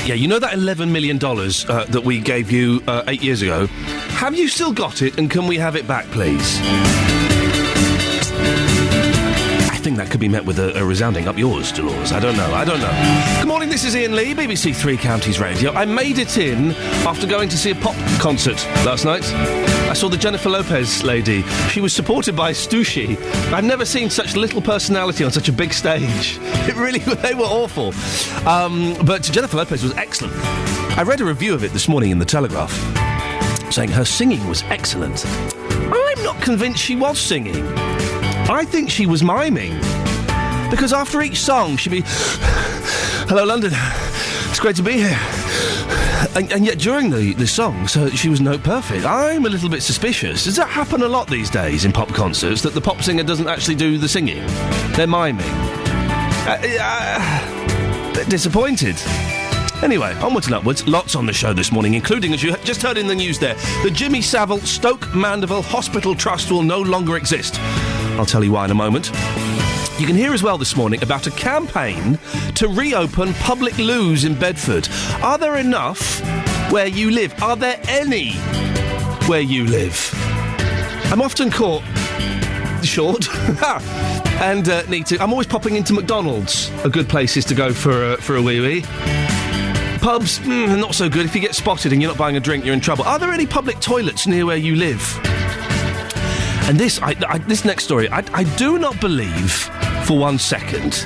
Yeah, you know that $11 million that we gave you 8 years ago? Have you still got it, and can we have it back, please? I think that could be met with a resounding up yours, Dolores. I don't know. Good morning, this is Iain Lee, BBC Three Counties Radio. I made it in after going to see a pop concert last night. I saw the Jennifer Lopez lady. She was supported by Stussy. I've never seen such little personality on such a big stage. They were awful. But Jennifer Lopez was excellent. I read a review of it this morning in The Telegraph, saying her singing was excellent. I'm not convinced she was singing. I think she was miming. Because after each song, she'd be, "Hello, London. It's great to be here." And yet during the song, so she was note perfect. I'm a little bit suspicious. Does that happen a lot these days in pop concerts, that the pop singer doesn't actually do the singing? They're miming. Bit disappointed. Anyway, onwards and upwards. Lots on the show this morning, including, as you just heard in the news there, the Jimmy Savile Stoke Mandeville Hospital Trust will no longer exist. I'll tell you why in a moment. You can hear as well this morning about a campaign to reopen public loos in Bedford. Are there enough where you live? Are there any where you live? I'm often caught short and need to. I'm always popping into McDonald's. A good places to go for a wee-wee. Pubs, not so good. If you get spotted and you're not buying a drink, you're in trouble. Are there any public toilets near where you live? And this next story, I do not believe for 1 second.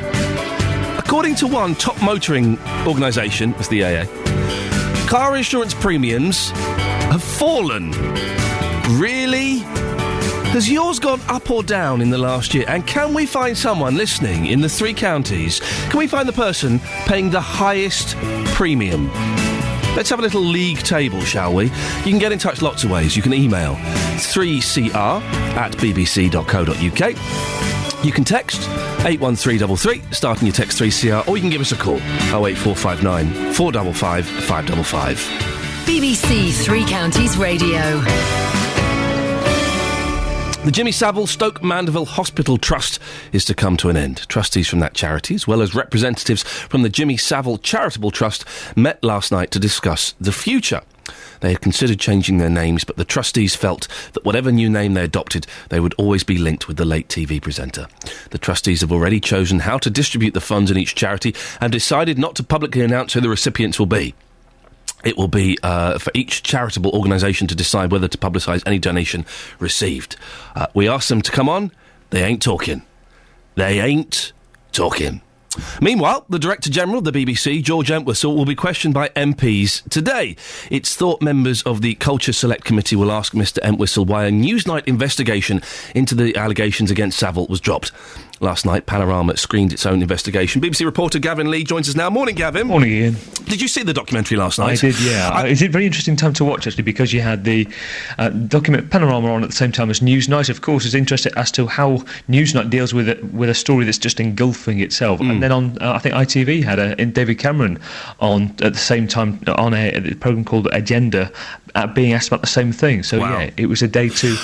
According to one top motoring organisation, it's the AA, car insurance premiums have fallen. Really? Has yours gone up or down in the last year? And can we find someone listening in the three counties? Can we find the person paying the highest premium? Let's have a little league table, shall we? You can get in touch lots of ways. You can email 3cr@bbc.co.uk. You can text 81333, starting your text 3CR, or you can give us a call, 08459 455 555. BBC Three Counties Radio. The Jimmy Savile Stoke Mandeville Hospital Trust is to come to an end. Trustees from that charity, as well as representatives from the Jimmy Savile Charitable Trust, met last night to discuss the future. They had considered changing their names, but the trustees felt that whatever new name they adopted, they would always be linked with the late TV presenter. The trustees have already chosen how to distribute the funds in each charity and decided not to publicly announce who the recipients will be. It will be for each charitable organisation to decide whether to publicise any donation received. We asked them to come on. They ain't talking. Meanwhile, the Director-General of the BBC, George Entwistle, will be questioned by MPs today. It's thought members of the Culture Select Committee will ask Mr Entwistle why a Newsnight investigation into the allegations against Savile was dropped. Last night, Panorama screened its own investigation. BBC reporter Gavin Lee joins us now. Morning, Gavin. Morning, Ian. Did you see the documentary last night? I did, yeah. It's a very interesting time to watch, actually, because you had the document Panorama on at the same time as Newsnight. Of course, is interested as to how Newsnight deals with a story that's just engulfing itself. And then on, I think ITV had David Cameron on at the same time on a programme called Agenda, being asked about the same thing. So, wow. Yeah, it was a day to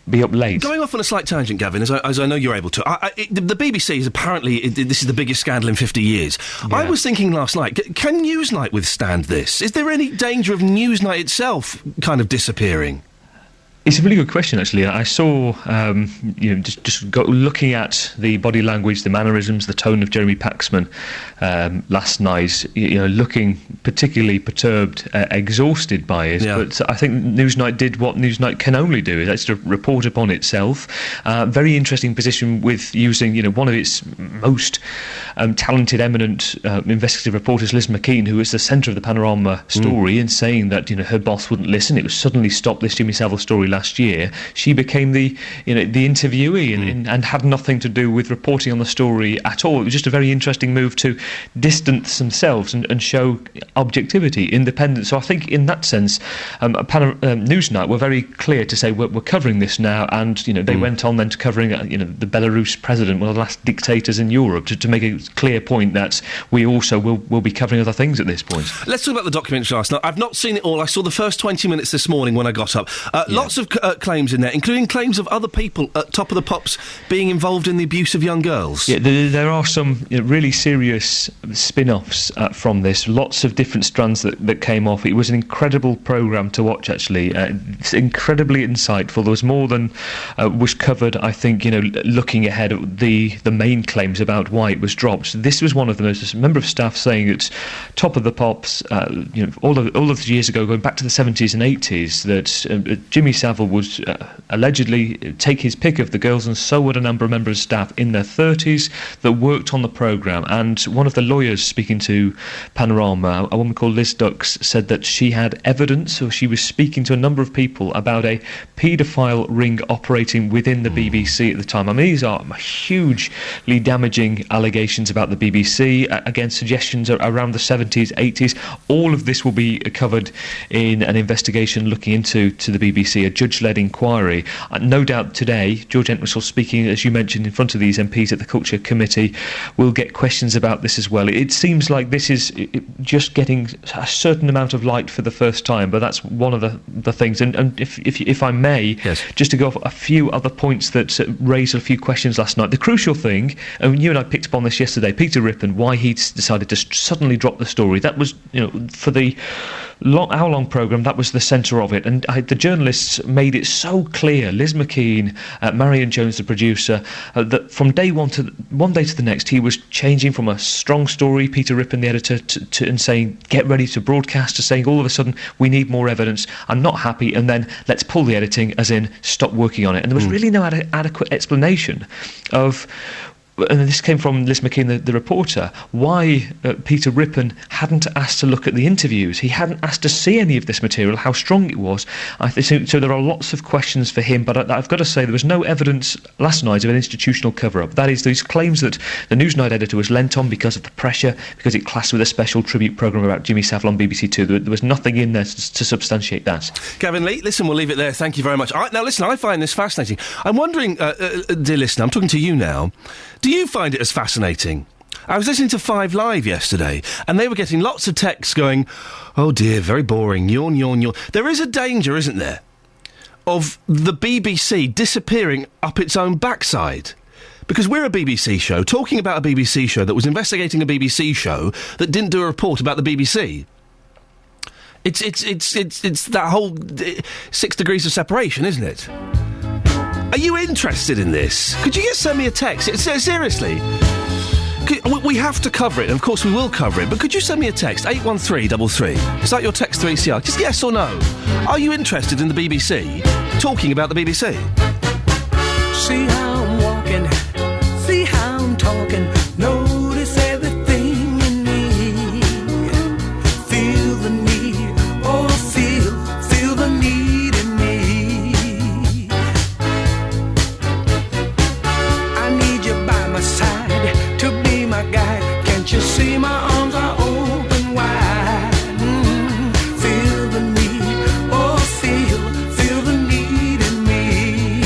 be up late. Going off on a slight tangent, Gavin, as I know you're able to. The BBC is apparently, this is the biggest scandal in 50 years. Yeah. I was thinking last night, can Newsnight withstand this? Is there any danger of Newsnight itself kind of disappearing? It's a really good question, actually. I saw, looking at the body language, the mannerisms, the tone of Jeremy Paxman last night, looking particularly perturbed, exhausted by it. Yeah. But I think Newsnight did what Newsnight can only do, is actually report upon itself. Very interesting position with using, one of its most talented, eminent investigative reporters, Liz McKean, who was the centre of the Panorama story, and saying that, her boss wouldn't listen. It was suddenly stopped this Jimmy Savile story last year. She became the interviewee and had nothing to do with reporting on the story at all. It was just a very interesting move to distance themselves and show objectivity, independence. So I think in that sense, Newsnight were very clear to say we're covering this now, and they went on then to covering the Belarus president, one of the last dictators in Europe, to make a clear point that we also will be covering other things at this point. Let's talk about the documentary last night. I've not seen it all. I saw the first 20 minutes this morning when I got up. Lots of of claims in there, including claims of other people at Top of the Pops being involved in the abuse of young girls. Yeah, there are some really serious spin-offs from this. Lots of different strands that came off. It was an incredible programme to watch, actually. It's incredibly insightful. There was more than was covered, I think, looking ahead at the main claims about why it was dropped. This was one of them. There's a member of staff saying it's Top of the Pops, all of the years ago, going back to the 70s and 80s, that Jimmy Savile would allegedly take his pick of the girls, and so would a number of members of staff in their 30s that worked on the programme. And one of the lawyers speaking to Panorama, a woman called Liz Dux, said that she had evidence, or she was speaking to a number of people about a paedophile ring operating within the BBC at the time. I mean, these are hugely damaging allegations about the BBC, again, suggestions around the 70s, 80s. All of this will be covered in an investigation looking into the BBC, a judge-led inquiry. No doubt today, George Entwistle, speaking, as you mentioned, in front of these MPs at the Culture Committee, will get questions about this as well. It seems like this is just getting a certain amount of light for the first time, but that's one of the things. And if I may, yes, just to go off a few other points that raised a few questions last night. The crucial thing, and you and I picked up on this yesterday, Peter Rippon, why he decided to suddenly drop the story. That was, for the hour-long programme, that was the centre of it. And the journalists made it so clear, Liz McKean, Marion Jones, the producer, that from one day to the next, he was changing from a strong story, Peter Rippon, the editor, and saying, get ready to broadcast, to saying, all of a sudden, we need more evidence, I'm not happy, and then let's pull the editing, as in, stop working on it. And there was really no adequate explanation of... And this came from Liz McKean, the reporter, why Peter Rippon hadn't asked to look at the interviews. He hadn't asked to see any of this material, how strong it was. So there are lots of questions for him, but I've got to say there was no evidence last night of an institutional cover-up. That is, these claims that the Newsnight editor was lent on because of the pressure, because it clashed with a special tribute programme about Jimmy Savile on BBC Two. There was nothing in there to substantiate that. Gavin Lee, listen, we'll leave it there. Thank you very much. Now, listen, I find this fascinating. I'm wondering, dear listener, I'm talking to you now, do you find it as fascinating? I was listening to 5 Live yesterday, and they were getting lots of texts going, oh dear, very boring, yawn, yawn, yawn. There is a danger, isn't there, of the BBC disappearing up its own backside? Because we're a BBC show, talking about a BBC show that was investigating a BBC show that didn't do a report about the BBC. It's that whole 6 degrees of separation, isn't it? Are you interested in this? Could you just send me a text? Seriously. We have to cover it, and of course we will cover it, but could you send me a text? 81333. Is that your text to ECR? Just yes or no. Are you interested in the BBC talking about the BBC? See how I'm walking, see how I'm talking, notice everything in me. Feel the need, oh feel the need in me. I need you by my side to be my guide. Can't you see my arms are open wide? Feel the need, oh feel the need in me.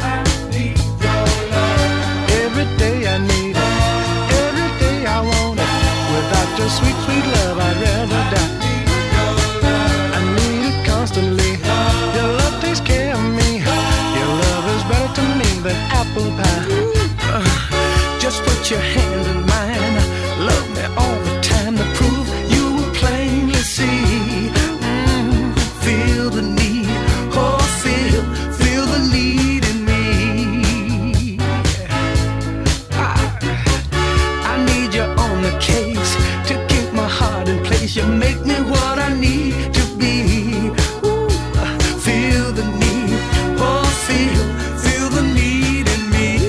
I need your love. Every day I need it, every day I want it. Without your sweet, sweet love I'd rather die. I need it constantly. Your love takes care of me. Your love is better to me than apple pie. Just put your hand in mine. Love me all the time to prove you will plainly see. Feel the need, oh feel the need in me. I need you on the case to keep my heart in place. You make me what I need to be. Ooh, feel the need, oh feel the need in me.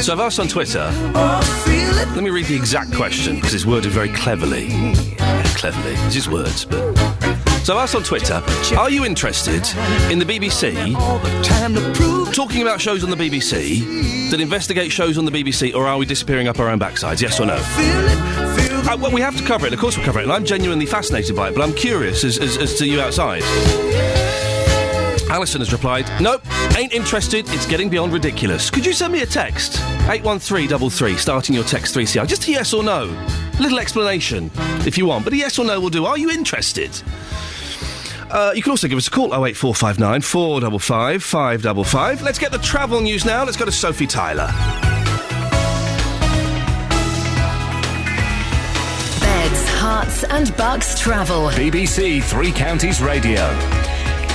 So I've asked on Twitter, let me read the exact question, because it's worded very cleverly. Cleverly, it's just words, but... So I've asked on Twitter, are you interested in the BBC talking about shows on the BBC that investigate shows on the BBC, or are we disappearing up our own backsides, yes or no? Well, we have to cover it, of course we'll cover it, and I'm genuinely fascinated by it, but I'm curious as to you outside. Alison has replied, nope, ain't interested, it's getting beyond ridiculous. Could you send me a text? 81333, starting your text 3CR. Just a yes or no. Little explanation, if you want, but a yes or no will do. Are you interested? You can also give us a call, 08459 455 555. Let's get the travel news now. Let's go to Sophie Tyler. Beds, Hearts and Bucks travel. BBC Three Counties Radio.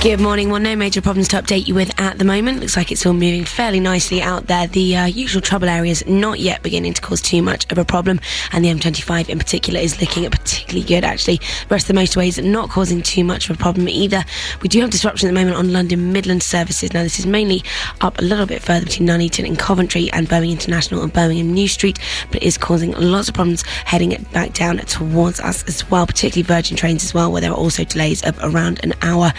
Good morning. Well, no major problems to update you with at the moment. Looks like it's all moving fairly nicely out there. The usual trouble areas not yet beginning to cause too much of a problem, and the M25 in particular is looking particularly good, actually. The rest of the motorways not causing too much of a problem either. We do have disruption at the moment on London Midland services. Now, this is mainly up a little bit further between Nuneaton and Coventry and Birmingham International and Birmingham New Street, but it is causing lots of problems heading back down towards us as well, particularly Virgin trains as well, where there are also delays of around an hour.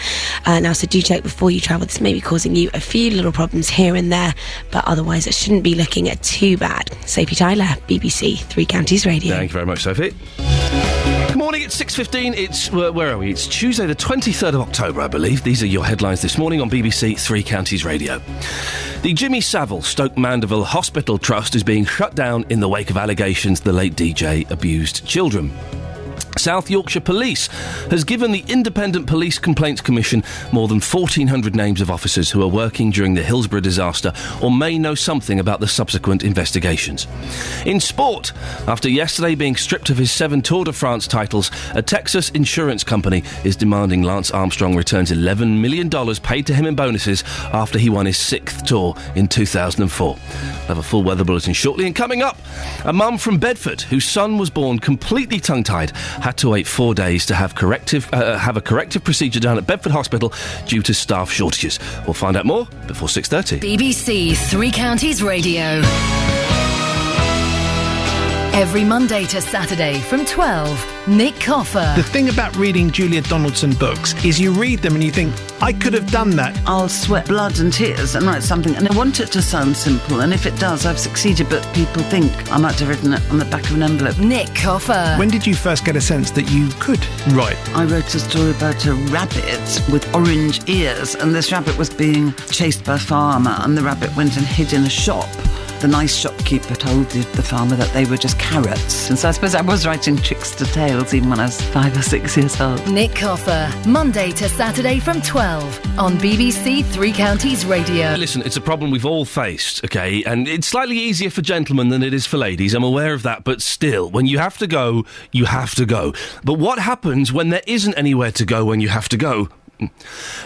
Now, so do check before you travel. This may be causing you a few little problems here and there, but otherwise it shouldn't be looking at too bad. Sophie Tyler, BBC Three Counties Radio. Thank you very much, Sophie. Good morning, it's 6:15. It's, where are we? It's Tuesday the 23rd of October, I believe. These are your headlines this morning on BBC Three Counties Radio. The Jimmy Savile Stoke Mandeville Hospital Trust is being shut down in the wake of allegations the late DJ abused children. South Yorkshire Police has given the Independent Police Complaints Commission more than 1,400 names of officers who are working during the Hillsborough disaster or may know something about the subsequent investigations. In sport, after yesterday being stripped of his 7 Tour de France titles, a Texas insurance company is demanding Lance Armstrong returns $11 million paid to him in bonuses after he won his 6th Tour in 2004. We'll have a full weather bulletin shortly. And coming up, a mum from Bedford whose son was born completely tongue-tied had to wait 4 days to have a corrective procedure done at Bedford Hospital due to staff shortages. We'll find out more before 6:30. BBC Three Counties Radio. Every Monday to Saturday from 12, Nick Coffer. The thing about reading Julia Donaldson books is you read them and you think, I could have done that. I'll sweat blood and tears and write something, and I want it to sound simple, and if it does, I've succeeded, but people think I might have written it on the back of an envelope. Nick Coffer. When did you first get a sense that you could write? I wrote a story about a rabbit with orange ears, and this rabbit was being chased by a farmer, and the rabbit went and hid in a shop. The nice shopkeeper told the farmer that they were just carrots. And so I suppose I was writing trickster tales even when I was 5 or 6 years old. Nick Coffer, Monday to Saturday from 12 on BBC Three Counties Radio. Listen, it's a problem we've all faced, OK? And it's slightly easier for gentlemen than it is for ladies. I'm aware of that. But still, when you have to go, you have to go. But what happens when there isn't anywhere to go when you have to go?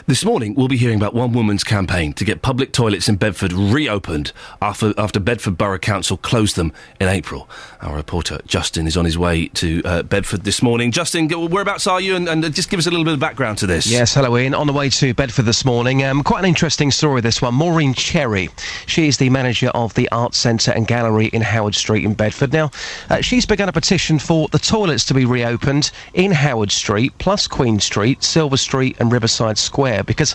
This morning, we'll be hearing about one woman's campaign to get public toilets in Bedford reopened after Bedford Borough Council closed them in April. Our reporter, Justin, is on his way to Bedford this morning. Justin, whereabouts are you? And just give us a little bit of background to this. Yes, hello, Ian. On the way to Bedford this morning. Quite an interesting story, this one. Maureen Cherry. She is the manager of the Arts Centre and Gallery in Howard Street in Bedford. Now, she's begun a petition for the toilets to be reopened in Howard Street, plus Queen Street, Silver Street and Riverside Square, because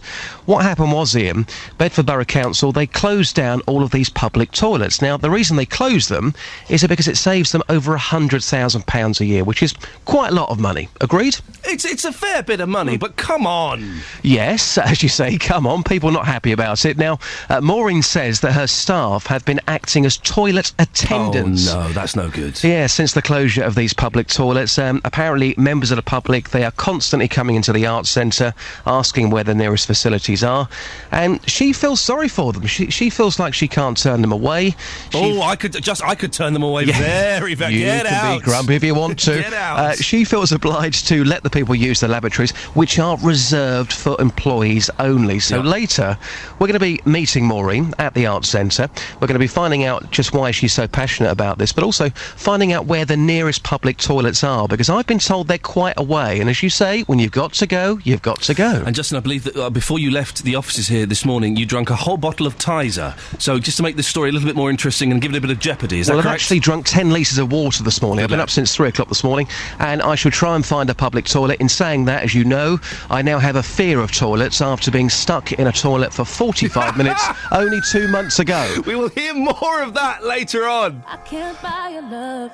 what happened was, Ian, Bedford Borough Council, they closed down all of these public toilets. Now, the reason they closed them is because it saves them over £100,000 a year, which is quite a lot of money. Agreed? It's a fair bit of money, but come on. Yes, as you say, come on. People not happy about it. Now, Maureen says that her staff have been acting as toilet attendants. Oh, no, that's no good. Yeah, since the closure of these public toilets. Apparently, members of the public, they are constantly coming into the Arts Centre, asking where the nearest facilities are, and she feels sorry for them. She feels like she can't turn them away. I could turn them away very, very. Get out. You can be grumpy if you want to. Get out. She feels obliged to let the people use the lavatories, which are reserved for employees only. So later, we're going to be meeting Maureen at the Arts Centre. We're going to be finding out just why she's so passionate about this, but also finding out where the nearest public toilets are, because I've been told they're quite a way. And as you say, when you've got to go, you've got to go. go. And Justin, I believe that before you left the offices here this morning, you drank a whole bottle of Tizer. So just to make this story a little bit more interesting and give it a bit of jeopardy, is that correct? I've actually drunk 10 litres of water this morning. I've been up since 3 o'clock this morning, and I shall try and find a public toilet. In saying that, as you know, I now have a fear of toilets after being stuck in a toilet for 45 minutes only 2 months ago. We will hear more of that later on. I can't buy your love.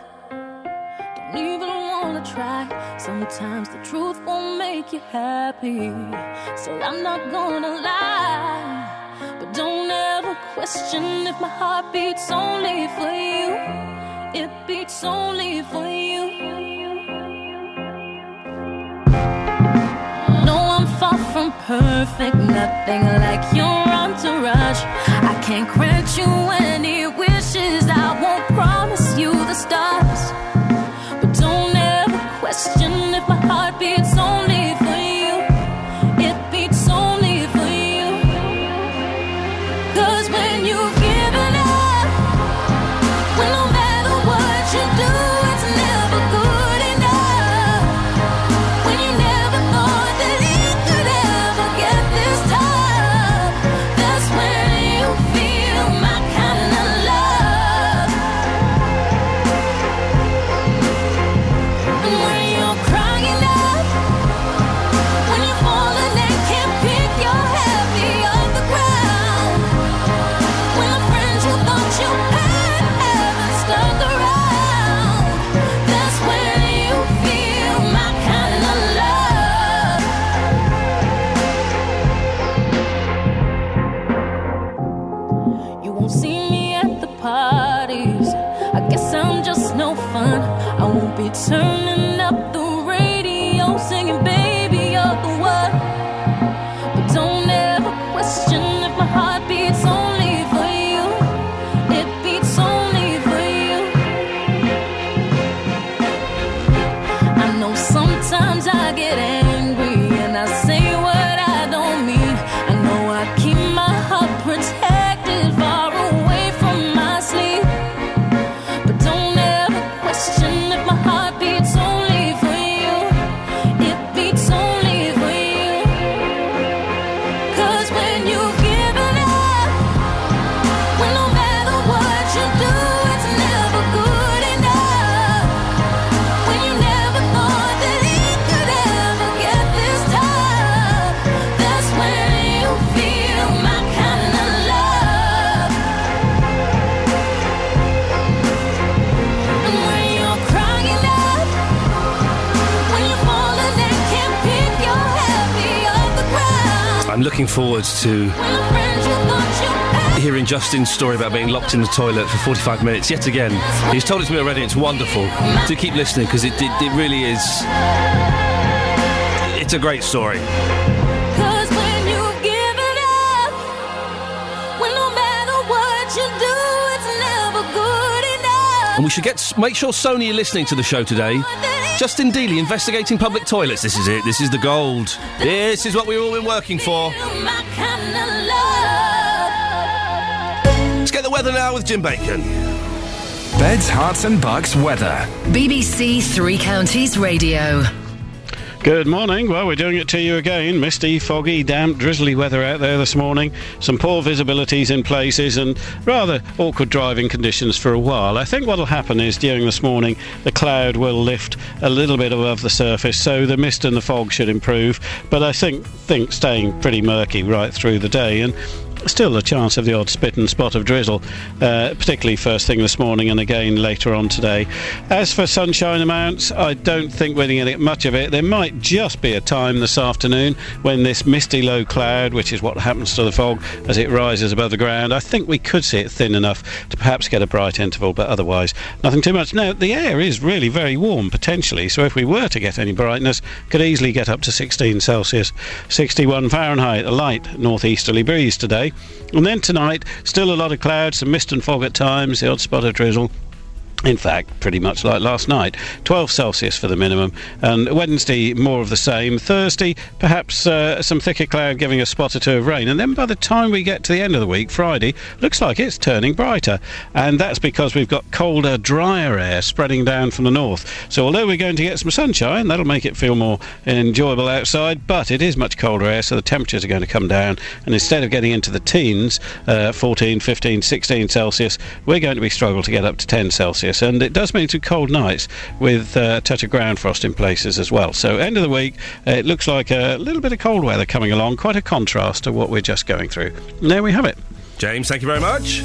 Don't even wanna try. Sometimes the truth won't make you happy, so I'm not gonna lie. But don't ever question if my heart beats only for you. It beats only for you. No, I'm far from perfect, nothing like your entourage. I can't grant you any wishes, I won't promise you the stars. But don't ever question if my heart beats only for you. It beats only for you. 'Cause when you've given up, when no matter what you do, it's never good enough. When you never thought that it could ever get this tough, that's when you feel my kind of love. And when you're crying up, when you're falling and can't pick your happy off the ground, when the friends you thought you had haven't stuck around, that's when you feel my kind of love. You won't see me at the parties, I guess I'm just no fun. I won't be turning up the radio singing baby you're the one. But don't ever question if my heart beats only for you. It beats only for you. I know sometimes I get angry and I say what I don't mean. I know I keep my heart protected far away from my sleep. But don't ever question if my heart beats only for you. It beats only for you. 'Cause when you've given up, when no matter what you do, it's never good enough. When you never thought that it could ever get this tough, that's when you feel my kind of love. And when you're crying up, when you're falling and can't pick your happy off the ground, I'm looking forward to when the friends you thought you had. hearing Justin's story about being locked in the toilet for 45 minutes yet again. He's told it to me already. It's wonderful. Do keep listening, because it really is. It's a great story. 'Cause when you've given up, when no matter what you do, it's never good enough. And we should make sure Sony are listening to the show today. Justin Dealey investigating public toilets. This is it. This is the gold. This is what we've all been working for. My kind of love. Let's get the weather now with Jim Bacon. Beds, Hearts and Bucks weather. BBC Three Counties Radio. Good morning. Well, we're doing it to you again. Misty, foggy, damp, drizzly weather out there this morning. Some poor visibilities in places and rather awkward driving conditions for a while. I think what will happen is during this morning the cloud will lift a little bit above the surface, so the mist and the fog should improve. But I think staying pretty murky right through the day, and still a chance of the odd spit and spot of drizzle, particularly first thing this morning and again later on today. As for sunshine amounts, I don't think we're going to get much of it. There might just be a time this afternoon when this misty low cloud, which is what happens to the fog as it rises above the ground, I think we could see it thin enough to perhaps get a bright interval, but otherwise nothing too much. Now, the air is really very warm potentially, so if we were to get any brightness, could easily get up to 16 Celsius, 61 Fahrenheit, a light northeasterly breeze today. And then tonight, still a lot of clouds, some mist and fog at times, the odd spot of drizzle. In fact, pretty much like last night. 12 Celsius for the minimum. And Wednesday, more of the same. Thursday, perhaps some thicker cloud giving a spot or two of rain. And then by the time we get to the end of the week, Friday, looks like it's turning brighter. And that's because we've got colder, drier air spreading down from the north. So although we're going to get some sunshine, that'll make it feel more enjoyable outside, but it is much colder air, so the temperatures are going to come down. And instead of getting into the teens, 14, 15, 16 Celsius, we're going to be struggling to get up to 10 Celsius. And it does mean some cold nights with a touch of ground frost in places as well. So end of the week, it looks like a little bit of cold weather coming along, quite a contrast to what we're just going through. And there we have it. James, thank you very much.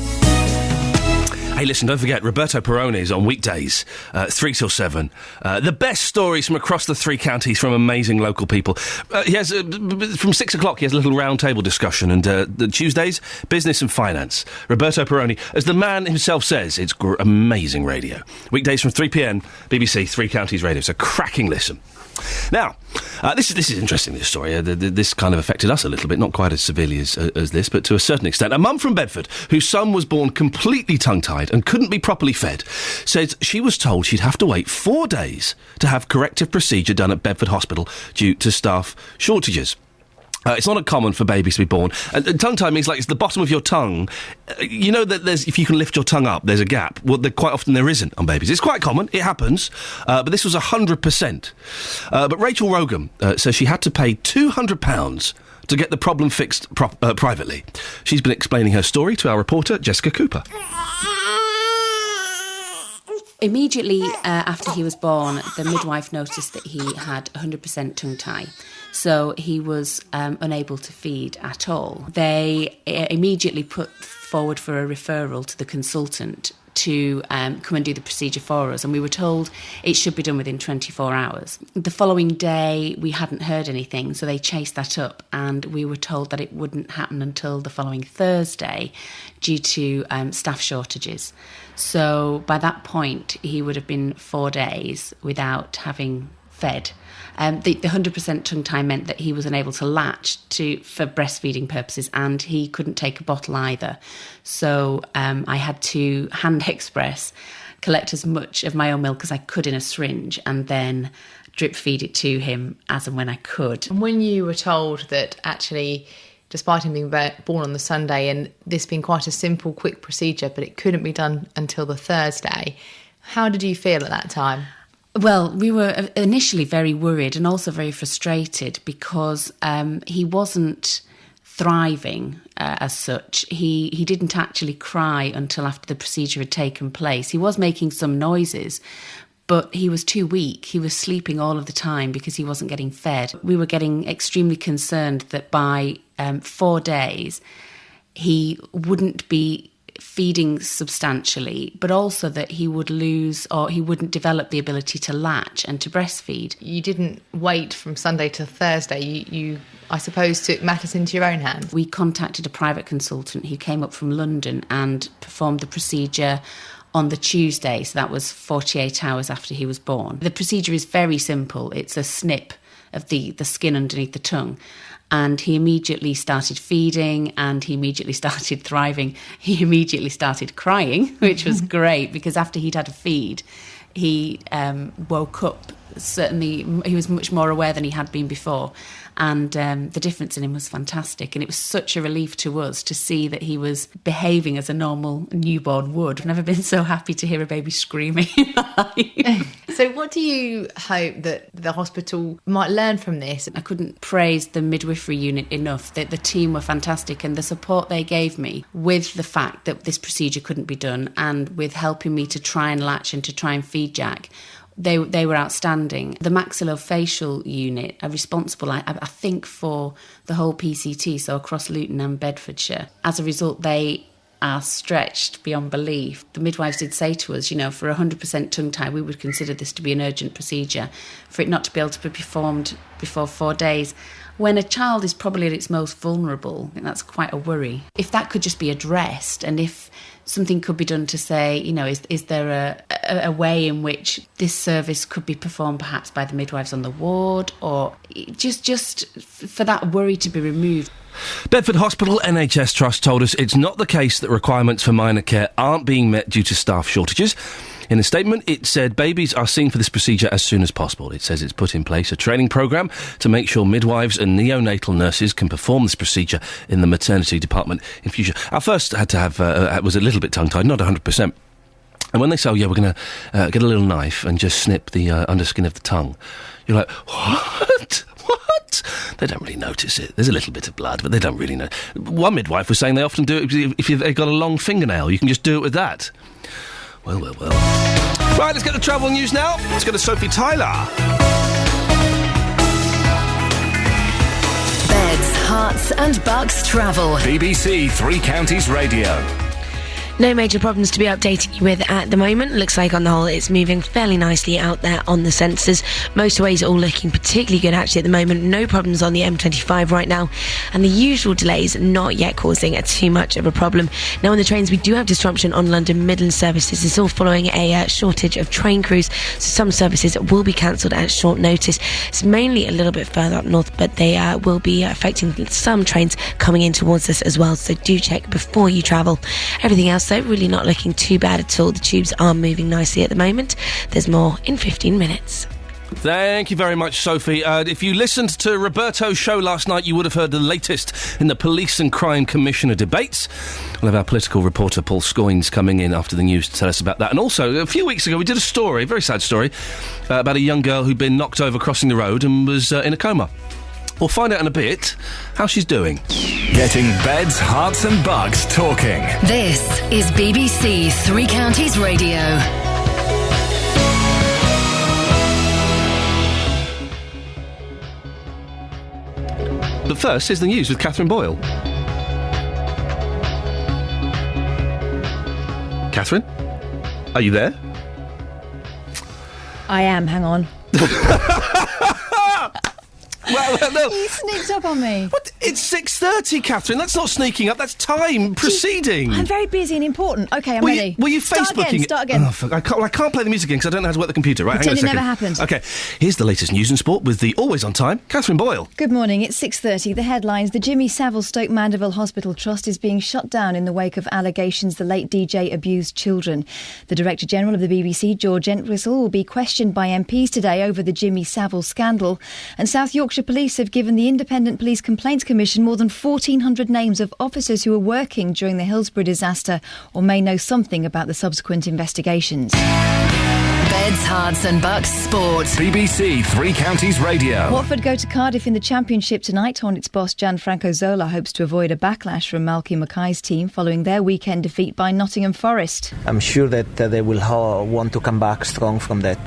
Hey, listen, don't forget, Roberto Peroni's on weekdays, 3 till 7. The best stories from across the 3 counties from amazing local people. He has, from 6 o'clock, he has a little round-table discussion, and the Tuesdays, business and finance. Roberto Peroni, as the man himself says, it's amazing radio. Weekdays from 3pm, BBC 3 Counties Radio. It's a cracking listen. Now, this is interesting, this story. This kind of affected us a little bit, not quite as severely as this, but to a certain extent. A mum from Bedford, whose son was born completely tongue-tied and couldn't be properly fed, says she was told she'd have to wait 4 days to have corrective procedure done at Bedford Hospital due to staff shortages. It's not uncommon for babies to be born. And tongue-tie means, like, it's the bottom of your tongue. You know that if you can lift your tongue up, there's a gap. Well, quite often there isn't on babies. It's quite common. It happens. But this was 100%. But Rachel Rogan says she had to pay £200 to get the problem fixed privately. She's been explaining her story to our reporter, Jessica Cooper. Immediately after he was born, the midwife noticed that he had 100% tongue-tie. So he was unable to feed at all. They immediately put forward for a referral to the consultant to come and do the procedure for us, and we were told it should be done within 24 hours. The following day, we hadn't heard anything, so they chased that up, and we were told that it wouldn't happen until the following Thursday due to staff shortages. So by that point, he would have been 4 days without having fed. The 100% tongue-tie meant that he was unable to latch for breastfeeding purposes, and he couldn't take a bottle either. So I had to hand express, collect as much of my own milk as I could in a syringe, and then drip feed it to him as and when I could. And when you were told that actually, despite him being born on the Sunday and this being quite a simple, quick procedure, but it couldn't be done until the Thursday, how did you feel at that time? Well, we were initially very worried and also very frustrated because he wasn't thriving as such. He didn't actually cry until after the procedure had taken place. He was making some noises, but he was too weak. He was sleeping all of the time because he wasn't getting fed. We were getting extremely concerned that by 4 days he wouldn't be feeding substantially, but also that he would lose or he wouldn't develop the ability to latch and to breastfeed. You didn't wait from Sunday to Thursday. You I suppose, took matters into your own hands. We contacted a private consultant who came up from London and performed the procedure on the Tuesday, so that was 48 hours after he was born. The procedure is very simple. It's a snip of the skin underneath the tongue. And he immediately started feeding and he immediately started thriving. He immediately started crying, which was great because after he'd had a feed, he woke up. Certainly, he was much more aware than he had been before. And the difference in him was fantastic. And it was such a relief to us to see that he was behaving as a normal newborn would. I've never been so happy to hear a baby screaming. So what do you hope that the hospital might learn from this? I couldn't praise the midwifery unit enough. The team were fantastic, and the support they gave me with the fact that this procedure couldn't be done and with helping me to try and latch and to try and feed Jack, they were outstanding. The maxillofacial unit are responsible, I think, for the whole PCT, so across Luton and Bedfordshire. As a result, they are stretched beyond belief. The midwives did say to us, for 100% tongue tie, we would consider this to be an urgent procedure. For it not to be able to be performed before 4 days, when a child is probably at its most vulnerable, I think that's quite a worry. If that could just be addressed, and if something could be done to say, is there a way in which this service could be performed perhaps by the midwives on the ward, or just for that worry to be removed. Bedford Hospital NHS Trust told us it's not the case that requirements for minor care aren't being met due to staff shortages. In a statement, it said babies are seen for this procedure as soon as possible. It says it's put in place a training programme to make sure midwives and neonatal nurses can perform this procedure in the maternity department in future. I first had to have, was a little bit tongue-tied, not 100%. And when they say, oh, yeah, we're going to get a little knife and just snip the underskin of the tongue, you're like, what? What? They don't really notice it. There's a little bit of blood, but they don't really know. One midwife was saying they often do it if they've got a long fingernail. You can just do it with that. Well. Right, let's get the travel news now. Let's go to Sophie Tyler. Beds, Hearts and Bucks travel. BBC Three Counties Radio. No major problems to be updating you with at the moment. Looks like on the whole it's moving fairly nicely out there on the sensors. Motorways are all looking particularly good actually at the moment. No problems on the M25 right now. And the usual delays not yet causing too much of a problem. Now on the trains we do have disruption on London Midland services. It's all following a shortage of train crews. So some services will be cancelled at short notice. It's mainly a little bit further up north, but they will be affecting some trains coming in towards us as well. So do check before you travel. Everything else though, really not looking too bad at all. The tubes are moving nicely at the moment. There's more in 15 minutes. Thank you very much, Sophie. If you listened to Roberto's show last night, you would have heard the latest in the Police and Crime Commissioner debates. We'll have our political reporter, Paul Scoynes, coming in after the news to tell us about that. And also, a few weeks ago, we did a story, a very sad story, about a young girl who'd been knocked over crossing the road and was in a coma. We'll find out in a bit how she's doing. Getting beds, hearts and bugs talking. This is BBC Three Counties Radio. But first, here's the news with Catherine Boyle. Catherine? Are you there? I am, hang on. Well, no. You sneaked up on me. What? It's 6:30, Catherine. That's not sneaking up. That's time proceeding. I'm very busy and important. OK, I'm ready. Were you Facebooking? Start again. Oh, fuck. I can't play the music again because I don't know how to work the computer. Right, Pretend hang on a it second. never happened. OK, here's the latest news and sport with the always on time, Catherine Boyle. Good morning. It's 6:30. The headlines. The Jimmy Savile Stoke Mandeville Hospital Trust is being shut down in the wake of allegations the late DJ abused children. The Director General of the BBC, George Entwistle, will be questioned by MPs today over the Jimmy Savile scandal. And South Yorkshire Police have given the Independent Police Complaints Commission more than 1,400 names of officers who were working during the Hillsborough disaster or may know something about the subsequent investigations. Beds, Hearts and Bucks sport. BBC Three Counties Radio. Watford go to Cardiff in the Championship tonight. Hornets boss Gianfranco Zola hopes to avoid a backlash from Malky Mackay's team following their weekend defeat by Nottingham Forest. I'm sure that they will want to come back strong from that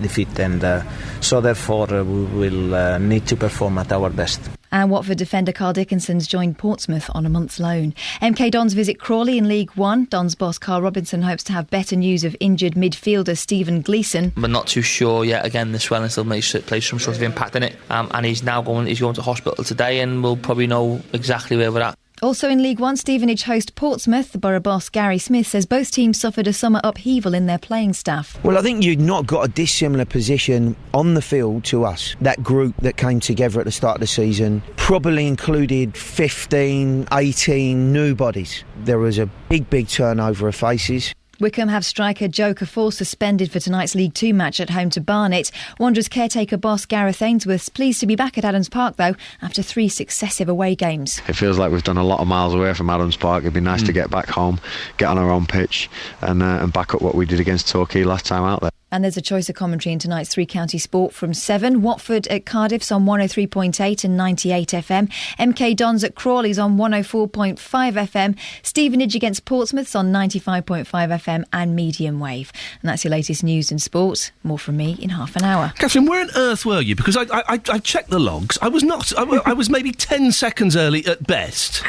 defeat, and so therefore we will need to perform at our best. And Watford defender Carl Dickinson's joined Portsmouth on a month's loan. MK Dons visit Crawley in League One. Dons boss Carl Robinson hopes to have better news of injured midfielder Stephen Gleeson. We're not too sure yet. Again, the swelling still may play some sort of impact in it. And he's going to hospital today, and we'll probably know exactly where we're at. Also in League One, Stevenage host Portsmouth. The Borough boss Gary Smith says both teams suffered a summer upheaval in their playing staff. Well, I think you've not got a dissimilar position on the field to us. That group that came together at the start of the season probably included 15, 18 new bodies. There was a big turnover of faces. Wycombe have striker Joe Cafor suspended for tonight's League 2 match at home to Barnet. Wanderers caretaker boss Gareth Ainsworth's pleased to be back at Adams Park, though, after 3 successive away games. It feels like we've done a lot of miles away from Adams Park. It'd be nice to get back home, get on our own pitch and back up what we did against Torquay last time out there. And there's a choice of commentary in tonight's Three County Sport from 7. Watford at Cardiff's on 103.8 and 98 FM. MK Dons at Crawley's on 104.5 FM. Stevenage against Portsmouth's on 95.5 FM and medium wave. And that's your latest news and sport. More from me in half an hour. Catherine, where on earth were you? Because I checked the logs. I was not. I was maybe 10 seconds early at best.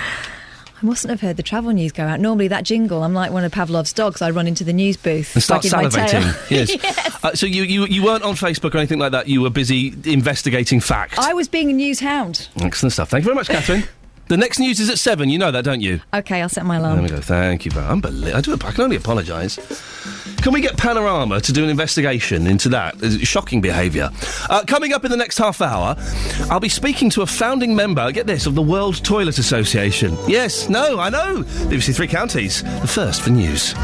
I mustn't have heard the travel news go out. Normally that jingle, I'm like one of Pavlov's dogs. I run into the news booth and start salivating. Yes. Yes. So you weren't on Facebook or anything like that. You were busy investigating facts. I was being a news hound. Excellent stuff. Thank you very much, Catherine. The next news is at 7. You know that, don't you? OK, I'll set my alarm. There we go. Thank you. Unbelievable. I can only apologise. Can we get Panorama to do an investigation into that? Shocking behaviour. Coming up in the next half hour, I'll be speaking to a founding member, get this, of the World Toilet Association. Yes, no, I know. BBC Three Counties, the first for news.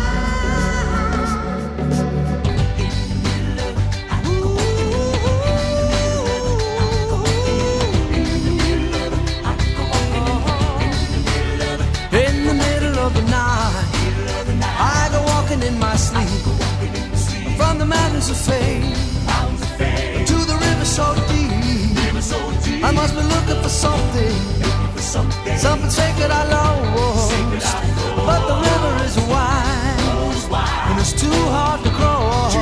of fame, to the river so deep. I must be looking for something sacred I lost. But the river is wide, and it's too hard to cross.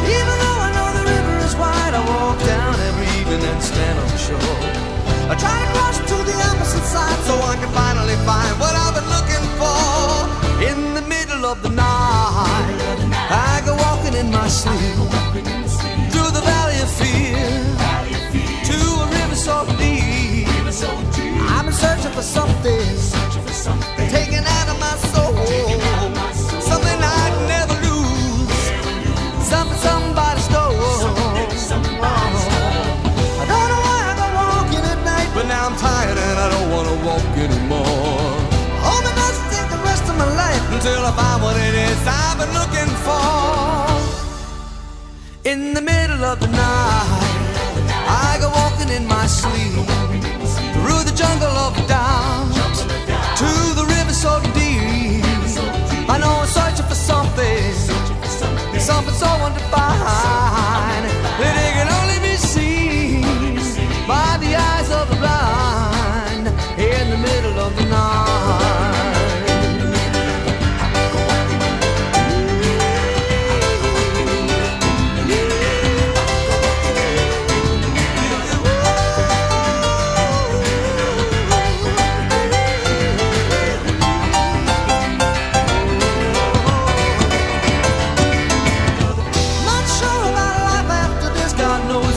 Even though I know the river is wide, I walk down every evening and stand on the shore. I try to cross to the opposite side so I can finally find what I've been looking for. In the middle of the night, I go walking in my sleep through the valley of fear to a river so deep. I'm searching for something taken out of my soul, something I'd never lose, something somebody stole. I don't know why I go walking at night, but now I'm tired and I don't want to walk anymore. Hold me must take the rest of my life until I find what it is I've been looking for. In the middle of the night, I go walking in my sleep through the jungle of doubt to the river so deep. I know I'm searching for something so undefined that it can only be seen by the eyes of the blind. In the middle of the night.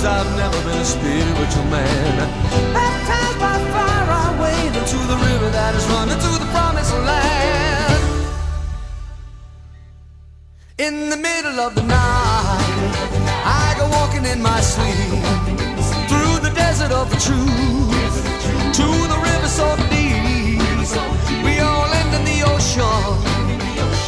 I've never been a spiritual man. Baptized by fire, I wade into the river that is running to the promised land. In the middle of the night, I go walking in my sleep through the desert of the truth to the river so deep. We all end in the ocean,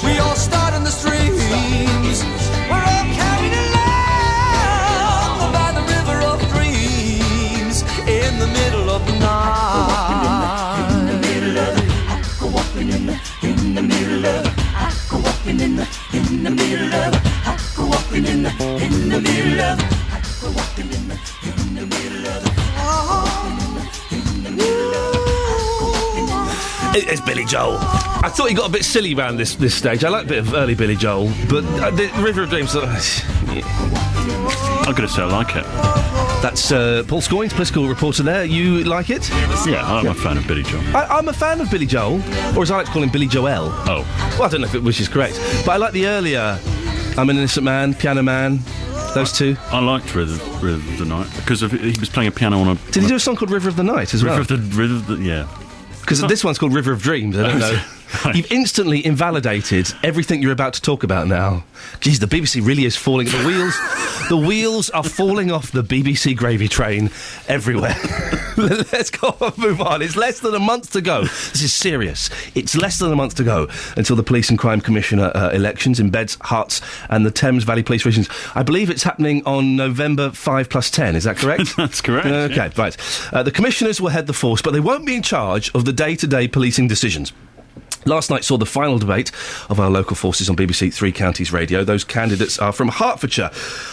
we all start in the streams. We're all carried along by the river of dreams. In the middle of the night, in the middle of it, I go walking in the middle of it. I go walking in the middle of it. I go walking in the middle of it. I go walking in the middle of it. It's Billy Joel. I thought he got a bit silly around this stage. I like a bit of early Billy Joel, but the River of Dreams. I'm going to say I like it. That's Paul Scoynes, political reporter there. You like it? Yeah, I'm a fan of Billy Joel. I'm a fan of Billy Joel, or as I like to call him, Billy Joel. Oh. Well, I don't know which is correct, but I like the earlier I'm an Innocent Man, Piano Man, those two. I liked River of the Night because he was playing a piano on a... Did he do a song called River of the Night as well? River of the yeah. Because this one's called River of Dreams, I don't know. Right. You've instantly invalidated everything you're about to talk about now. Geez, the BBC really is falling. The wheels are falling off the BBC gravy train everywhere. Let's go on, move on. It's less than a month to go. This is serious. It's less than a month to go until the Police and Crime Commissioner elections in Beds, Herts and the Thames Valley Police regions. I believe it's happening on November 5+10. Is that correct? That's correct. Okay, yeah. Right. The commissioners will head the force, but they won't be in charge of the day-to-day policing decisions. Last night saw the final debate of our local forces on BBC Three Counties Radio. Those candidates are from Hertfordshire.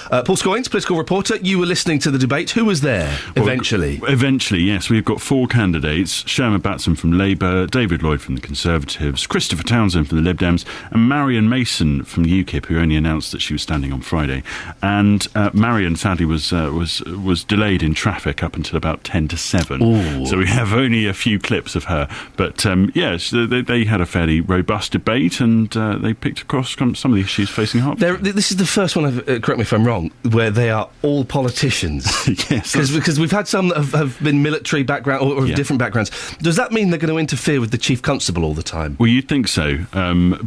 Paul Scoynes, political reporter, you were listening to the debate. Who was there, eventually? Eventually, yes. We've got four candidates. Sherma Batson from Labour, David Lloyd from the Conservatives, Christopher Townsend from the Lib Dems, and Marion Mason from UKIP, who only announced that she was standing on Friday. And Marion, sadly, was delayed in traffic up until about 10 to 7. Ooh. So we have only a few clips of her. But, yes, they had a fairly robust debate, and they picked across some of the issues facing Hertfordshire. This is the first one, correct me if I'm wrong, where they are all politicians. Yes. Because we've had some that have been military background or different backgrounds. Does that mean they're going to interfere with the Chief Constable all the time? Well, you'd think so,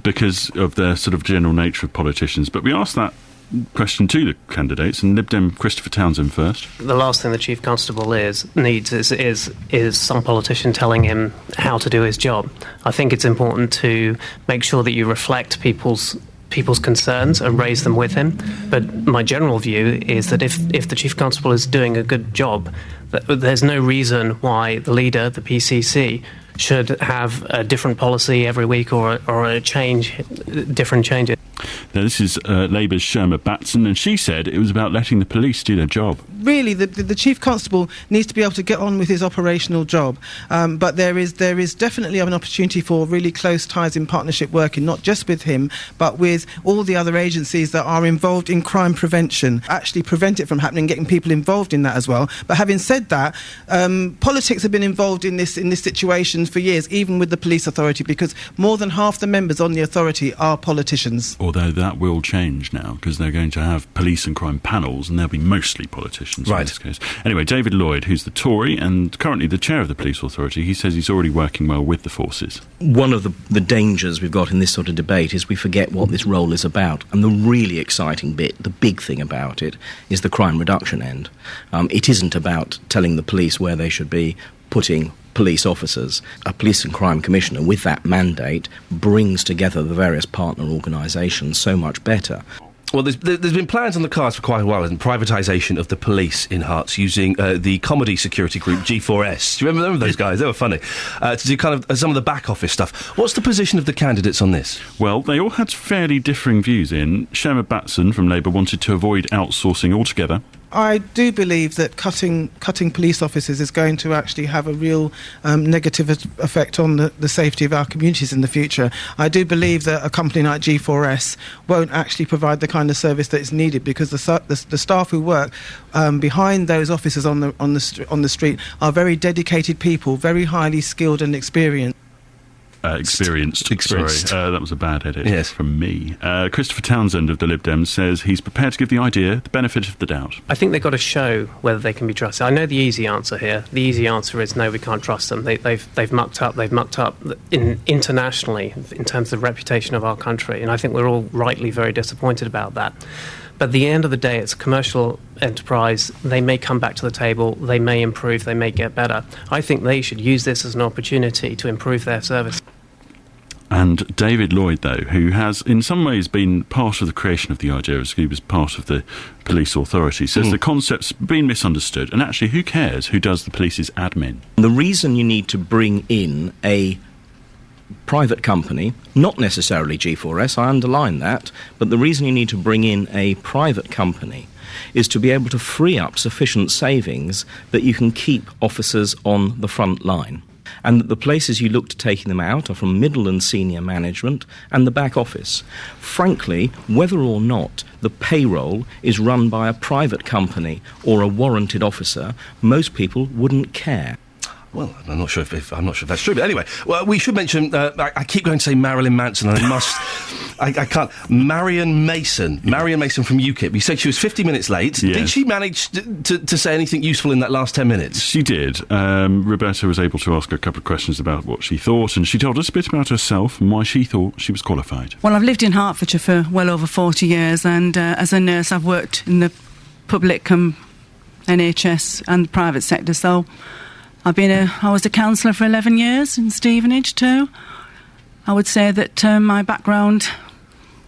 because of their sort of general nature of politicians. But we asked that question to the candidates, and Lib Dem Christopher Townsend first. The last thing the Chief Constable needs is some politician telling him how to do his job. I think it's important to make sure that you reflect people's concerns and raise them with him. But my general view is that if the Chief Constable is doing a good job, there's no reason why the leader, the PCC, should have a different policy every week or a different changes. Now, this is Labour's Sherma Batson, and she said it was about letting the police do their job. Really, the Chief Constable needs to be able to get on with his operational job, but there is definitely an opportunity for really close ties in partnership working, not just with him, but with all the other agencies that are involved in crime prevention, actually prevent it from happening, getting people involved in that as well. But having said that, politics have been involved in this situation for years, even with the police authority, because more than half the members on the authority are politicians. Although that will change now, because they're going to have police and crime panels, and they'll be mostly politicians in this case. Anyway, David Lloyd, who's the Tory and currently the chair of the police authority, he says he's already working well with the forces. One of the dangers we've got in this sort of debate is we forget what this role is about. And the really exciting bit, the big thing about it, is the crime reduction end. It isn't about telling the police where they should be putting police officers. A police and crime commissioner with that mandate brings together the various partner organisations so much better. Well, there's been plans on the cards for quite a while, isn't privatisation of the police in Hearts using the comedy security group G4S. Do you remember those guys? They were funny. To do kind of some of the back office stuff. What's the position of the candidates on this? Well, they all had fairly differing views in. Sherma Batson from Labour wanted to avoid outsourcing altogether. I do believe that cutting police officers is going to actually have a real negative effect on the safety of our communities in the future. I do believe that a company like G4S won't actually provide the kind of service that is needed, because the staff who work behind those officers on the street are very dedicated people, very highly skilled and experienced. Experienced. Sorry, that was a bad edit from me. Christopher Townsend of the Lib Dems says he's prepared to give the idea the benefit of the doubt. I think they've got to show whether they can be trusted. I know the easy answer here. The easy answer is no, we can't trust them. They've mucked up. They've mucked up internationally in terms of the reputation of our country, and I think we're all rightly very disappointed about that. But at the end of the day, it's a commercial enterprise. They may come back to the table. They may improve. They may get better. I think they should use this as an opportunity to improve their service. And David Lloyd, though, who has in some ways been part of the creation of the idea, as he was part of the police authority, says the concept's been misunderstood. And actually, who cares who does the police's admin? The reason you need to bring in a private company, not necessarily G4S, I underline that, but the reason you need to bring in a private company is to be able to free up sufficient savings that you can keep officers on the front line. And that the places you look to taking them out are from middle and senior management and the back office. Frankly, whether or not the payroll is run by a private company or a warranted officer, most people wouldn't care. Well, I'm not sure if that's true, but anyway, well, we should mention. I keep going to say Marilyn Manson, and I must. I can't. Marion Mason from UKIP. You said she was 50 minutes late. Yes. Did she manage to say anything useful in that last 10 minutes? She did. Roberta was able to ask her a couple of questions about what she thought, and she told us a bit about herself and why she thought she was qualified. Well, I've lived in Hertfordshire for well over 40 years, and as a nurse, I've worked in the public NHS and the private sector, so I was a counsellor for 11 years in Stevenage too. I would say that my background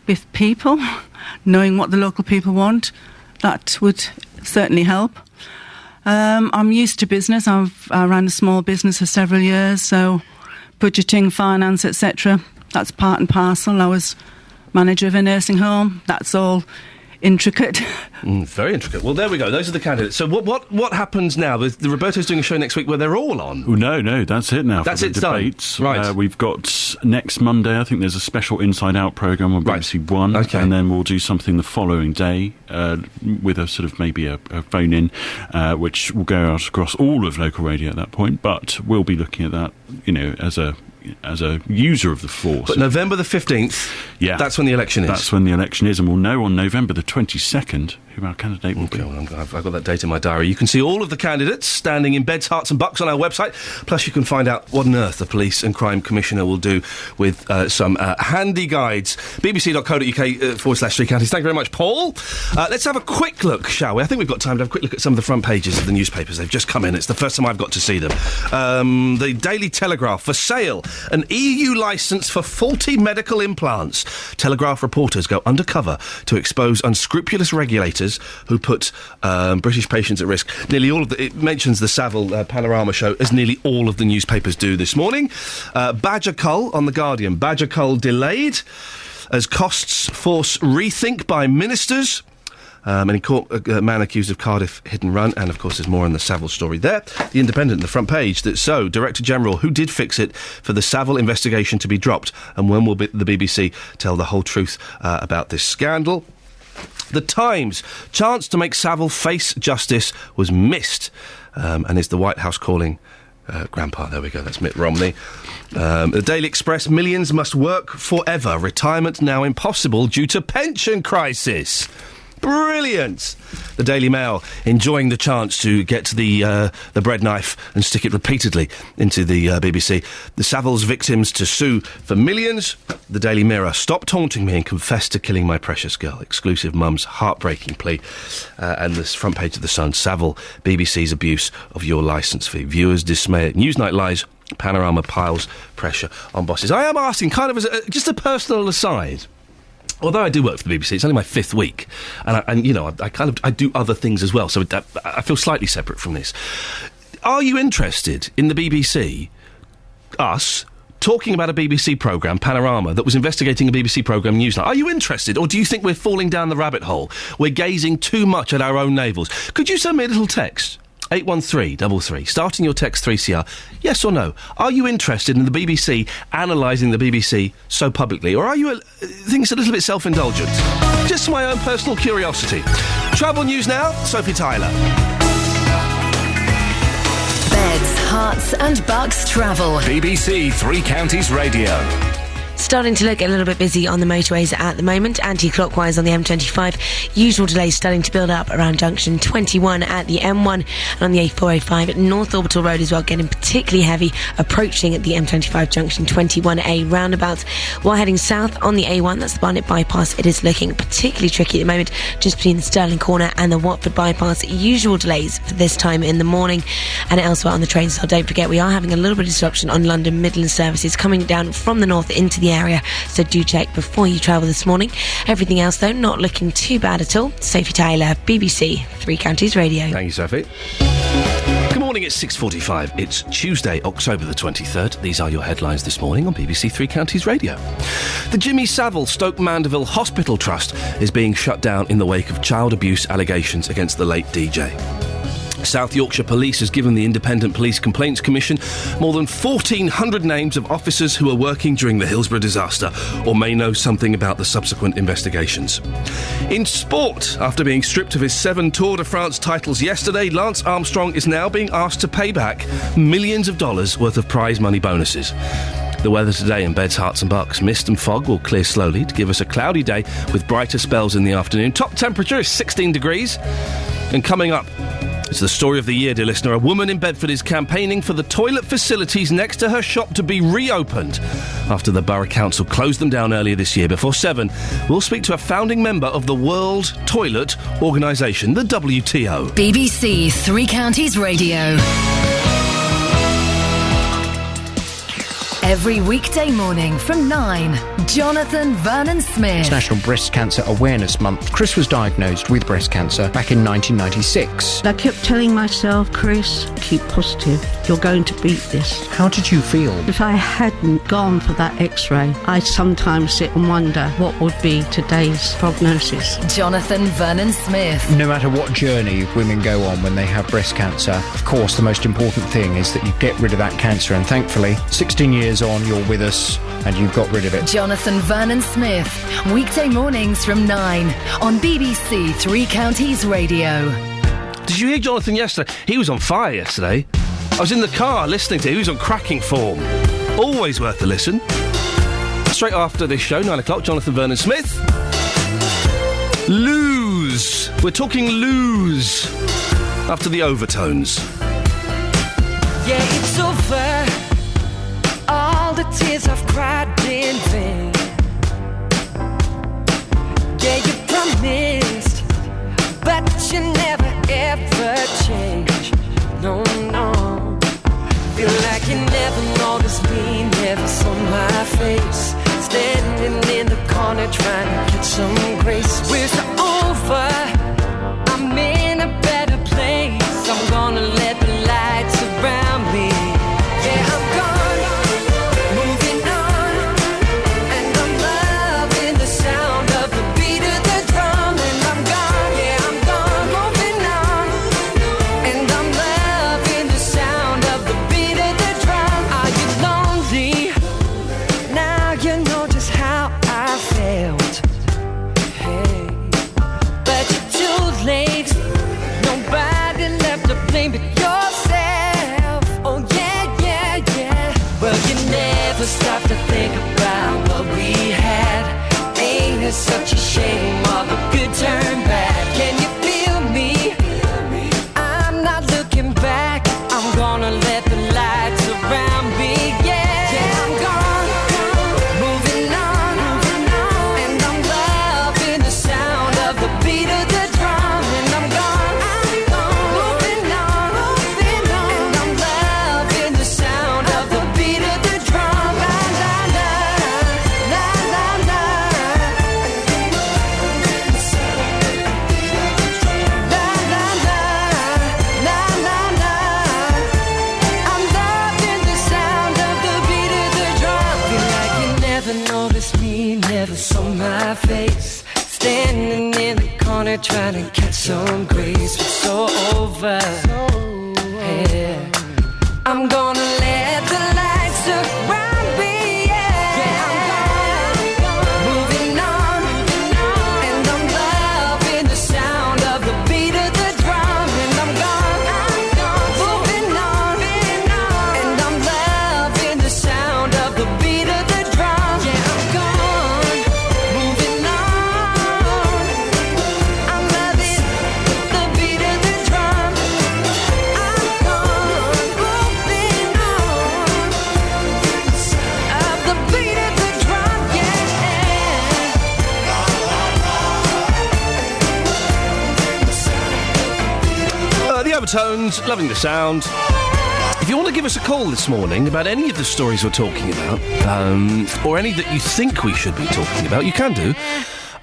with people, knowing what the local people want, that would certainly help. I'm used to business. I ran a small business for several years, so budgeting, finance, etc., that's part and parcel. I was manager of a nursing home. That's all intricate. Very intricate. Well, there we go. Those are the candidates. So what happens now? The Roberto's doing a show next week where they're all on. Oh, no, that's it now. That's for it. The debates. Done. Right. We've got next Monday. I think there's a special Inside Out programme on BBC One, and then we'll do something the following day with a sort of maybe a phone in, which will go out across all of local radio at that point. But we'll be looking at that, as a user of the force. But November the 15th, that's when the election is. That's when the election is, and we'll know on November the 22nd who our candidate will be. Well, I've got that date in my diary. You can see all of the candidates standing in beds, hearts and bucks on our website. Plus you can find out what on earth the Police and Crime Commissioner will do with some handy guides. bbc.co.uk/3 counties. Thank you very much, Paul. Let's have a quick look, shall we? I think we've got time to have a quick look at some of the front pages of the newspapers. They've just come in. It's the first time I've got to see them. The Daily Telegraph, for sale, an EU licence for faulty medical implants. Telegraph reporters go undercover to expose unscrupulous regulators who put British patients at risk. Nearly all of it mentions the Savile Panorama show, as nearly all of the newspapers do this morning. Badger Cull on The Guardian. Badger Cull delayed. as costs force rethink by ministers. And in court, a man accused of Cardiff hit and run, and of course there's more on the Savile story there. The Independent, the front page, that so, Director General, who did fix it for the Savile investigation to be dropped, and when will the BBC tell the whole truth about this scandal? The Times, chance to make Savile face justice was missed, and is the White House calling Grandpa? There we go, that's Mitt Romney. The Daily Express, millions must work forever, retirement now impossible due to pension crisis. Brilliant! The Daily Mail, enjoying the chance to get to the bread knife and stick it repeatedly into the BBC. The Savile's victims to sue for millions. The Daily Mirror, stop taunting me and confess to killing my precious girl. Exclusive mum's heartbreaking plea. And this front page of The Sun, Savile, BBC's abuse of your licence fee. Viewers dismay at Newsnight lies. Panorama piles pressure on bosses. I am asking, kind of as just a personal aside. Although I do work for the BBC, it's only my 5th week, and I do other things as well, so I feel slightly separate from this. Are you interested in the BBC, us, talking about a BBC programme, Panorama, that was investigating a BBC programme, Newsnight? Are you interested, or do you think we're falling down the rabbit hole? We're gazing too much at our own navels? Could you send me a little text? 81333, starting your text 3CR, yes or no? Are you interested in the BBC analysing the BBC so publicly, or are you think it's a little bit self-indulgent? Just my own personal curiosity. Travel news now, Sophie Tyler. Beds, Hearts and Bucks travel. BBC Three Counties Radio. Starting to look a little bit busy on the motorways at the moment, anti-clockwise on the M25. Usual delays starting to build up around junction 21 at the M1 and on the A405 at North Orbital Road as well, getting particularly heavy approaching at the M25 junction 21A roundabout. While heading south on the A1, that's the Barnet bypass, it is looking particularly tricky at the moment, just between the Stirling corner and the Watford bypass. Usual delays for this time in the morning, and elsewhere on the trains. So don't forget, we are having a little bit of disruption on London Midland services coming down from the north into the area, so do check before you travel this morning. Everything else though, not looking too bad at all. Sophie Tyler, BBC Three Counties Radio. Thank you, Sophie. Good morning, it's 6:45. It's Tuesday, October the 23rd. These are your headlines this morning on BBC Three Counties Radio. The Jimmy Savile Stoke Mandeville Hospital Trust is being shut down in the wake of child abuse allegations against the late DJ. South Yorkshire Police has given the Independent Police Complaints Commission more than 1,400 names of officers who were working during the Hillsborough disaster or may know something about the subsequent investigations. In sport, after being stripped of his 7 Tour de France titles yesterday, Lance Armstrong is now being asked to pay back millions of dollars worth of prize money bonuses. The weather today in Beds, Hearts and Bucks. Mist and fog will clear slowly to give us a cloudy day with brighter spells in the afternoon. Top temperature is 16 degrees. And coming up, it's the story of the year, dear listener. A woman in Bedford is campaigning for the toilet facilities next to her shop to be reopened after the Borough Council closed them down earlier this year. Before 7, we'll speak to a founding member of the World Toilet Organisation, the WTO. BBC Three Counties Radio. Every weekday morning from 9, Jonathan Vernon Smith. It's National Breast Cancer Awareness Month. Chris was diagnosed with breast cancer back in 1996. I kept telling myself, Chris, keep positive. You're going to beat this. How did you feel? If I hadn't gone for that X-ray, I sometimes sit and wonder what would be today's prognosis. Jonathan Vernon Smith. No matter what journey women go on when they have breast cancer, of course, the most important thing is that you get rid of that cancer. And thankfully, 16 years on, you're with us and you've got rid of it. Jonathan Vernon Smith, weekday mornings from 9 on BBC Three Counties Radio. Did you hear Jonathan yesterday? He was on fire yesterday. I was in the car listening to him. He was on cracking form. Always worth a listen. Straight after this show, 9 o'clock, Jonathan Vernon Smith. Lose. We're talking lose. After the overtones. Yeah, it's over. All the tears I've cried in vain. Yeah, you promised, but you never ever change. No, no. Feel like you never noticed me, never saw my face. Standing in the corner trying to get some grace. We're so over. I'm in a better place. I'm gonna let the light surround me. Yeah, I'm gone. Moving on, and I'm loving the never stop to think about what we had. Ain't it such a shame all the good turn bad? Can you feel me? I'm not looking back. I'm gonna let the light surround me. Yeah, I'm gone, moving on, and I'm loving the sound of the beat of the drum. And I'm gone, moving on, and I'm loving the sound of the beat of the drum. La la la, la la la, la la la, la la la. I'm loving the sound of the beat of the drum. Feel like you never noticed me, never saw my face. Standing in the corner trying to catch some grace. It's so over. Yeah. I'm gonna let the lights surround me. Yeah, I'm gone, moving on, and I'm loving the sound of the beat of the drum. And I'm gone, moving on, and I'm loving the sound of the beat of the drum. Yeah, I'm gone, moving on. I'm loving the beat of the drum. I'm gone, moving on. Of the beat of the drum, yeah. The Overtones, loving the sound. If you want to give us a call this morning about any of the stories we're talking about, or any that you think we should be talking about, you can do.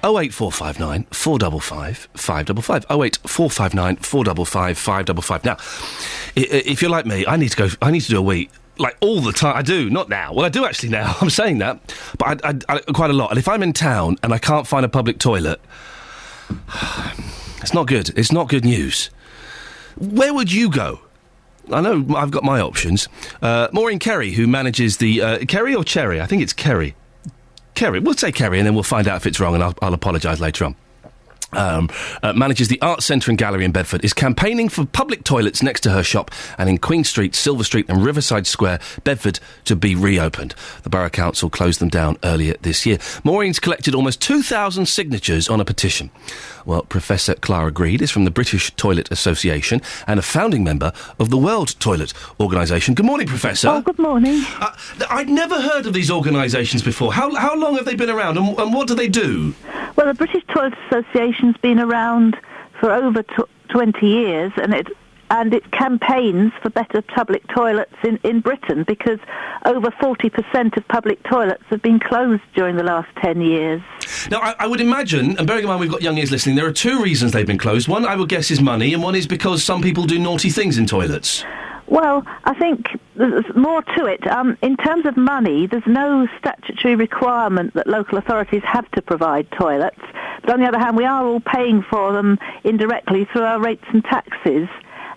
08459 455 555. 08459 455 555. Now, if you're like me, I need to do a wee. Like all the time. I do, not now. Well, I do actually now. I'm saying that. But I quite a lot. And if I'm in town and I can't find a public toilet, it's not good. It's not good news. Where would you go? I know I've got my options. Maureen Kerry, who manages the... Kerry or Cherry? I think it's Kerry. Kerry. We'll say Kerry and then we'll find out if it's wrong and I'll apologise later on. Manages the Arts Centre and Gallery in Bedford, is campaigning for public toilets next to her shop and in Queen Street, Silver Street and Riverside Square, Bedford, to be reopened. The Borough Council closed them down earlier this year. Maureen's collected almost 2,000 signatures on a petition. Well, Professor Clara Greed is from the British Toilet Association and a founding member of the World Toilet Organisation. Good morning, Professor. Oh, good morning. I'd never heard of these organisations before. How long have they been around and what do they do? Well, the British Toilet Association's been around for over 20 years, and it campaigns for better public toilets in Britain, because over 40% of public toilets have been closed during the last 10 years. Now, I would imagine, and bearing in mind we've got young ears listening, there are two reasons they've been closed. One, I would guess, is money, and one is because some people do naughty things in toilets. Well, I think there's more to it. In terms of money, there's no statutory requirement that local authorities have to provide toilets. But on the other hand, we are all paying for them indirectly through our rates and taxes.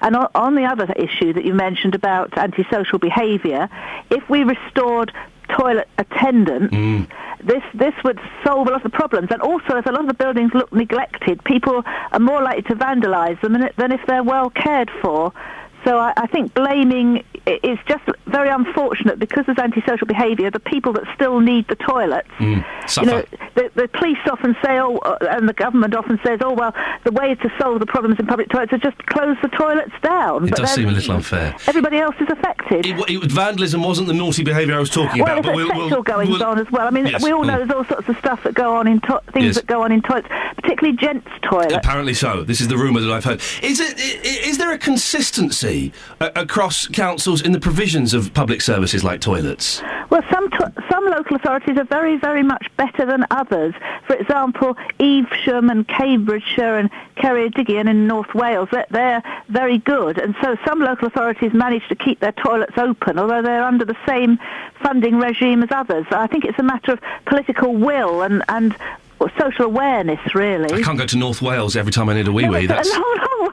And on the other issue that you mentioned about antisocial behaviour, if we restored toilet attendance, this would solve a lot of problems. And also, if a lot of the buildings look neglected, people are more likely to vandalise them than if they're well cared for. So I think blaming is just very unfortunate, because there's antisocial behaviour. The people that still need the toilets, suffer. The police often say, and the government often says, well, the way to solve the problems in public toilets is just close the toilets down. It does seem a little unfair. Everybody else is affected. Vandalism wasn't the naughty behaviour I was talking about. Well, there's sexual goings on as well. I mean, we all know there's all sorts of stuff that go on in things that go on in toilets, particularly gents' toilets. Apparently so. This is the rumour that I've heard. Is there a consistency across councils in the provisions of public services like toilets? Well, some local authorities are very, very much better than others. For example, Evesham and Cambridgeshire and Ceredigion in North Wales, they're very good. And so some local authorities manage to keep their toilets open, although they're under the same funding regime as others. I think it's a matter of political will and social awareness, really. I can't go to North Wales every time I need a wee-wee. No,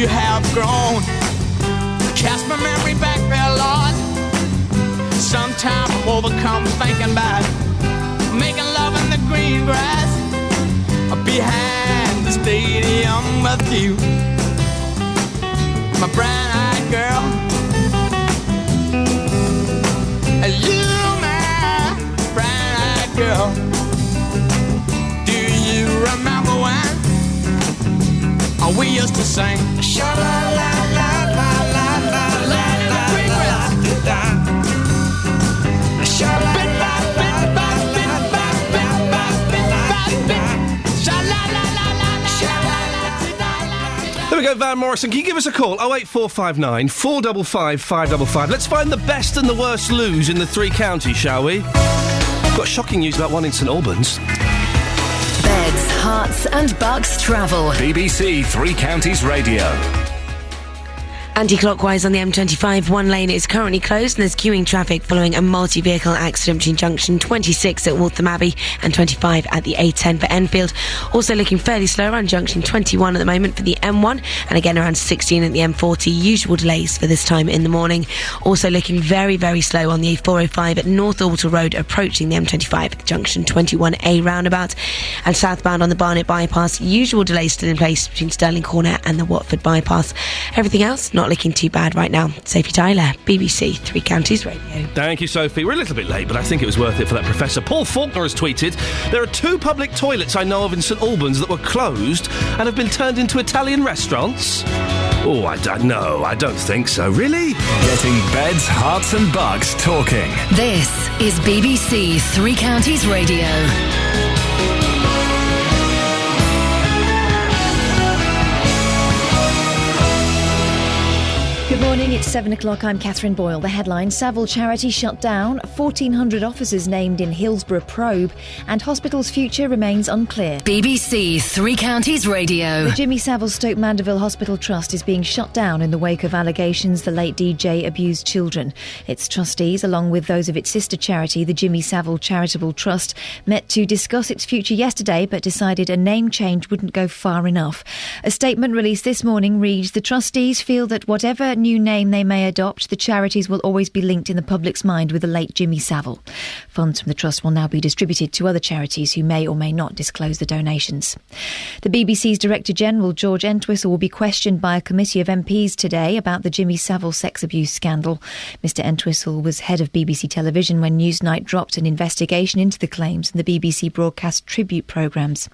you have grown. Cast my memory back there, Lord. Sometimes I'm overcome thinking about making love in the green grass behind the stadium with you, my brown-eyed girl. You, my brown-eyed girl. Do you remember when we used to sing sha-la-la-la-la-la-la-la in the green grass? There we go, Van Morrison. Can you give us a call? 08459 455 555. Let's find the best and the worst loos in the three counties, shall we? I've got shocking news about one in St Albans. Beds, hearts and bucks travel. BBC Three Counties Radio. Anti-clockwise on the M25, one lane is currently closed and there's queuing traffic following a multi-vehicle accident between junction 26 at Waltham Abbey and 25 at the A10 for Enfield. Also looking fairly slow around junction 21 at the moment for the M1 and again around 16 at the M40. Usual delays for this time in the morning. Also looking very, very slow on the A405 at North Orbital Road approaching the M25 at junction 21A roundabout. And southbound on the Barnet bypass, usual delays still in place between Stirling Corner and the Watford bypass. Everything else not looking too bad right now. Sophie Tyler, BBC Three Counties Radio. Thank you, Sophie. We're a little bit late, but I think it was worth it for that professor. Paul Faulkner has tweeted, there are 2 public toilets I know of in St Albans that were closed and have been turned into Italian restaurants. Oh, I don't know. I don't think so. Really? Getting beds, hearts and bucks talking. This is BBC Three Counties Radio. Good morning, it's 7 o'clock. I'm Catherine Boyle. The headline, Savile charity shut down, 1,400 officers named in Hillsborough probe, and hospital's future remains unclear. BBC Three Counties Radio. The Jimmy Savile Stoke Mandeville Hospital Trust is being shut down in the wake of allegations the late DJ abused children. Its trustees, along with those of its sister charity, the Jimmy Savile Charitable Trust, met to discuss its future yesterday but decided a name change wouldn't go far enough. A statement released this morning reads, the trustees feel that whatever new name they may adopt, the charities will always be linked in the public's mind with the late Jimmy Savile. Funds from the trust will now be distributed to other charities who may or may not disclose the donations. The BBC's Director General George Entwistle will be questioned by a committee of MPs today about the Jimmy Savile sex abuse scandal. Mr Entwistle was head of BBC Television when Newsnight dropped an investigation into the claims and the BBC broadcast tribute programmes.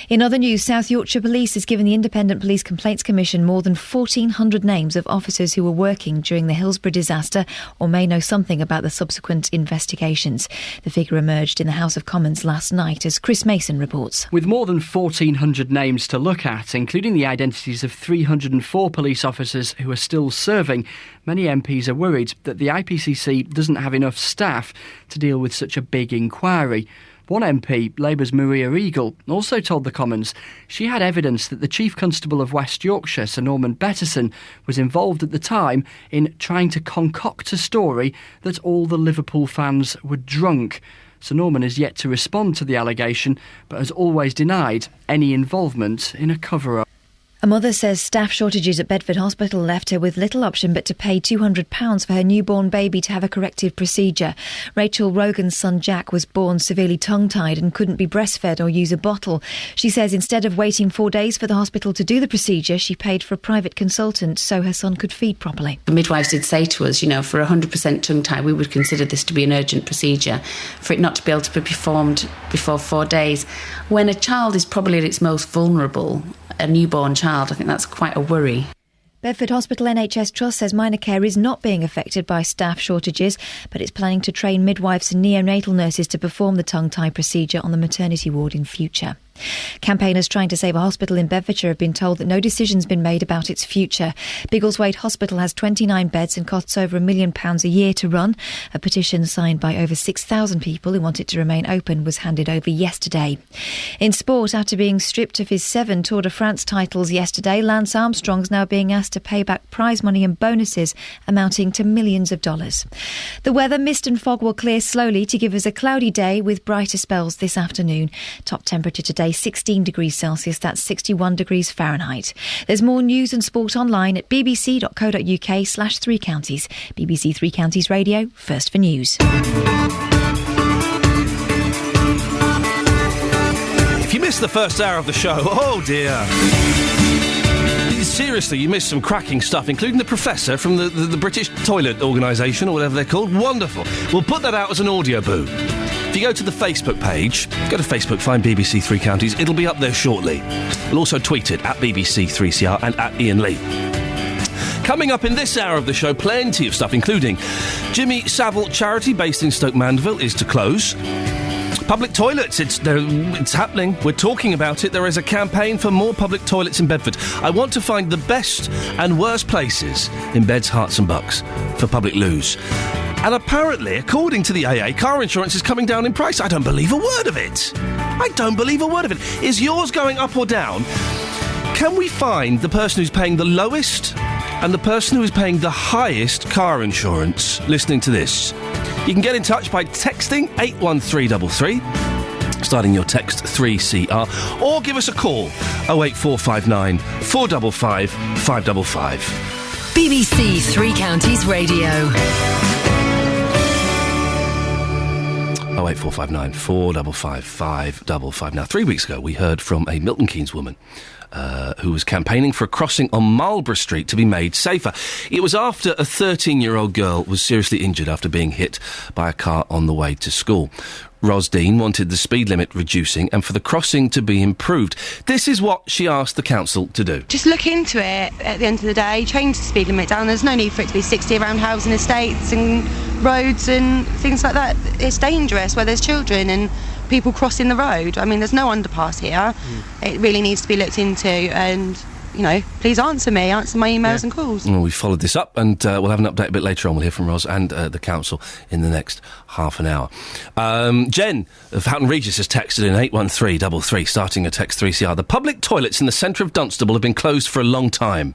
In other news, South Yorkshire Police has given the Independent Police Complaints Commission more than 1,400 names of officers who were working during the Hillsborough disaster or may know something about the subsequent investigations. The figure emerged in the House of Commons last night, as Chris Mason reports. With more than 1,400 names to look at, including the identities of 304 police officers who are still serving, many MPs are worried that the IPCC doesn't have enough staff to deal with such a big inquiry. One MP, Labour's Maria Eagle, also told the Commons she had evidence that the Chief Constable of West Yorkshire, Sir Norman Betterson, was involved at the time in trying to concoct a story that all the Liverpool fans were drunk. Sir Norman has yet to respond to the allegation, but has always denied any involvement in a cover-up. A mother says staff shortages at Bedford Hospital left her with little option but to pay £200 for her newborn baby to have a corrective procedure. Rachel Rogan's son Jack was born severely tongue-tied and couldn't be breastfed or use a bottle. She says instead of waiting 4 days for the hospital to do the procedure, she paid for a private consultant so her son could feed properly. The midwives did say to us, for 100% tongue-tie, we would consider this to be an urgent procedure. For it not to be able to be performed before 4 days, when a child is probably at its most vulnerable, a newborn child, I think that's quite a worry. Bedford Hospital NHS Trust says minor care is not being affected by staff shortages, but it's planning to train midwives and neonatal nurses to perform the tongue-tie procedure on the maternity ward in future. Campaigners trying to save a hospital in Bedfordshire have been told that no decision's been made about its future. Biggleswade Hospital has 29 beds and costs over £1 million a year to run. A petition signed by over 6,000 people who want it to remain open was handed over yesterday. In sport, after being stripped of his 7 Tour de France titles yesterday, Lance Armstrong's now being asked to pay back prize money and bonuses amounting to millions of dollars. The weather, mist and fog will clear slowly to give us a cloudy day with brighter spells this afternoon. Top temperature today today, 16 degrees Celsius, that's 61 degrees Fahrenheit. There's more news and sport online at bbc.co.uk/3 counties. BBC Three Counties Radio, first for news. If you missed the first hour of the show, oh dear. Seriously, you missed some cracking stuff, including the professor from the British Toilet Organisation, or whatever they're called. Wonderful. We'll put that out as an audio boo. If you go to the Facebook page, go to Facebook, find BBC Three Counties. It'll be up there shortly. We'll also tweet it at BBC3CR and at Iain Lee. Coming up in this hour of the show, plenty of stuff, including Jimmy Savile charity based in Stoke Mandeville is to close. Public toilets, it's happening. We're talking about it. There is a campaign for more public toilets in Bedford. I want to find the best and worst places in Beds, Herts and Bucks for public loos. And apparently, according to the AA, car insurance is coming down in price. I don't believe a word of it. I don't believe a word of it. Is yours going up or down? Can we find the person who's paying the lowest and the person who is paying the highest car insurance listening to this? You can get in touch by texting 81333, starting your text 3CR, or give us a call 08459 455 555. BBC Three Counties Radio. 08459 455 555. Now, 3 weeks ago, we heard from a Milton Keynes woman who was campaigning for a crossing on Marlborough Street to be made safer. It was after a 13-year-old girl was seriously injured after being hit by a car on the way to school. Ros Dean wanted the speed limit reducing and for the crossing to be improved. This is what she asked the council to do. Just look into it at the end of the day, change the speed limit down. There's no need for it to be 60 around housing estates and roads and things like that. It's dangerous where there's children and people crossing the road. I mean, there's no underpass here. It really needs to be looked into and, you know, please answer my emails and calls. Well, we followed this up and we'll have an update a bit later on. We'll hear from Ros and the council in the next half an hour. Jen of Houghton Regis has texted in 81333, starting a text 3CR. The public toilets in the centre of Dunstable have been closed for a long time.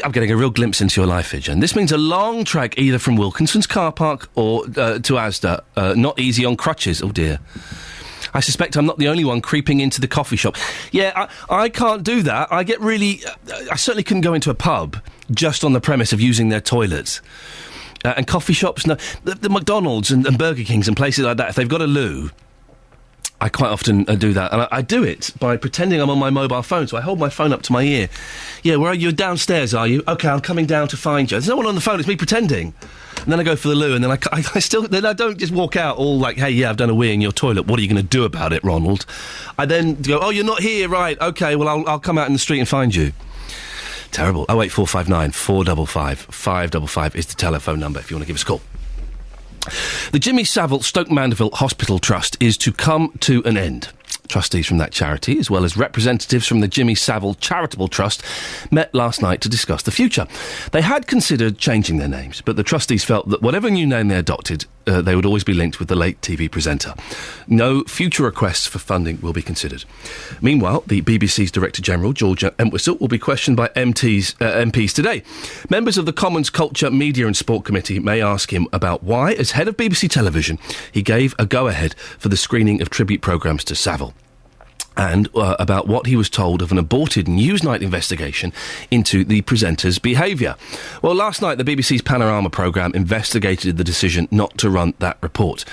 I'm getting a real glimpse into your life here, Jen. This means a long trek either from Wilkinson's car park or to Asda. Not easy on crutches. Oh, dear. I suspect I'm not the only one creeping into the coffee shop. Yeah, I can't do that. I get really... I certainly couldn't go into a pub just on the premise of using their toilets. And coffee shops, no. The McDonald's and Burger Kings and places like that, if they've got a loo... I quite often do that, and I do it by pretending I'm on my mobile phone, so I hold my phone up to my ear. Yeah, where are you? Downstairs, are you? OK, I'm coming down to find you. There's no one on the phone, it's me pretending. And then I go for the loo, and then I don't just walk out all like, hey, yeah, I've done a wee in your toilet, what are you going to do about it, Ronald? I then go, oh, you're not here, right, OK, well, I'll come out in the street and find you. Terrible. 08459 455 555 is the telephone number if you want to give us a call. The Jimmy Savile Stoke Mandeville Hospital Trust is to come to an end. Trustees from that charity, as well as representatives from the Jimmy Savile Charitable Trust, met last night to discuss the future. They had considered changing their names, but the trustees felt that whatever new name they adopted, they would always be linked with the late TV presenter. No future requests for funding will be considered. Meanwhile, the BBC's Director General, George Entwistle, will be questioned by MPs today. Members of the Commons Culture, Media and Sport Committee may ask him about why, as head of BBC Television, he gave a go-ahead for the screening of tribute programmes to Savile. And about what he was told of an aborted Newsnight investigation into the presenter's behaviour. Well, last night, the BBC's Panorama programme investigated the decision not to run that report.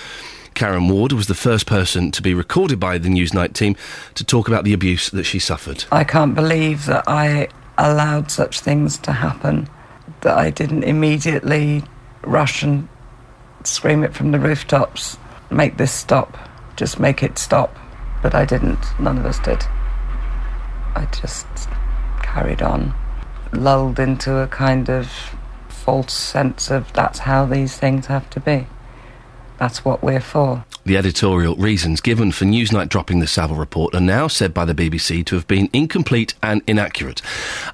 Karen Ward was the first person to be recorded by the Newsnight team to talk about the abuse that she suffered. I can't believe that I allowed such things to happen, that I didn't immediately rush and scream it from the rooftops, make this stop, just make it stop. But I didn't. None of us did. I just carried on, lulled into a kind of false sense of that's how these things have to be. That's what we're for. The editorial reasons given for Newsnight dropping the Savile report are now said by the BBC to have been incomplete and inaccurate.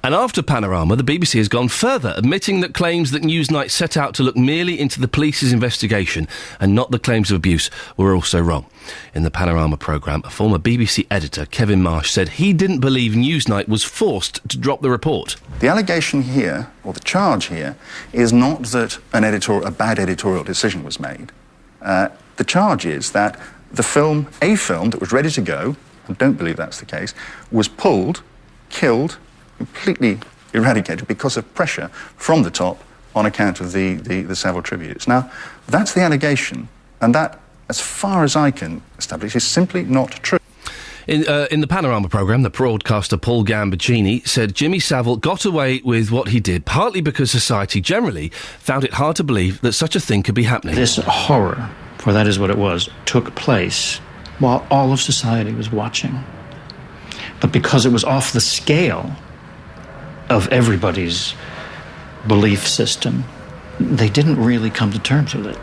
And after Panorama, the BBC has gone further, admitting that claims that Newsnight set out to look merely into the police's investigation and not the claims of abuse were also wrong. In the Panorama programme, a former BBC editor, Kevin Marsh, said he didn't believe Newsnight was forced to drop the report. The allegation here, or the charge here, is not that a bad editorial decision was made. The charge is that a film that was ready to go I don't believe that's the case, was pulled, killed, completely eradicated because of pressure from the top on account of the Savile tributes. Now, that's the allegation, and that, as far as I can establish, is simply not true. In the Panorama programme, the broadcaster Paul Gambaccini said Jimmy Savile got away with what he did partly because society generally found it hard to believe that such a thing could be happening. This horror, for that is what it was, took place while all of society was watching. But because it was off the scale of everybody's belief system, they didn't really come to terms with it.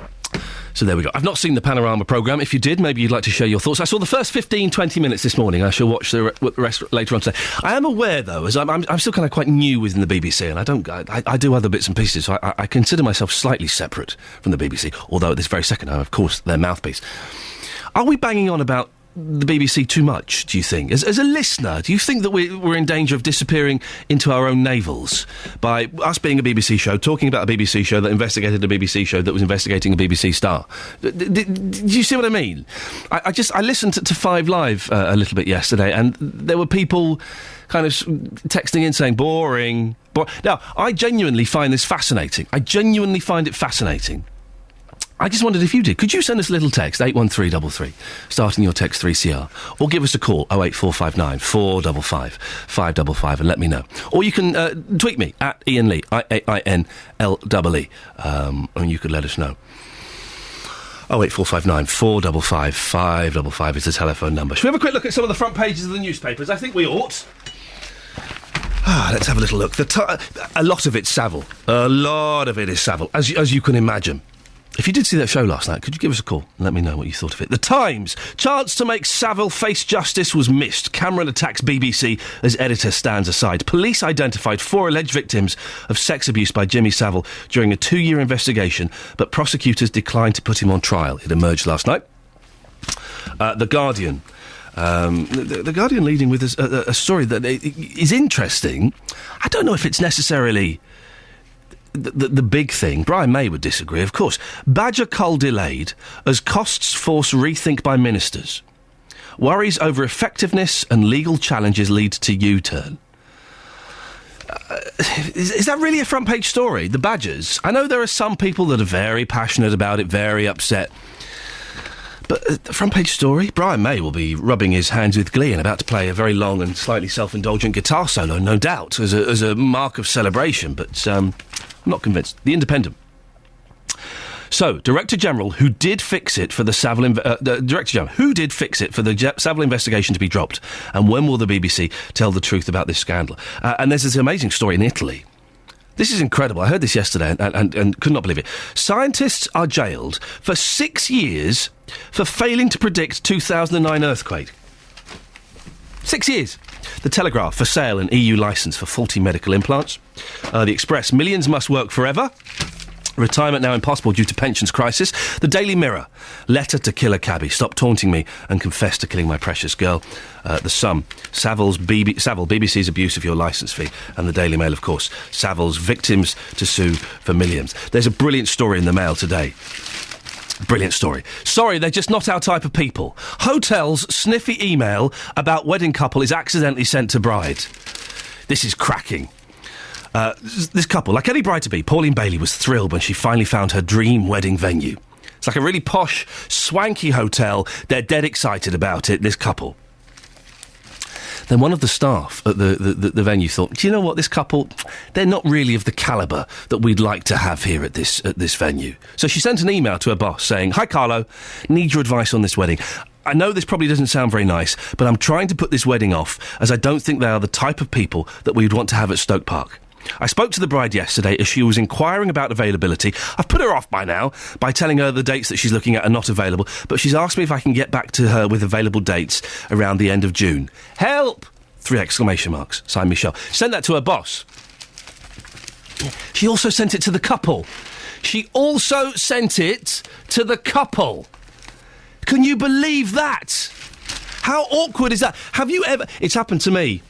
So there we go. I've not seen the Panorama programme. If you did, maybe you'd like to share your thoughts. I saw the first 15, 20 minutes this morning. I shall watch the rest later on today. I am aware, though, as I'm still kind of quite new within the BBC, and I do other bits and pieces, so I consider myself slightly separate from the BBC, although at this very second I'm, of course, their mouthpiece. Are we banging on about the BBC too much, do you think? As a listener, do you think that we're in danger of disappearing into our own navels by us being a BBC show, talking about a BBC show that investigated a BBC show that was investigating a BBC star? Do you see what I mean? I listened to Five Live a little bit yesterday, and there were people kind of texting in saying, boring. Now, I genuinely find this fascinating. I genuinely find it fascinating. I just wondered if you did. Could you send us a little text, 81333, starting your text 3CR, or give us a call, 08459 455 555, and let me know. Or you can tweet me, at Iain Lee, IAINLEE, and you could let us know. 08459 455 555 is the telephone number. Shall we have a quick look at some of the front pages of the newspapers? I think we ought. Let's have a little look. A lot of it's Savile. A lot of it is Savile, as you can imagine. If you did see that show last night, could you give us a call and let me know what you thought of it? The Times. Chance to make Savile face justice was missed. Cameron attacks BBC as editor stands aside. Police identified 4 alleged victims of sex abuse by Jimmy Savile during a 2-year investigation, but prosecutors declined to put him on trial. It emerged last night. The Guardian. The Guardian leading with a story that is interesting. I don't know if it's necessarily the big thing. Brian May would disagree, of course. Badger cull delayed as costs force rethink by ministers. Worries over effectiveness and legal challenges lead to U-turn. Is that really a front page story? The Badgers? I know there are some people that are very passionate about it, very upset. But the front page story? Brian May will be rubbing his hands with glee and about to play a very long and slightly self-indulgent guitar solo, no doubt, as a mark of celebration, but I'm not convinced. The Independent. So, Director General, who did fix it for the Savile... Director General, who did fix it for the Savile investigation to be dropped? And when will the BBC tell the truth about this scandal? And there's this amazing story in Italy. This is incredible. I heard this yesterday and could not believe it. Scientists are jailed for 6 years for failing to predict 2009 earthquake. 6 years. The Telegraph, for sale an EU licence for faulty medical implants. The Express, millions must work forever. Retirement now impossible due to pensions crisis. The Daily Mirror, letter to killer cabbie. Stop taunting me and confess to killing my precious girl. The Sun, Savile, BBC's abuse of your licence fee. And the Daily Mail, of course, Savile's victims to sue for millions. There's a brilliant story in the Mail today. Brilliant story. Sorry, they're just not our type of people. Hotel's sniffy email about wedding couple is accidentally sent to bride. This is cracking. This couple, like any bride-to-be, Pauline Bailey was thrilled when she finally found her dream wedding venue. It's like a really posh, swanky hotel. They're dead excited about it, this couple. Then one of the staff at the venue thought, do you know what, this couple, they're not really of the calibre that we'd like to have here at this venue. So she sent an email to her boss saying, "Hi Carlo, need your advice on this wedding. I know this probably doesn't sound very nice, but I'm trying to put this wedding off as I don't think they are the type of people that we'd want to have at Stoke Park. I spoke to the bride yesterday as she was inquiring about availability. I've put her off by now by telling her the dates that she's looking at are not available, but she's asked me if I can get back to her with available dates around the end of June. Help! 3 exclamation marks. Signed, Michelle. Send that to her boss. She also sent it to the couple. Can you believe that? How awkward is that? Have you ever... It's happened to me.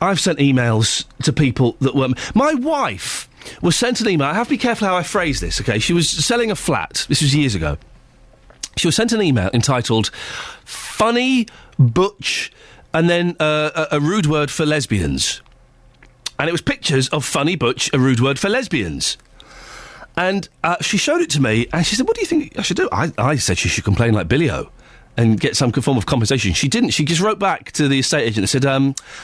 I've sent emails to people that were... My wife was sent an email. I have to be careful how I phrase this, OK? She was selling a flat. This was years ago. She was sent an email entitled Funny Butch and then a rude word for lesbians. And it was pictures of Funny Butch, a rude word for lesbians. And she showed it to me, and she said, what do you think I should do? I said she should complain like Billy-O and get some form of compensation. She didn't. She just wrote back to the estate agent and said, I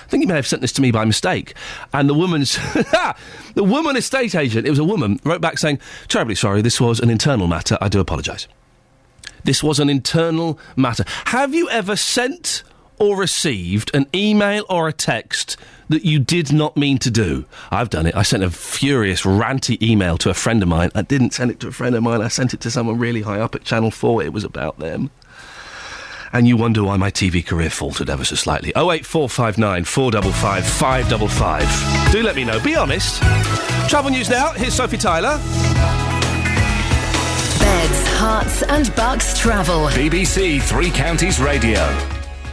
think you may have sent this to me by mistake. And the woman's... the woman estate agent, it was a woman, wrote back saying, terribly sorry, this was an internal matter. I do apologise. This was an internal matter. Have you ever sent or received an email or a text that you did not mean to do? I've done it. I sent a furious, ranty email to a friend of mine. I didn't send it to a friend of mine. I sent it to someone really high up at Channel 4. It was about them. And you wonder why my TV career faltered ever so slightly. 08459 455 555. Do let me know. Be honest. Travel news now. Here's Sophie Tyler. Beds, Hearts and Bucks travel. BBC Three Counties Radio.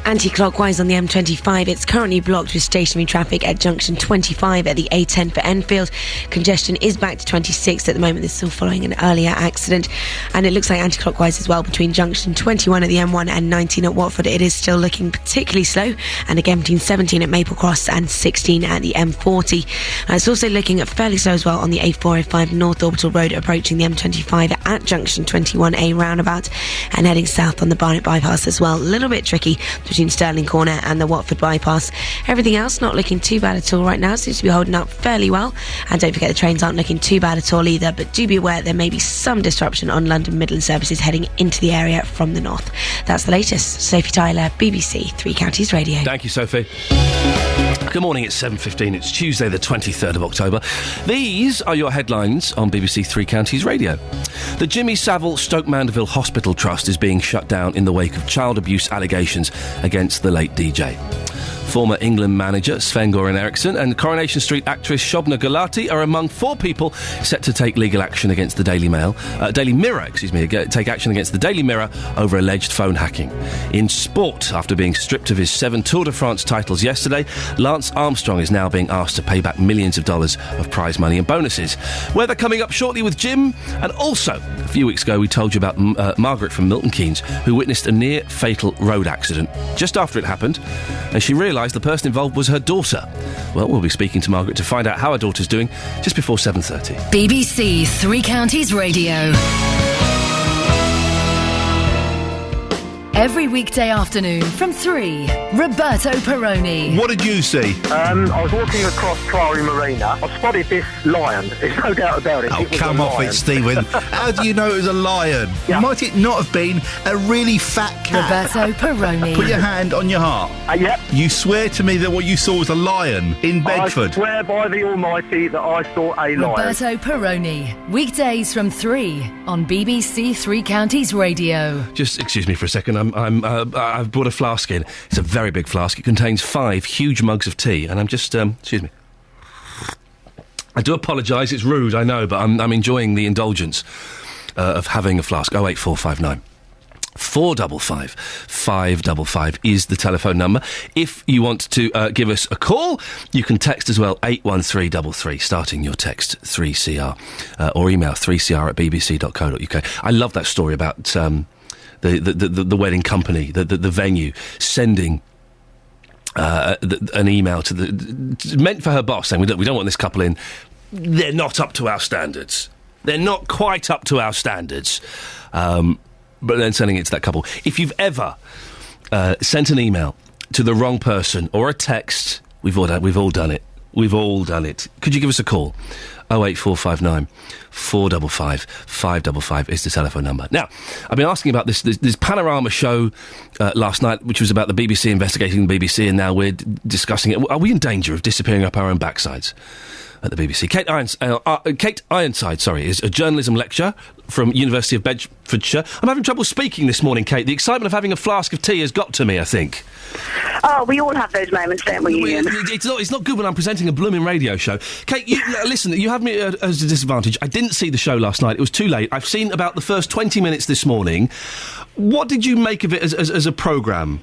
Anti-clockwise on the M25, it's currently blocked with stationary traffic at junction 25 at the A10 for Enfield. Congestion is back to 26 at the moment. This is still following an earlier accident. And it looks like anti-clockwise as well between junction 21 at the M1 and 19 at Watford. It is still looking particularly slow. And again between 17 at Maple Cross and 16 at the M40. And it's also looking at fairly slow as well on the A405 North Orbital Road approaching the M25 at junction 21A roundabout. And heading south on the Barnet Bypass as well. A little bit tricky between Stirling Corner and the Watford Bypass. Everything else not looking too bad at all right now. Seems to be holding up fairly well. And don't forget the trains aren't looking too bad at all either, but do be aware there may be some disruption on London Midland services heading into the area from the north. That's the latest. Sophie Tyler, BBC Three Counties Radio. Thank you, Sophie. Good morning, it's 7:15. It's Tuesday the 23rd of October. These are your headlines on BBC Three Counties Radio. The Jimmy Savile Stoke Mandeville Hospital Trust is being shut down in the wake of child abuse allegations against the late DJ. Former England manager Sven-Goran Eriksson and Coronation Street actress Shobna Gulati are among 4 people set to take legal action against the Daily Mirror, take action against the Daily Mirror over alleged phone hacking. In sport, after being stripped of his 7 Tour de France titles yesterday, Lance Armstrong is now being asked to pay back millions of dollars of prize money and bonuses. Weather coming up shortly with Jim, and also, a few weeks ago we told you about Margaret from Milton Keynes, who witnessed a near-fatal road accident just after it happened, and she realised the person involved was her daughter. Well, we'll be speaking to Margaret to find out how her daughter's doing just before 7:30. BBC Three Counties Radio. Every weekday afternoon from 3, Roberto Perroni. What did you see? I was walking across Priory Marina. I spotted this lion. There's no doubt about it. Oh, it was come off it, Stephen. How do you know it was a lion? Yeah. Might it not have been a really fat cat? Roberto Perroni. Put your hand on your heart. Yep. You swear to me that what you saw was a lion in Bedford? I swear by the Almighty that I saw a lion. Roberto Perroni. Weekdays from 3 on BBC Three Counties Radio. Just excuse me for a second. I've brought a flask in. It's a very big flask. It contains 5 huge mugs of tea, and I'm just excuse me. I do apologise. It's rude, I know, but I'm enjoying the indulgence of having a flask. 08459 455 555 is the telephone number. If you want to give us a call, you can text as well, 81333, starting your text 3CR, or email 3cr@bbc.co.uk. I love that story about the wedding company, the venue, sending an email to meant for her boss saying, we don't want this couple in. They're not up to our standards. They're not quite up to our standards. But then sending it to that couple. If you've ever sent an email to the wrong person or a text, we've all done it. We've all done it. Could you give us a call? 08459 455 555 is the telephone number. Now, I've been asking about this Panorama show last night, which was about the BBC investigating the BBC, and now we're discussing it. Are we in danger of disappearing up our own backsides at the BBC? Kate Ironside, is a journalism lecturer from University of Bedfordshire. I'm having trouble speaking this morning, Kate. The excitement of having a flask of tea has got to me, I think. Oh, we all have those moments, don't we, Iain? It's not good when I'm presenting a blooming radio show. Kate, listen, you have me as a disadvantage. I didn't see the show last night. It was too late. I've seen about the first 20 minutes this morning. What did you make of it as a programme?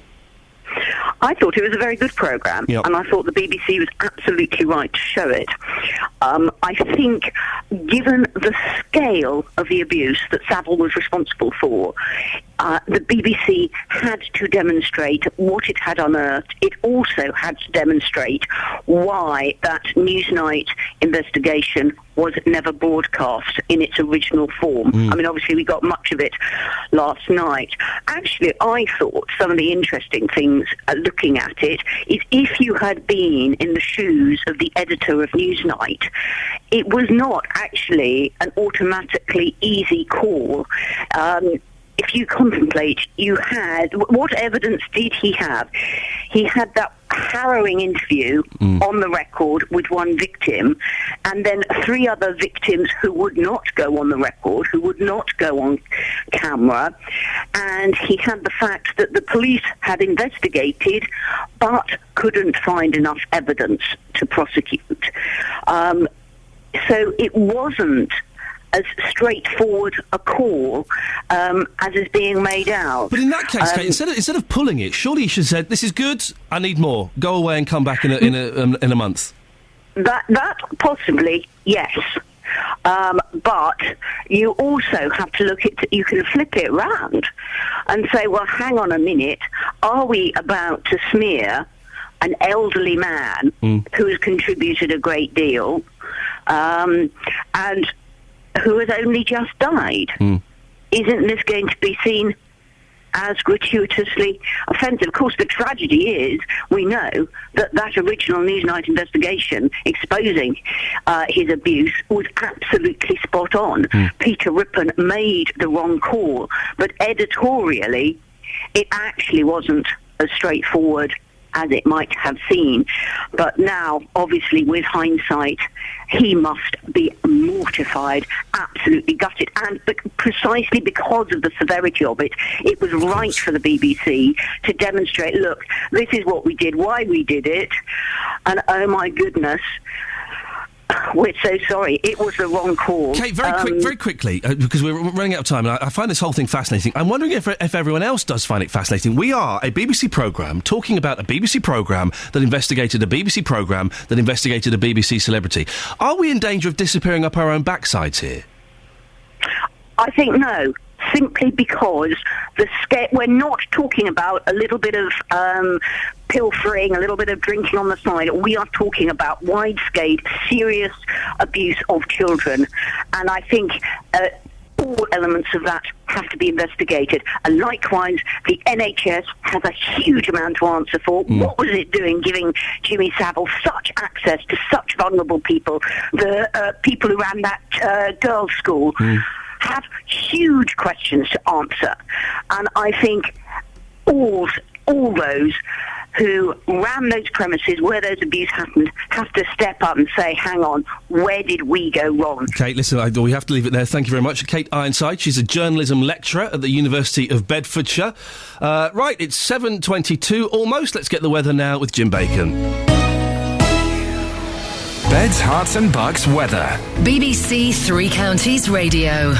I thought it was a very good programme, Yep. and I thought the BBC was absolutely right to show it. I think, given the scale of the abuse that Savile was responsible for, the BBC had to demonstrate what it had unearthed. It also had to demonstrate why that Newsnight investigation was never broadcast in its original form. I mean, obviously we got much of it last night. Actually, I thought some of the interesting things looking at it is if you had been in the shoes of the editor of Newsnight, it was not actually an automatically easy call. If you contemplate, you had... What evidence did he have? He had that harrowing interview on the record with one victim, and then 3 other victims who would not go on the record, who would not go on camera, and he had the fact that the police had investigated but couldn't find enough evidence to prosecute. So it wasn't as straightforward a call as is being made out. But in that case, Kate, instead of pulling it, surely you should have said, "This is good. I need more. Go away and come back in a month." That possibly, yes. But you also have to look at... You can flip it round and say, well, hang on a minute. Are we about to smear an elderly man who has contributed a great deal and who has only just died? Isn't this going to be seen as gratuitously offensive? Of course, the tragedy is, we know that original Newsnight investigation exposing his abuse was absolutely spot on. Peter Rippon made the wrong call, but editorially, it actually wasn't as straightforward as it might have seemed. But now, obviously, with hindsight, he must be mortified, absolutely gutted. And precisely because of the severity of it, it was right for the BBC to demonstrate, look, this is what we did, why we did it, and oh my goodness, we're so sorry. It was the wrong call. Kate, very quickly, because we're running out of time, and I find this whole thing fascinating. I'm wondering if everyone else does find it fascinating. We are a BBC programme talking about a BBC programme that investigated a BBC programme that investigated a BBC celebrity. Are we in danger of disappearing up our own backsides here? I think no. Simply because we're not talking about a little bit of pilfering, a little bit of drinking on the side. We are talking about wide-scale, serious abuse of children. And I think all elements of that have to be investigated. And likewise, the NHS has a huge amount to answer for. What was it doing, giving Jimmy Savile such access to such vulnerable people? The people who ran that girls' school have huge questions to answer. And I think all those who ran those premises where those abuse happened have to step up and say, hang on, where did we go wrong? Kate, listen, we have to leave it there. Thank you very much. Kate Ironside, she's a journalism lecturer at the University of Bedfordshire. Right, it's 7:22 almost. Let's get the weather now with Jim Bacon. Beds, Hearts and Bucks weather. BBC Three Counties Radio.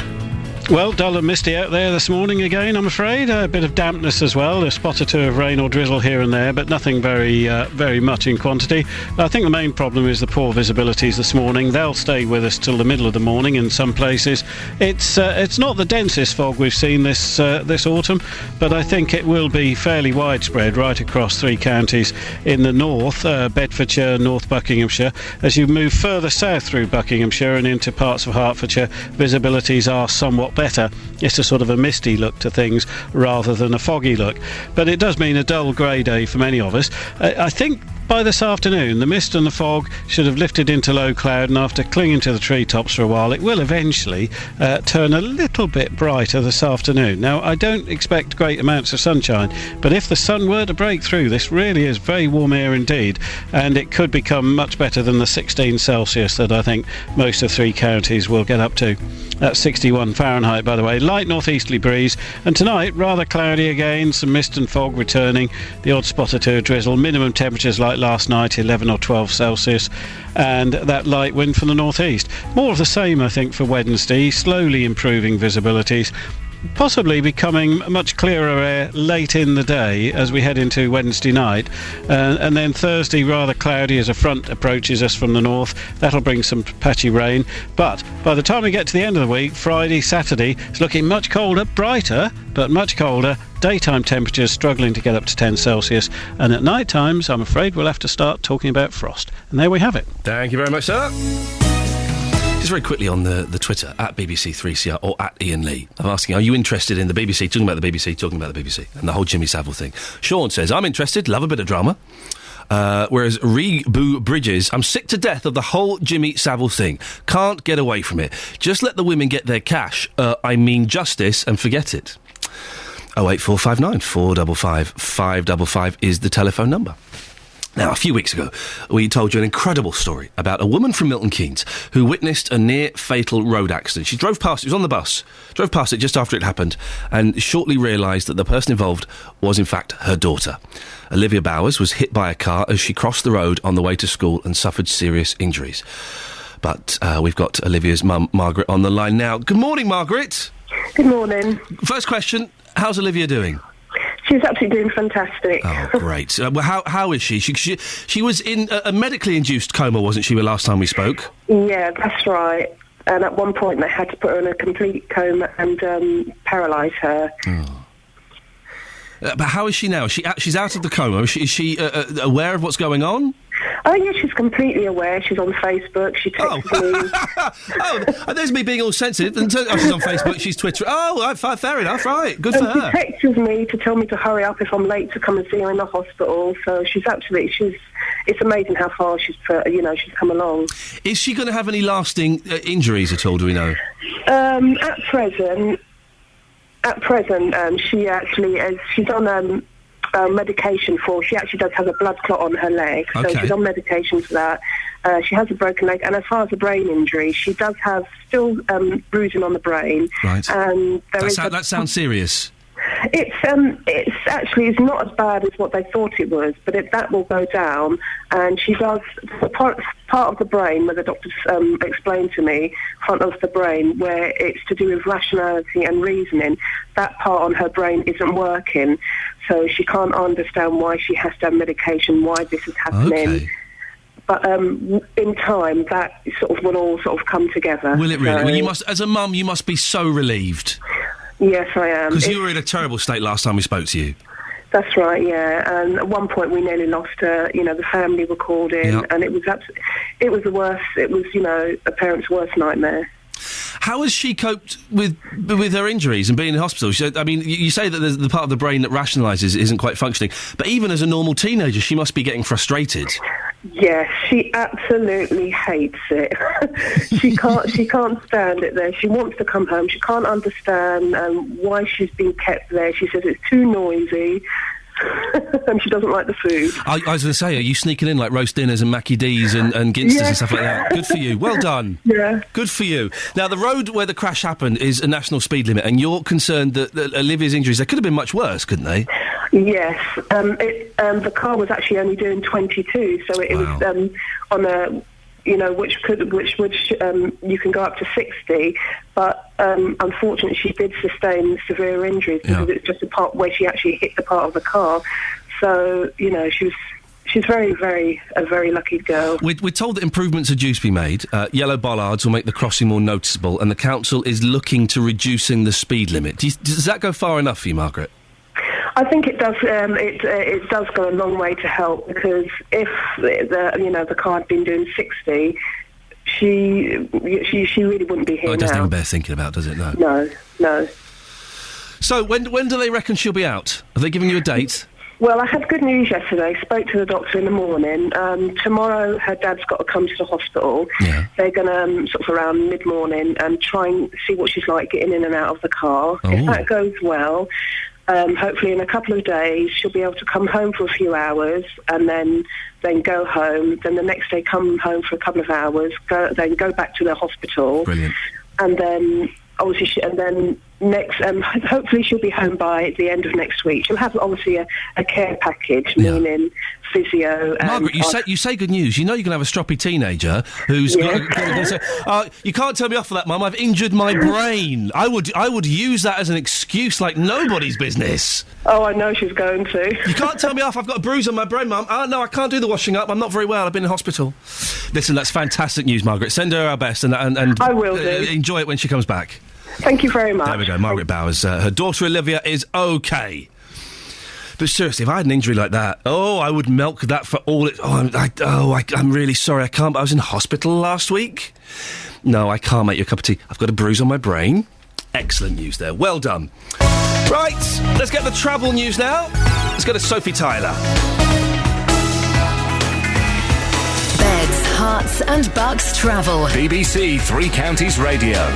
Well, dull and misty out there this morning again, I'm afraid. A bit of dampness as well, a spot or two of rain or drizzle here and there, but nothing very much in quantity. I think the main problem is the poor visibilities this morning. They'll stay with us till the middle of the morning in some places. It's not the densest fog we've seen this autumn, but I think it will be fairly widespread right across 3 counties in the north, Bedfordshire, North Buckinghamshire. As you move further south through Buckinghamshire and into parts of Hertfordshire, visibilities are somewhat better. It's a sort of a misty look to things rather than a foggy look. But it does mean a dull grey day for many of us. I think by this afternoon, the mist and the fog should have lifted into low cloud, and after clinging to the treetops for a while, it will eventually turn a little bit brighter this afternoon. Now, I don't expect great amounts of sunshine, but if the sun were to break through, this really is very warm air indeed, and it could become much better than the 16 Celsius that I think most of 3 counties will get up to. That's 61 Fahrenheit, by the way. Light northeasterly breeze, and tonight, rather cloudy again, some mist and fog returning, the odd spot or two of drizzle, minimum temperatures like last night, 11 or 12 Celsius, and that light wind from the northeast. More of the same, I think, for Wednesday, slowly improving visibilities. possibly becoming much clearer air late in the day as we head into Wednesday night, and then Thursday rather cloudy as a front approaches us from the north. That'll bring some patchy rain, but by the time we get to the end of the week, Friday, Saturday, it's looking much colder, brighter, but much colder. Daytime temperatures struggling to get up to 10 Celsius, and at night times I'm afraid we'll have to start talking about frost. And there we have it. Thank you very much, sir. Just very quickly on the Twitter, at BBC3CR or at Iain Lee. I'm asking, are you interested in the BBC, talking about the BBC, talking about the BBC, and the whole Jimmy Savile thing? Sean says, I'm interested, love a bit of drama. Whereas Boo Bridges, I'm sick to death of the whole Jimmy Savile thing. Can't get away from it. Just let the women get their cash, I mean justice, and forget it. 08459 455 555 is the telephone number. Now, a few weeks ago, we told you an incredible story about a woman from Milton Keynes who witnessed a near-fatal road accident. She drove past, it was on the bus, drove past it just after it happened, and shortly realised that the person involved was, in fact, her daughter. Olivia Bowers was hit by a car as she crossed the road on the way to school and suffered serious injuries. But we've got Olivia's mum, Margaret, on the line now. Good morning, Margaret. Good morning. First question, how's Olivia doing? She's absolutely doing fantastic. Oh, great. Well, how is she? She was in a medically induced coma, wasn't she, the last time we spoke? Yeah, that's right. And at one point they had to put her in a complete coma and paralyse her. Oh. But how is she now? She's out of the coma. Is she aware of what's going on? Oh, yeah, she's completely aware. She's on Facebook. She texts me. Oh, there's me being all sensitive. And she's on Facebook, she's Twitter. Oh, fair enough, right. Good for her. She texts me to tell me to hurry up if I'm late to come and see her in the hospital. So she's it's amazing how far she's come along. Is she going to have any lasting injuries at all, do we know? At present, she actually she's on medication she actually does have a blood clot on her leg, so she's on medication for that. She has a broken leg, and as far as a brain injury, she does have still bruising on the brain. Right. And that sounds serious. It's actually not as bad as what they thought it was, but that will go down. And she does part of the brain where the doctors explained to me, front of the brain, where it's to do with rationality and reasoning. That part on her brain isn't working, so she can't understand why she has to have medication, why this is happening. Okay. But in time, that will all come together. Will it really? Well, you must, as a mum, you must be so relieved. Yes, I am. Because you were in a terrible state last time we spoke to you. That's right, yeah. And at one point we nearly lost her. The family were called in, and it was the worst. It was, a parent's worst nightmare. How has she coped with her injuries and being in hospital? You say that there's the part of the brain that rationalises isn't quite functioning, but even as a normal teenager, she must be getting frustrated. Yes, she absolutely hates it. She can't stand it there. She wants to come home. She can't understand why she's been kept there. She says it's too noisy. And she doesn't like the food. I was going to say, are you sneaking in like roast dinners and Mackie D's and Ginsters and stuff like that? Good for you. Well done. Yeah. Good for you. Now, the road where the crash happened is a national speed limit, and you're concerned that Olivia's injuries, they could have been much worse, couldn't they? Yes. The car was actually only doing 22, so it was on a... which you can go up to 60, but unfortunately she did sustain severe injuries because it's just a part where she actually hit the part of the car. So, she's very, very, a very lucky girl. We're told that improvements are due to be made. Yellow bollards will make the crossing more noticeable, and the council is looking to reducing the speed limit. Does that go far enough for you, Margaret? I think it does. It does go a long way to help, because if the car had been doing 60, she really wouldn't be here now. It doesn't even bear thinking about, does it? No. So when do they reckon she'll be out? Have they given you a date? Well, I had good news yesterday. Spoke to the doctor in the morning. Tomorrow, her dad's got to come to the hospital. Yeah. They're going to around mid-morning and try and see what she's like getting in and out of the car. Oh. If that goes well. Hopefully in a couple of days she'll be able to come home for a few hours and then go home. Then the next day come home for a couple of hours, then go back to the hospital. Brilliant. And then obviously hopefully she'll be home by the end of next week. She'll have obviously a care package, meaning physio. Margaret, you say good news. You know you're going to have a stroppy teenager who's going to say, "You can't tell me off for that, Mum. I've injured my brain." I would use that as an excuse like nobody's business. Oh, I know she's going to. You can't tell me off. I've got a bruise on my brain, Mum. Oh no, I can't do the washing up. I'm not very well. I've been in hospital. Listen, that's fantastic news, Margaret. Send her our best, and I will do. Enjoy it when she comes back. Thank you very much. There we go, Margaret Bowers. Her daughter Olivia is okay. But seriously, if I had an injury like that, I would milk that for all it... I'm really sorry, I can't, but I was in hospital last week. No, I can't make you a cup of tea. I've got a bruise on my brain. Excellent news there. Well done. Right, let's get the travel news now. Let's go to Sophie Tyler. Beds, Herts and Bucks travel. BBC Three Counties Radio.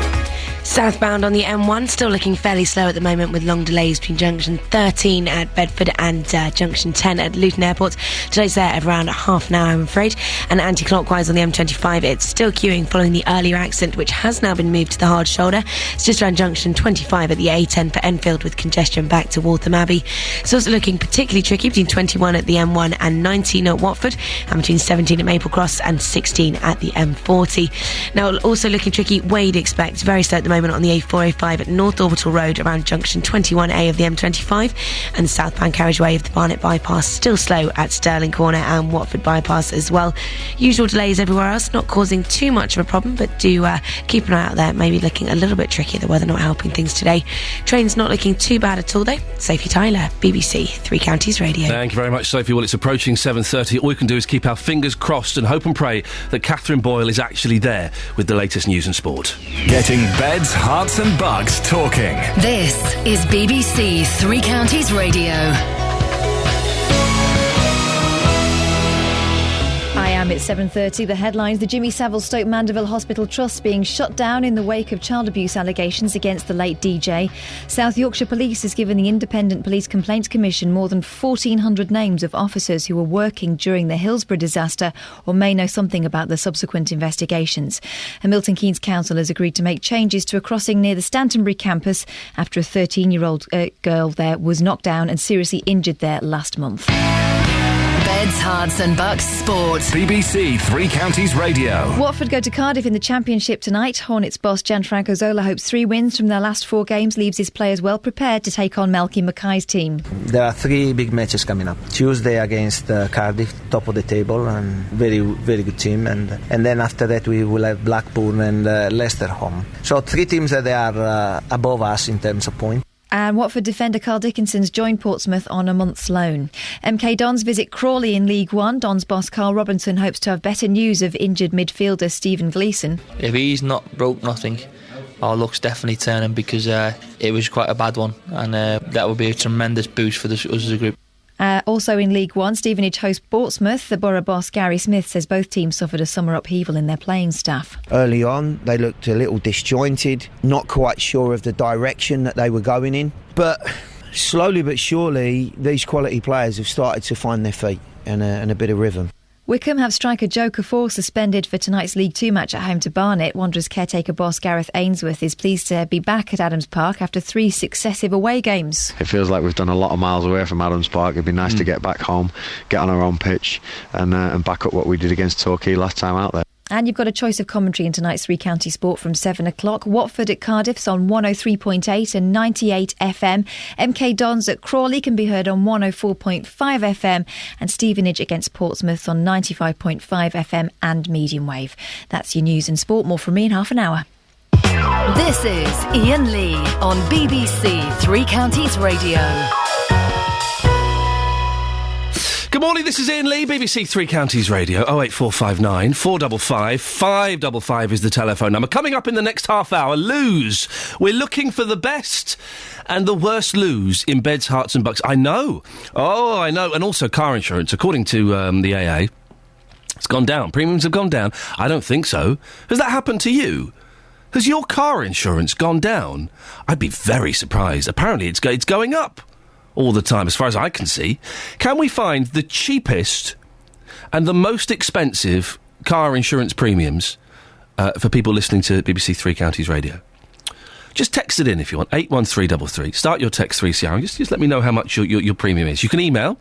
Southbound on the M1, still looking fairly slow at the moment with long delays between junction 13 at Bedford and junction 10 at Luton Airport. Delays there of around half an hour, I'm afraid. And anti-clockwise on the M25, it's still queuing following the earlier accident, which has now been moved to the hard shoulder. It's just around junction 25 at the A10 for Enfield with congestion back to Waltham Abbey. It's also looking particularly tricky between 21 at the M1 and 19 at Watford, and between 17 at Maple Cross and 16 at the M40. Now, also looking tricky, Wade expects very slow at the moment on the A405 at North Orbital Road around junction 21A of the M25, and the southbound carriageway of the Barnet Bypass still slow at Stirling Corner and Watford Bypass as well. Usual delays everywhere else, not causing too much of a problem, but do keep an eye out there. Maybe looking a little bit tricky, the weather not helping things today. Trains not looking too bad at all though. Sophie Tyler, BBC Three Counties Radio. Thank you very much, Sophie. Well, it's approaching 7:30. All we can do is keep our fingers crossed and hope and pray that Catherine Boyle is actually there with the latest news and sport. Getting beds, Herts and Bucks talking. This is BBC Three Counties Radio. I am at 7:30. The headlines: the Jimmy Savile Stoke Mandeville Hospital Trust being shut down in the wake of child abuse allegations against the late DJ. South Yorkshire Police has given the Independent Police Complaints Commission more than 1,400 names of officers who were working during the Hillsborough disaster or may know something about the subsequent investigations. And Milton Keynes Council has agreed to make changes to a crossing near the Stantonbury campus after a 13-year-old girl there was knocked down and seriously injured there last month. Beds, Herts and Bucks Sport. BBC Three Counties Radio. Watford go to Cardiff in the Championship tonight. Hornets boss Gianfranco Zola hopes 3 wins from their last 4 games leaves his players well prepared to take on Melky Mackay's team. There are 3 big matches coming up. Tuesday against Cardiff, top of the table, and very, very good team. And then after that we will have Blackburn and Leicester home. So 3 teams that are above us in terms of points. And Watford defender Carl Dickinson's joined Portsmouth on a month's loan. MK Dons visit Crawley in League One. Dons boss Carl Robinson hopes to have better news of injured midfielder Stephen Gleeson. If he's not broke nothing, our luck's definitely turning, because it was quite a bad one, and that would be a tremendous boost for us as a group. Also in League One, Stevenage hosts Portsmouth. The Borough boss Gary Smith says both teams suffered a summer upheaval in their playing staff. Early on, they looked a little disjointed, not quite sure of the direction that they were going in. But slowly but surely, these quality players have started to find their feet and a bit of rhythm. Wickham have striker Joe Cafor suspended for tonight's League 2 match at home to Barnet. Wanderers caretaker boss Gareth Ainsworth is pleased to be back at Adams Park after 3 successive away games. It feels like we've done a lot of miles away from Adams Park. It'd be nice to get back home, get on our own pitch and back up what we did against Torquay last time out there. And you've got a choice of commentary in tonight's Three County Sport from 7 o'clock. Watford at Cardiff's on 103.8 and 98 FM. MK Dons at Crawley can be heard on 104.5 FM. And Stevenage against Portsmouth on 95.5 FM and medium wave. That's your news and sport. More from me in half an hour. This is Iain Lee on BBC Three Counties Radio. Good morning, this is Iain Lee, BBC Three Counties Radio, 08459 455 555 is the telephone number. Coming up in the next half hour, Loos. We're looking for the best and the worst Loos in beds, Herts and Bucks. I know. Oh, I know. And also car insurance, according to the AA. It's gone down. Premiums have gone down. I don't think so. Has that happened to you? Has your car insurance gone down? I'd be very surprised. Apparently it's going up all the time, as far as I can see. Can we find the cheapest and the most expensive car insurance premiums for people listening to BBC Three Counties Radio? Just text it in if you want, 81333. Start your text 3CR and just let me know how much your premium is. You can email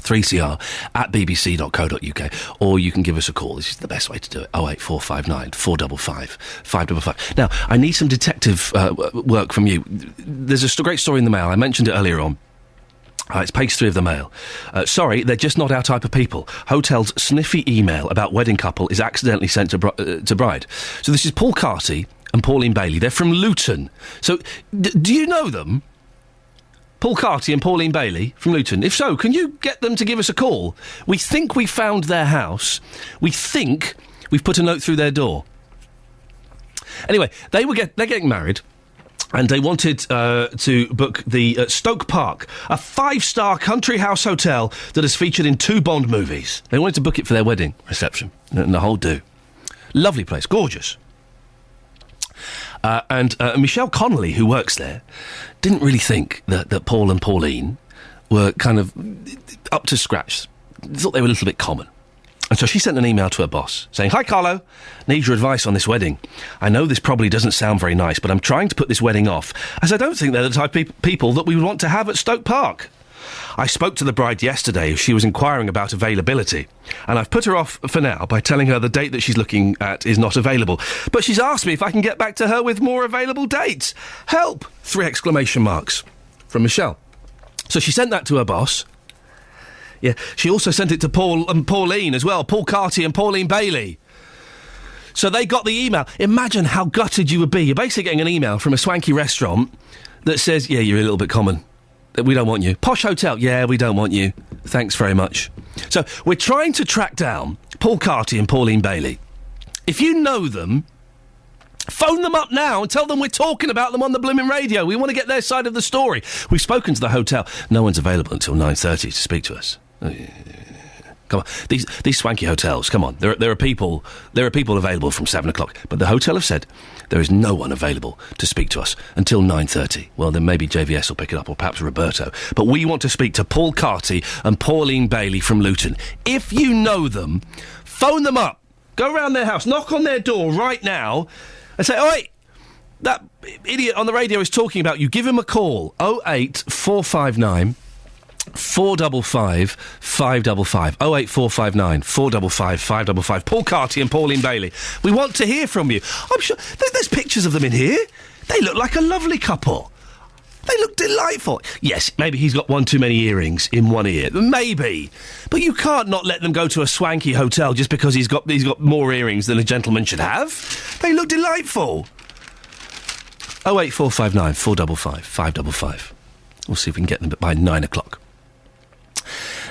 3cr@bbc.co.uk, or you can give us a call. This is the best way to do it. 08459 455 555. Now, I need some detective work from you. There's a great story in the Mail. I mentioned it earlier on. It's page 3 of the Mail. Sorry, they're just not our type of people. Hotel's sniffy email about wedding couple is accidentally sent to bride. So this is Paul Carty and Pauline Bailey. They're from Luton. So, do you know them? Paul Carty and Pauline Bailey from Luton. If so, can you get them to give us a call? We think we found their house. We think we've put a note through their door. Anyway, they're getting married, and they wanted to book the Stoke Park, a 5-star country house hotel that is featured in 2 Bond movies. They wanted to book it for their wedding reception, and the whole do. Lovely place, gorgeous. And Michelle Connolly, who works there, didn't really think that Paul and Pauline were kind of up to scratch. Thought they were a little bit common. And so she sent an email to her boss saying, "Hi, Carlo. Need your advice on this wedding. I know this probably doesn't sound very nice, but I'm trying to put this wedding off, as I don't think they're the type of people that we would want to have at Stoke Park. I spoke to the bride yesterday. She was inquiring about availability, and I've put her off for now by telling her the date that she's looking at is not available. But she's asked me if I can get back to her with more available dates. Help! 3 exclamation marks from Michelle. So she sent that to her boss. Yeah, she also sent it to Paul and Pauline as well, Paul Carty and Pauline Bailey. So they got the email. Imagine how gutted you would be. You're basically getting an email from a swanky restaurant that says, yeah, you're a little bit common. We don't want you. Posh hotel, yeah, we don't want you. Thanks very much. So we're trying to track down Paul Carty and Pauline Bailey. If you know them, phone them up now and tell them we're talking about them on the blooming radio. We want to get their side of the story. We've spoken to the hotel. No one's available until 9:30 to speak to us. Come on, these swanky hotels. Come on, there are people available from 7 o'clock, but the hotel have said there is no one available to speak to us until 9:30. Well, then maybe JVS will pick it up, or perhaps Roberto. But we want to speak to Paul Carty and Pauline Bailey from Luton. If you know them, phone them up. Go round their house, knock on their door right now, and say, "Oi, that idiot on the radio is talking about you." Give him a call. 08459 455 555. 08459 455 555. Paul Carty and Pauline Bailey. We want to hear from you. I'm sure there's pictures of them in here. They look like a lovely couple. They look delightful. Yes, maybe he's got one too many earrings in one ear. Maybe. But you can't not let them go to a swanky hotel just because he's got more earrings than a gentleman should have. They look delightful. 08459 455 555. We'll see if we can get them by 9 o'clock.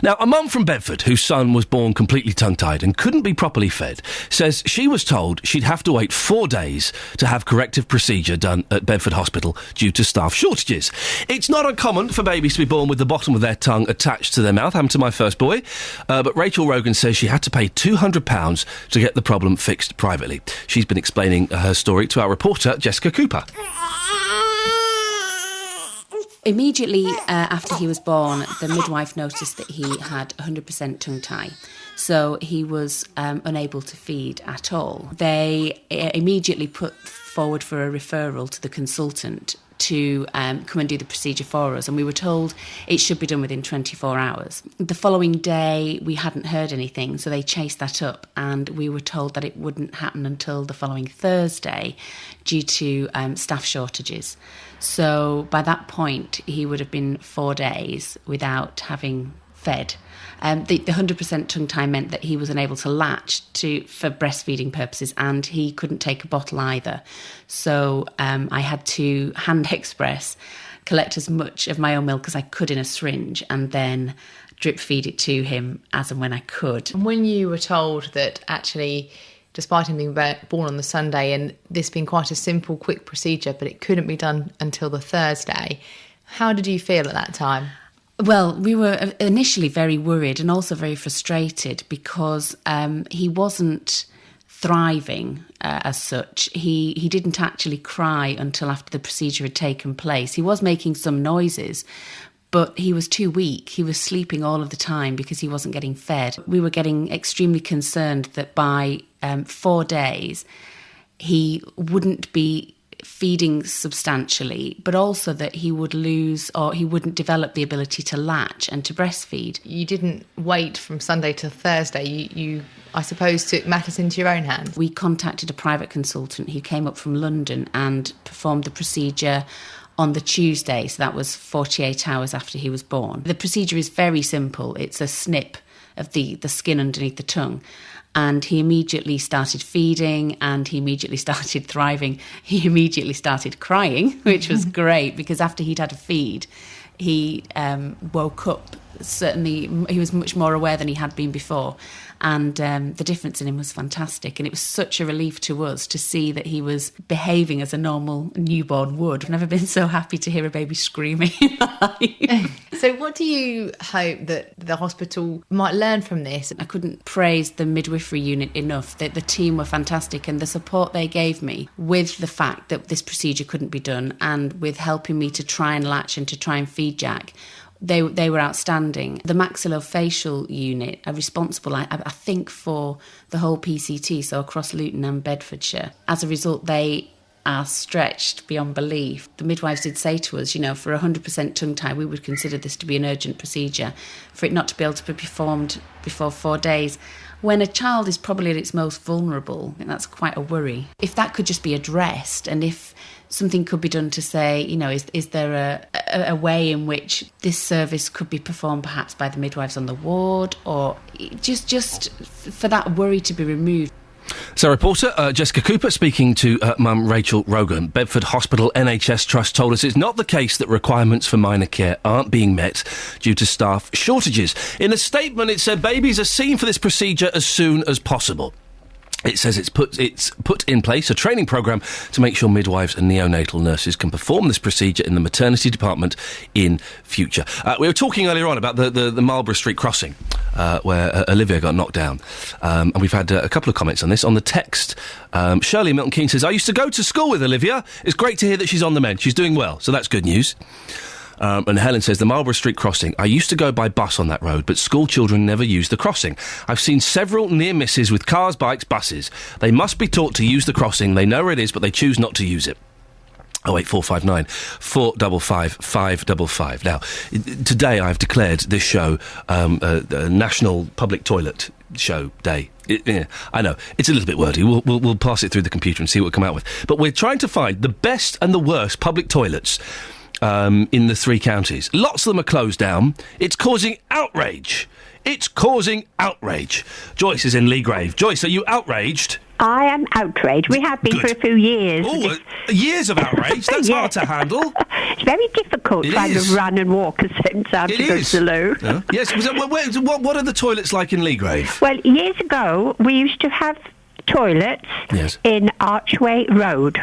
Now, a mum from Bedford, whose son was born completely tongue-tied and couldn't be properly fed, says she was told she'd have to wait 4 days to have corrective procedure done at Bedford Hospital due to staff shortages. It's not uncommon for babies to be born with the bottom of their tongue attached to their mouth. Happened to my first boy. But Rachel Rogan says she had to pay £200 to get the problem fixed privately. She's been explaining her story to our reporter, Jessica Cooper. Immediately after he was born, the midwife noticed that he had 100% tongue tie. So he was unable to feed at all. They immediately put forward for a referral to the consultant to come and do the procedure for us, and we were told it should be done within 24 hours. The following day, we hadn't heard anything, so they chased that up, and we were told that it wouldn't happen until the following Thursday due to staff shortages. So by that point, he would have been 4 days without having fed. The 100% tongue tie meant that he was unable to latch for breastfeeding purposes, and he couldn't take a bottle either. So I had to hand express, collect as much of my own milk as I could in a syringe, and then drip feed it to him as and when I could. And when you were told that actually, despite him being born on the Sunday and this being quite a simple, quick procedure, but it couldn't be done until the Thursday, how did you feel at that time? Well, we were initially very worried and also very frustrated because he wasn't thriving as such. He didn't actually cry until after the procedure had taken place. He was making some noises, but he was too weak. He was sleeping all of the time because he wasn't getting fed. We were getting extremely concerned that by 4 days, he wouldn't be feeding substantially, but also that he would lose or he wouldn't develop the ability to latch and to breastfeed. You didn't wait from Sunday to Thursday. You I suppose, took matters into your own hands. We contacted a private consultant who came up from London and performed the procedure on the Tuesday, so that was 48 hours after he was born. The procedure is very simple. It's a snip of the skin underneath the tongue. And he immediately started feeding and he immediately started thriving. He immediately started crying, which was great because after he'd had a feed, he woke up. Certainly, he was much more aware than he had been before. And the difference in him was fantastic. And it was such a relief to us to see that he was behaving as a normal newborn would. I've never been so happy to hear a baby screaming. So what do you hope that the hospital might learn from this? I couldn't praise the midwifery unit enough. The team were fantastic, and the support they gave me with the fact that this procedure couldn't be done and with helping me to try and latch and to try and feed Jack, they were outstanding. The maxillofacial unit are responsible, I think, for the whole PCT, so across Luton and Bedfordshire. As a result, they are stretched beyond belief. The midwives did say to us, for 100% tongue tie, we would consider this to be an urgent procedure. For it not to be able to be performed before 4 days, when a child is probably at its most vulnerable, I think that's quite a worry. If that could just be addressed, and if something could be done to say, is there a way in which this service could be performed perhaps by the midwives on the ward, or just for that worry to be removed. So reporter Jessica Cooper speaking to mum Rachel Rogan. Bedford Hospital NHS Trust told us it's not the case that requirements for minor care aren't being met due to staff shortages. In a statement, it said babies are seen for this procedure as soon as possible. It says it's put in place a training programme to make sure midwives and neonatal nurses can perform this procedure in the maternity department in future. We were talking earlier on about the Marlborough Street crossing where Olivia got knocked down. And we've had a couple of comments on this. On the text, Shirley Milton Keynes says, I used to go to school with Olivia. It's great to hear that she's on the mend. She's doing well, so that's good news. And Helen says, the Marlborough Street crossing. I used to go by bus on that road, but school children never use the crossing. I've seen several near misses with cars, bikes, buses. They must be taught to use the crossing. They know where it is, but they choose not to use it. 08459 455 555. Now, today I've declared this show a National Public Toilet Show Day. I know, it's a little bit wordy. We'll pass it through the computer and see what we come out with. But we're trying to find the best and the worst public toilets in the 3 counties. Lots of them are closed down. It's causing outrage. Joyce is in Leagrave. Joyce, are you outraged? I am outraged. We have been for a few years. Oh, years of outrage? That's hard to handle. It's very difficult trying to run and walk at the same time to go to the loo. Yeah. Yes. What are the toilets like in Leagrave? Well, years ago, we used to have toilets in Archway Road,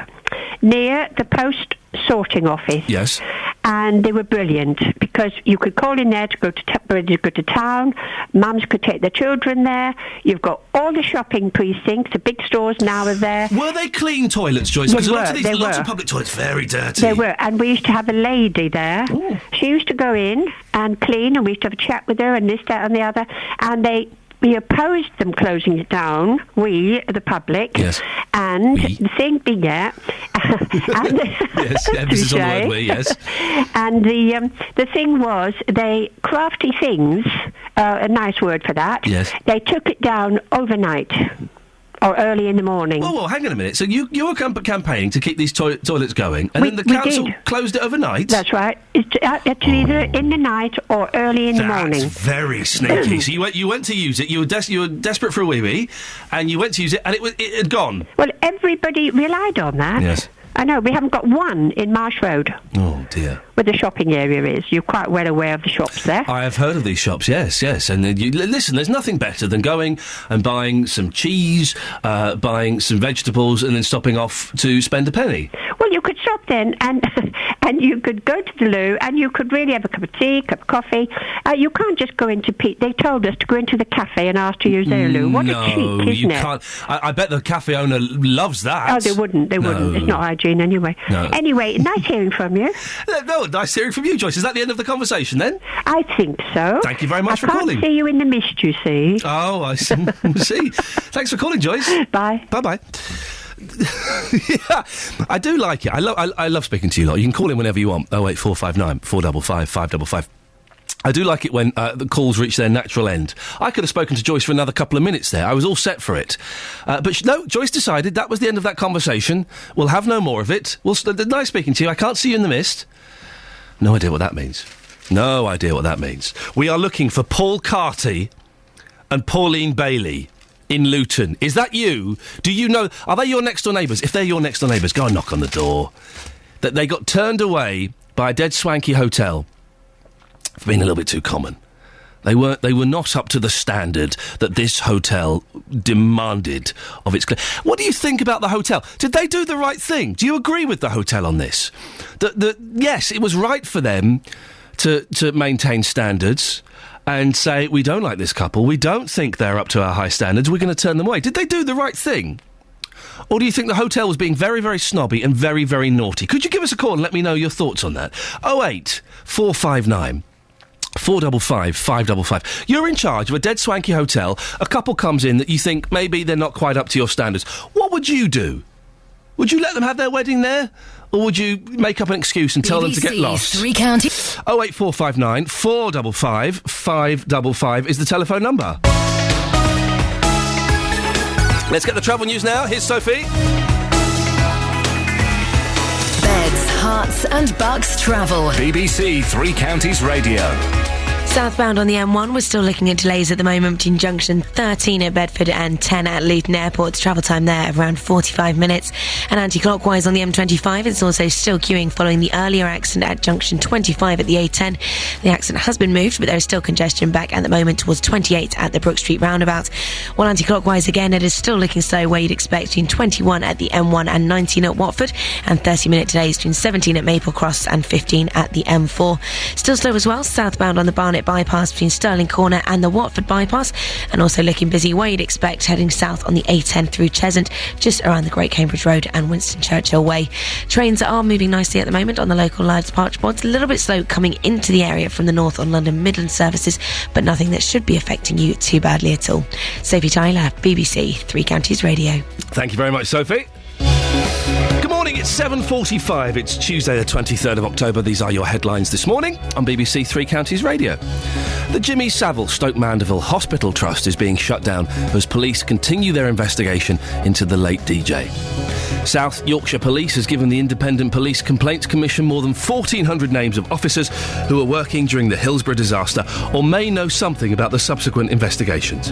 near the post sorting office. Yes. And they were brilliant because you could call in there to go to town. Mums could take their children there. You've got all the shopping precincts. The big stores now are there. Were they clean toilets, Joyce? Because lots of public toilets very dirty. They were, and we used to have a lady there. Ooh. She used to go in and clean, and we used to have a chat with her, and this, that, and the other. And we opposed them closing it down, the public. Yes. And the thing being, yes, emphasis on the word we, yes. And the thing was, they crafty things, a nice word for that. Yes. They took it down overnight. Or early in the morning. Well, hang on a minute. So you were campaigning to keep these toilets going, and then the council closed it overnight? That's right. It's either in the night or early in the morning. That's very sneaky. So you went to use it. You were desperate for a wee-wee, and you went to use it, and it had gone. Well, everybody relied on that. Yes. I know, we haven't got one in Marsh Road. Oh, dear. Where the shopping area is. You're quite well aware of the shops there. I have heard of these shops, yes. And listen, there's nothing better than going and buying some cheese, buying some vegetables, and then stopping off to spend a penny. Well, you could stop then, and you could go to the loo, and you could really have a cup of tea, cup of coffee. You can't just go into They told us to go into the cafe and ask to use their loo. What a cheek, isn't it? Can't. I bet the cafe owner loves that. Oh, they wouldn't. It's not hygiene anyway. No. Anyway, nice hearing from you. No, nice hearing from you, Joyce. Is that the end of the conversation, then? I think so. Thank you very much for calling. I can't see you in the mist, you see. Oh, I see. Thanks for calling, Joyce. Bye. Bye-bye. Yeah, I do like it. I love speaking to you lot. You can call in whenever you want. 08459 455 555. I do like it when the calls reach their natural end. I could have spoken to Joyce for another couple of minutes there. I was all set for it. But no, Joyce decided that was the end of that conversation. We'll have no more of it. Nice speaking to you. I can't see you in the mist. No idea what that means. No idea what that means. We are looking for Paul Carty and Pauline Bailey in Luton. Is that you? Do you know... Are they your next-door neighbours? If they're your next-door neighbours, go and knock on the door. That they got turned away by a dead swanky hotel for being a little bit too common. They were not up to the standard that this hotel demanded of its... What do you think about the hotel? Did they do the right thing? Do you agree with the hotel on this? Yes, it was right for them to maintain standards and say, we don't like this couple, we don't think they're up to our high standards, we're going to turn them away. Did they do the right thing? Or do you think the hotel was being very, very snobby and very, very naughty? Could you give us a call and let me know your thoughts on that? 08459 455 555. You're in charge of a dead swanky hotel. A couple comes in that you think maybe they're not quite up to your standards. What would you do? Would you let them have their wedding there? Or would you make up an excuse and tell them to get lost? 3 Counties. 08459 455 555 is the telephone number. Let's get the travel news now. Here's Sophie. Beds, Herts and Bucks travel. BBC Three Counties Radio. Southbound on the M1, we're still looking at delays at the moment between junction 13 at Bedford and 10 at Luton Airport. Travel time there of around 45 minutes. And anti-clockwise on the M25, it's also still queuing following the earlier accident at junction 25 at the A10. The accident has been moved, but there is still congestion back at the moment towards 28 at the Brook Street roundabout. While anti-clockwise again, it is still looking slow where you'd expect between 21 at the M1 and 19 at Watford, and 30-minute delays between 17 at Maple Cross and 15 at the M4. Still slow as well, southbound on the Barnet bypass between Stirling Corner and the Watford bypass, and also looking busy where you'd expect heading south on the A10 through Cheshunt, just around the Great Cambridge Road and Winston Churchill Way. Trains are moving nicely at the moment on the local live departure boards, a little bit slow coming into the area from the north on London Midland services, but nothing that should be affecting you too badly at all. Sophie Tyler, BBC Three Counties Radio. Thank you very much, Sophie. Good morning, it's 7:45. It's Tuesday the 23rd of October. These are your headlines this morning on BBC Three Counties Radio. The Jimmy Savile Stoke Mandeville Hospital Trust is being shut down as police continue their investigation into the late DJ. South Yorkshire Police has given the Independent Police Complaints Commission more than 1,400 names of officers who were working during the Hillsborough disaster or may know something about the subsequent investigations.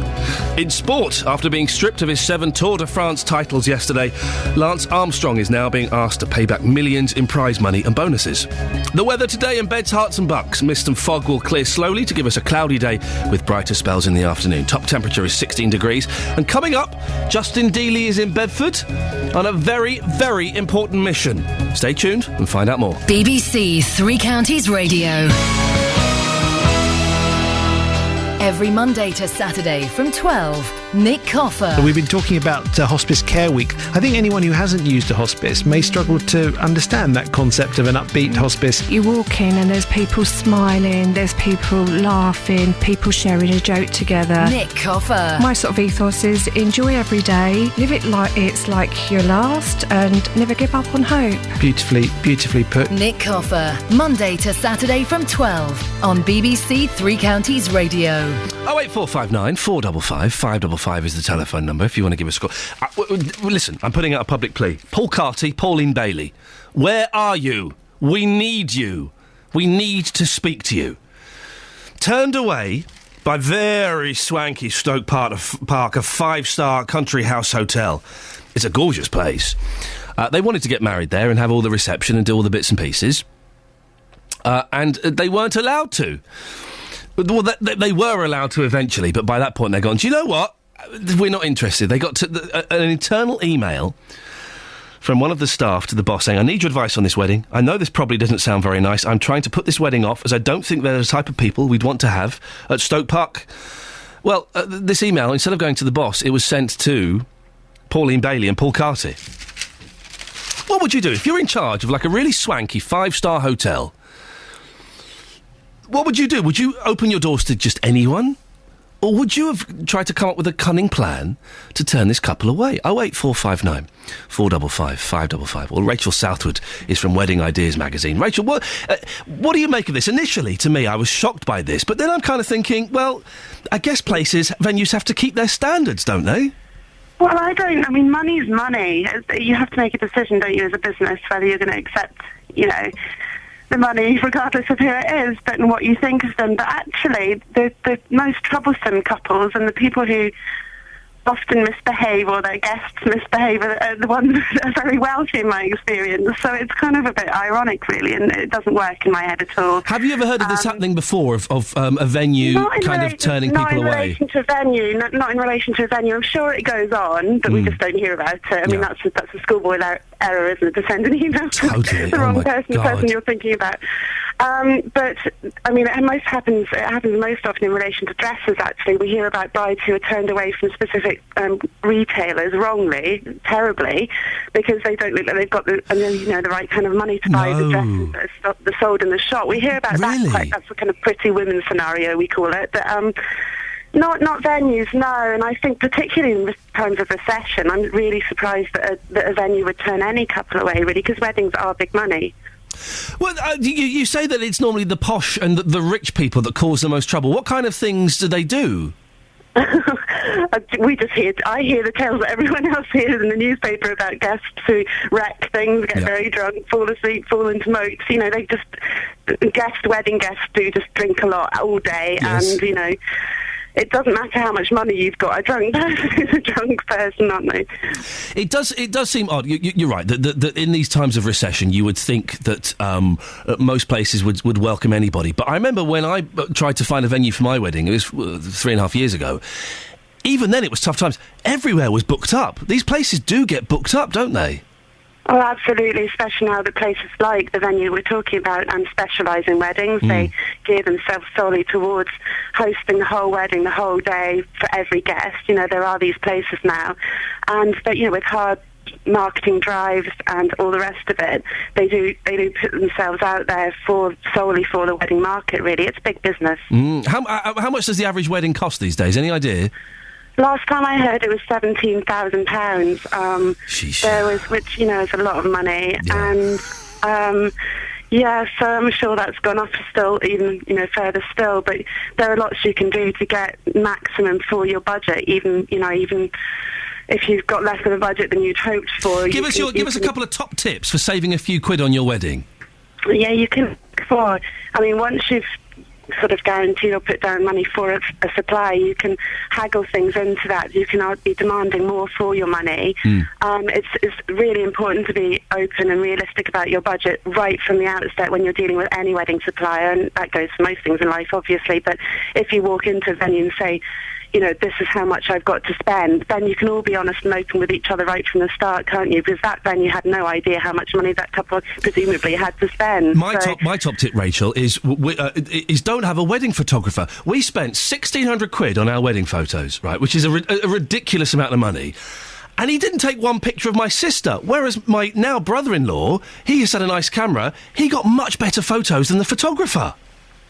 In sport, after being stripped of his 7 Tour de France titles yesterday, Lance Armstrong is now being asked to pay back millions in prize money and bonuses. The weather today in Beds, Herts and Bucks. Mist and fog will clear slowly to give us a cloudy day with brighter spells in the afternoon. Top temperature is 16 degrees. And coming up, Justin Dealey is in Bedford on a very, very important mission. Stay tuned and find out more. BBC Three Counties Radio. Every Monday to Saturday from 12, Nick Coffer. We've been talking about Hospice Care Week. I think anyone who hasn't used a hospice may struggle to understand that concept of an upbeat hospice. You walk in and there's people smiling, there's people laughing, people sharing a joke together. Nick Coffer. My sort of ethos is enjoy every day, live it like it's like your last, and never give up on hope. Beautifully put. Nick Coffer, Monday to Saturday from 12 on BBC Three Counties Radio. 08459 455 555 is the telephone number if you want to give us a call. Listen, I'm putting out a public plea. Paul Carty, Pauline Bailey, where are you? We need you. We need to speak to you. Turned away by very swanky Stoke Park, a 5-star country house hotel. It's a gorgeous place. They wanted to get married there and have all the reception and do all the bits and pieces. And they weren't allowed to. Well, they were allowed to eventually, but by that point they're gone, do you know what? We're not interested. They got an internal email from one of the staff to the boss saying, I need your advice on this wedding. I know this probably doesn't sound very nice. I'm trying to put this wedding off as I don't think they're the type of people we'd want to have at Stoke Park. Well, this email, instead of going to the boss, it was sent to Pauline Bailey and Paul Carty. What would you do if you're in charge of like a really swanky 5-star hotel? What would you do? Would you open your doors to just anyone? Or would you have tried to come up with a cunning plan to turn this couple away? 08459 455 555. Well, Rachel Southwood is from Wedding Ideas magazine. Rachel, what do you make of this? Initially, to me, I was shocked by this, but then I'm kind of thinking, well, I guess venues have to keep their standards, don't they? Well, I don't. I mean, money's money. You have to make a decision, don't you, as a business, whether you're going to accept, the money, regardless of who it is, but and what you think of them. But actually, the most troublesome couples and the people who often misbehave, or their guests misbehave, are the ones that are very wealthy in my experience. So it's kind of a bit ironic, really, and it doesn't work in my head at all. Have you ever heard of this happening before, of a venue kind of turning people away? Not in relation to a venue, not in relation to a venue. I'm sure it goes on, but we just don't hear about it. I mean, that's a schoolboy error, isn't it, to send an email to the wrong person, the person you're thinking about. But, I mean, it happens most often in relation to dresses, actually. We hear about brides who are turned away from specific retailers wrongly, terribly, because they don't look like they've got the right kind of money to buy the dresses that are sold in the shop. We hear about that that's a kind of pretty women scenario, we call it. But not venues, no. And I think particularly in times of recession, I'm really surprised that a venue would turn any couple away, really, because weddings are big money. Well, you say that it's normally the posh and the rich people that cause the most trouble. What kind of things do they do? I hear the tales that everyone else hears in the newspaper about guests who wreck things, get very drunk, fall asleep, fall into moats. Wedding guests do just drink a lot all day, and, it doesn't matter how much money you've got. A drunk person is a drunk person, aren't they? It does seem odd. You're right. That in these times of recession, you would think that most places would welcome anybody. But I remember when I tried to find a venue for my wedding, it was 3.5 years ago. Even then, it was tough times. Everywhere was booked up. These places do get booked up, don't they? Oh, absolutely, especially now that places like the venue we're talking about specialise in weddings. They gear themselves solely towards hosting the whole wedding, the whole day for every guest. There are these places now. And, with hard marketing drives and all the rest of it, they do put themselves out there solely for the wedding market, really. It's big business. How much does the average wedding cost these days? Any idea? Last time I heard, it was £17,000. Which is a lot of money, and so I'm sure that's gone up still, even further still. But there are lots you can do to get maximum for your budget, even if you've got less of a budget than you'd hoped for. Give us a couple of top tips for saving a few quid on your wedding. Yeah, you can. Once you've sort of guaranteed or put down money for a supply, you can haggle things into that. You can be demanding more for your money. It's really important to be open and realistic about your budget right from the outset when you're dealing with any wedding supplier, and that goes for most things in life, obviously. But if you walk into a venue and say, this is how much I've got to spend, then you can all be honest and open with each other right from the start, can't you? Because that venue had no idea how much money that couple presumably had to spend. My top tip, Rachel, is don't have a wedding photographer. We spent 1,600 quid on our wedding photos, right, which is a ridiculous amount of money. And he didn't take one picture of my sister, whereas my now brother-in-law, he has had a nice camera, he got much better photos than the photographer.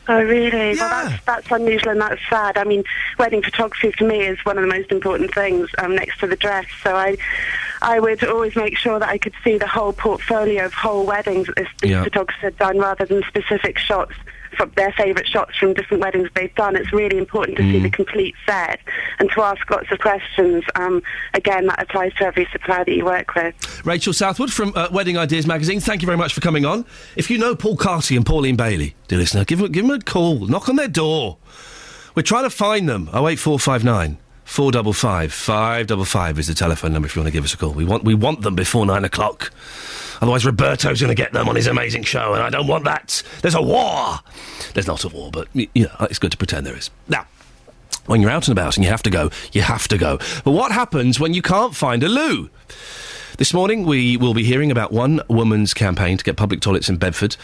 Oh, really? Yeah. Well, that's unusual and that's sad. I mean, wedding photography for me is one of the most important things next to the dress. So I would always make sure that I could see the whole portfolio of whole weddings that the photographer had done, rather than specific shots from their favourite shots from different weddings they've done. It's really important to see the complete set and to ask lots of questions. Again, that applies to every supplier that you work with. Rachel Southwood from Wedding Ideas magazine, thank you very much for coming on. If you know Paul Carty and Pauline Bailey, dear listener, give them a call, knock on their door. We're trying to find them. 08459 455 555 is the telephone number if you want to give us a call. We want them before 9 o'clock. Otherwise, Roberto's going to get them on his amazing show, and I don't want that. There's a war. There's not a war, but, it's good to pretend there is. Now, when you're out and about and you have to go, you have to go. But what happens when you can't find a loo? This morning, we will be hearing about one woman's campaign to get public toilets in Bedford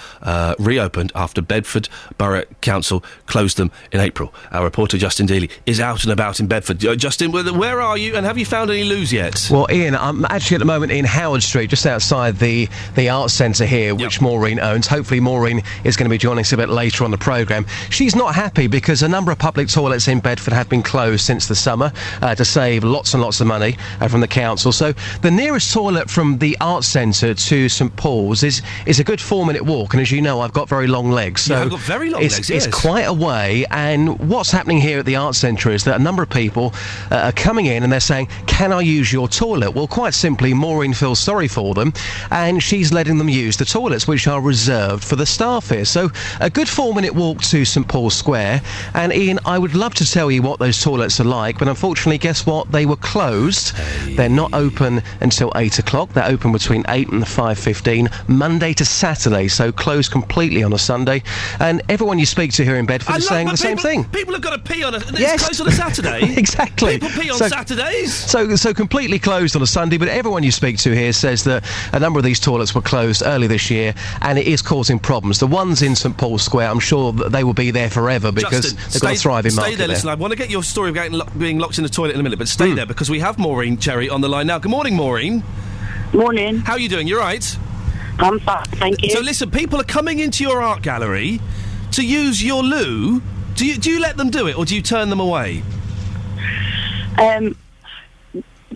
reopened after Bedford Borough Council closed them in April. Our reporter, Justin Dealey, is out and about in Bedford. Justin, where are you, and have you found any loos yet? Well, Ian, I'm actually at the moment in Howard Street, just outside the Arts Centre here, which Maureen owns. Hopefully Maureen is going to be joining us a bit later on the programme. She's not happy because a number of public toilets in Bedford have been closed since the summer to save lots and lots of money from the council. So the nearest toilet from the Arts Centre to St Paul's is a good 4-minute walk, and as you know, I've got very long legs. So I've got very long legs, yes. It's quite a way, and what's happening here at the Arts Centre is that a number of people are coming in and they're saying, can I use your toilet? Well, quite simply, Maureen feels sorry for them, and she's letting them use the toilets, which are reserved for the staff here. So a good 4-minute walk to St Paul's Square, and Ian, I would love to tell you what those toilets are like, but unfortunately, guess what? They were closed. They're not open until 8 o'clock. They're open between 8 and 5:15, Monday to Saturday, so closed completely on a Sunday. And everyone you speak to here in Bedford is saying the same thing. People have got to pee on it's closed on a Saturday. Exactly. People pee on Saturdays. So completely closed on a Sunday, but everyone you speak to here says that a number of these toilets were closed early this year, and it is causing problems. The ones in St Paul's Square, I'm sure that they will be there forever because they've got a thriving market. Stay there, listen, I want to get your story of being locked in the toilet in a minute, but stay there because we have Maureen Cherry on the line now. Good morning, Maureen. Morning. How are you doing? You all right? I'm fine, thank you. So listen, people are coming into your art gallery to use your loo. Do you let them do it, or do you turn them away?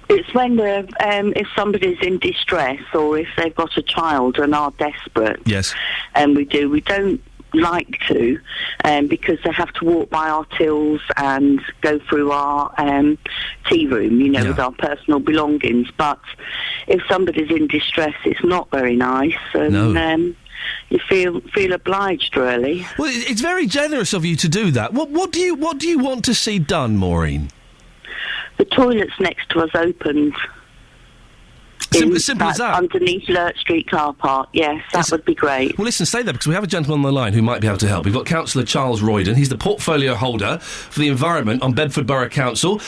It's when if somebody's in distress or if they've got a child and are desperate. Yes. We do. We don't like to because they have to walk by our tills and go through our tea room, with our personal belongings. But if somebody's in distress, it's not very nice. And, you feel obliged, really. Well, it's very generous of you to do that. What do you want to see done, Maureen? The toilets next to us opened. Simple as that. Underneath Lurt Street car park, yes, that would be great. Well, listen, stay there, because we have a gentleman on the line who might be able to help. We've got Councillor Charles Royden. He's the portfolio holder for the environment on Bedford Borough Council.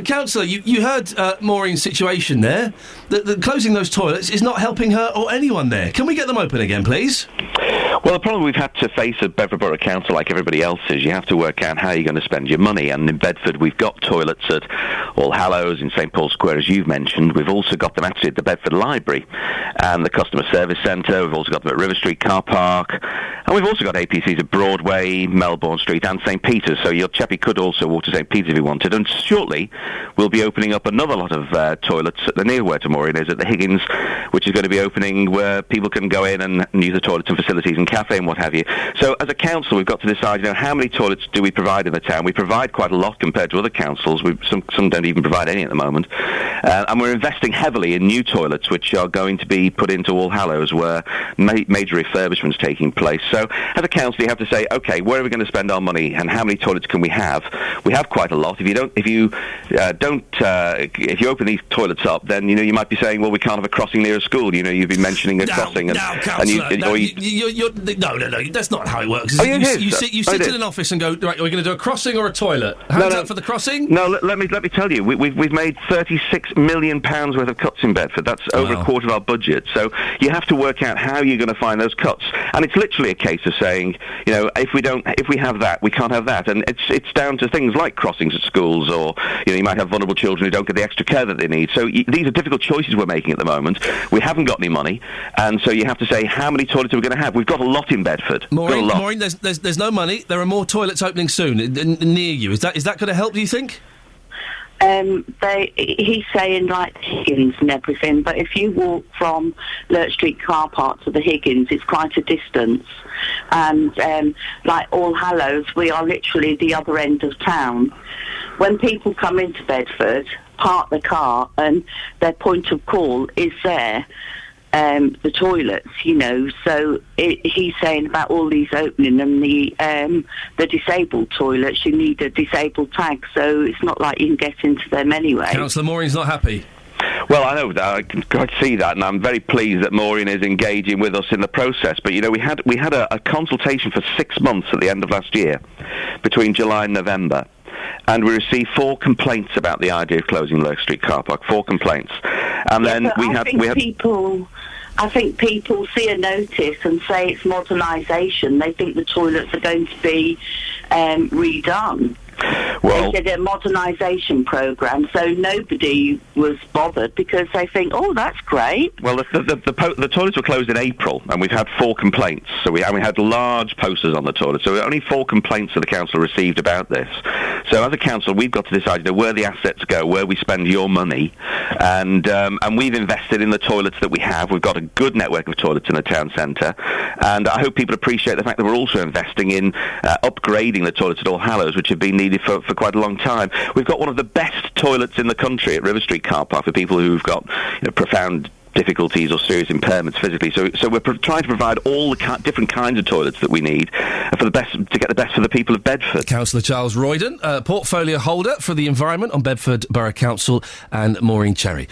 Councillor, you heard Maureen's situation there. The closing those toilets is not helping her or anyone there. Can we get them open again, please? Well, the problem we've had to face at Bedford Borough Council, like everybody else, is you have to work out how you're going to spend your money. And in Bedford, we've got toilets at All Hallows, in St Paul's Square, as you've mentioned. We've also got them actually at the Bedford Library and the Customer Service Centre. We've also got them at River Street Car Park. And we've also got APCs at Broadway, Melbourne Street and St Peter's. So your chappie could also walk to St Peter's if he wanted. And shortly, we'll be opening up another lot of toilets at the near where Maureen is, at the Higgins, which is going to be opening where people can go in and use the toilets and facilities and cafe and what have you. So as a council, we've got to decide, how many toilets do we provide in the town? We provide quite a lot compared to other councils. Some don't even provide any at the moment. And we're investing heavily in new toilets, which are going to be put into All Hallows, where major refurbishment's taking place. So as a council, you have to say, OK, where are we going to spend our money and how many toilets can we have? We have quite a lot. If you open these toilets up, then, you might be saying, well, we can't have a crossing near a school. You've been mentioning a crossing. No, that's not how it works. Oh, you sit in an office and go, right, are we going to do a crossing or a toilet? Hands up for the crossing? No, let me tell you, we've made £36 million worth of cuts in Bedford. That's over a quarter of our budget. So you have to work out how you're going to find those cuts. And it's literally a case of saying, if we have that, we can't have that. And it's down to things like crossings at schools, or you might have vulnerable children who don't get the extra care that they need. So these are difficult choices we're making at the moment. We haven't got any money, and so you have to say, how many toilets are we going to have? We've got a lot in Bedford. Maureen, there's no money. There are more toilets opening soon near you. Is that going to help, do you think? He's saying like Higgins and everything, but if you walk from Lurt Street car park to the Higgins, it's quite a distance. And like All Hallows, we are literally the other end of town. When people come into Bedford, park the car, and their point of call is there. The toilets, so he's saying about all these opening and the disabled toilets, you need a disabled tag, so it's not like you can get into them anyway. Councillor Maureen's not happy. Well, I know that. I can quite see that, and I'm very pleased that Maureen is engaging with us in the process. But, we had a consultation for 6 months at the end of last year, between July and November. and we received 4 complaints about the idea of closing Lurk Street car park. 4 complaints. And then I think people see a notice and say it's modernisation. They think the toilets are going to be redone. Well, they did a modernisation programme, so nobody was bothered because they think, oh, that's great. Well, the toilets were closed in April, and we've had 4 complaints. So we had large posters on the toilet. So only 4 complaints that the council received about this. So as a council, we've got to decide where the assets go, where we spend your money, and we've invested in the toilets that we have. We've got a good network of toilets in the town centre, and I hope people appreciate the fact that we're also investing in upgrading the toilets at All Hallows, which have been needed for quite a long time. We've got one of the best toilets in the country at River Street Car Park for people who've got profound difficulties or serious impairments physically. So we're trying to provide all the different kinds of toilets that we need to get the best for the people of Bedford. Councillor Charles Royden, portfolio holder for the environment on Bedford Borough Council, and Maureen Cherry,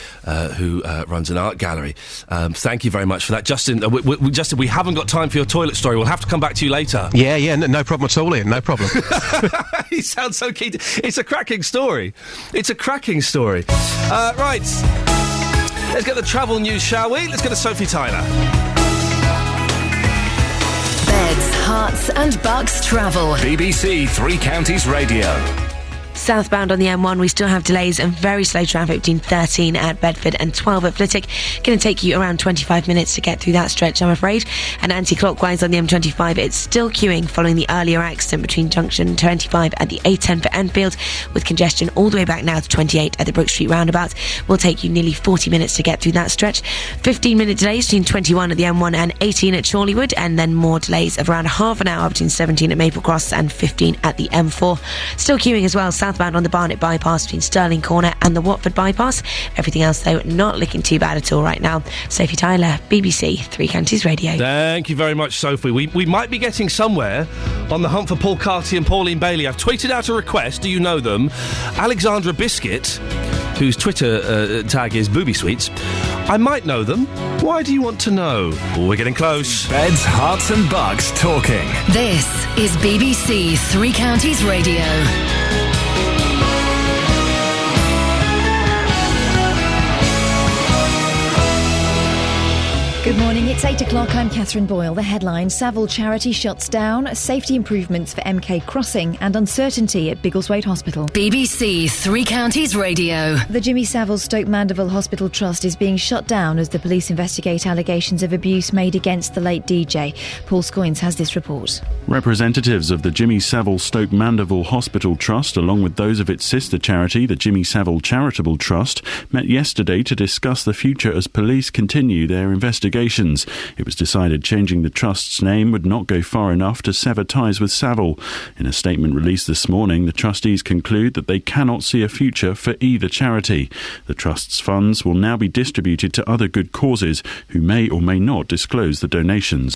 who runs an art gallery. Thank you very much for that. Justin, Justin, we haven't got time for your toilet story. We'll have to come back to you later. Yeah, no problem at all, Ian, no problem. He sounds so keen. It's a cracking story. Right. Let's get the travel news, shall we? Let's go to Sophie Tyler. Beds, Hearts and Bucks travel. BBC Three Counties Radio. Southbound on the M1, we still have delays and very slow traffic between 13 at Bedford and 12 at Flitwick. Going to take you around 25 minutes to get through that stretch, I'm afraid. And anti-clockwise on the M25, it's still queuing following the earlier accident between junction 25 at the A10 for Enfield, with congestion all the way back now to 28 at the Brook Street roundabout. Will take you nearly 40 minutes to get through that stretch. 15-minute delays between 21 at the M1 and 18 at Chorleywood, and then more delays of around half an hour between 17 at Maple Cross and 15 at the M4. Still queuing as well, southbound on the Barnet bypass between Stirling Corner and the Watford bypass. Everything else, though, not looking too bad at all right now. Sophie Tyler, BBC Three Counties Radio. Thank you very much, Sophie. We might be getting somewhere on the hunt for Paul Carty and Pauline Bailey. I've tweeted out a request. Do you know them? Alexandra Biscuit, whose Twitter tag is Booby Sweets. I might know them. Why do you want to know? Well, we're getting close. Beds, Hearts and Bucks talking. This is BBC Three Counties Radio. Good morning, it's 8 o'clock, I'm Catherine Boyle. The headline, Savile Charity shuts down, safety improvements for MK Crossing and uncertainty at Biggleswade Hospital. BBC Three Counties Radio. The Jimmy Savile Stoke Mandeville Hospital Trust is being shut down as the police investigate allegations of abuse made against the late DJ. Paul Scoynes has this report. Representatives of the Jimmy Savile Stoke Mandeville Hospital Trust, along with those of its sister charity, the Jimmy Savile Charitable Trust, met yesterday to discuss the future as police continue their investigation. It was decided changing the Trust's name would not go far enough to sever ties with Savile. In a statement released this morning, the trustees conclude that they cannot see a future for either charity. The Trust's funds will now be distributed to other good causes who may or may not disclose the donations.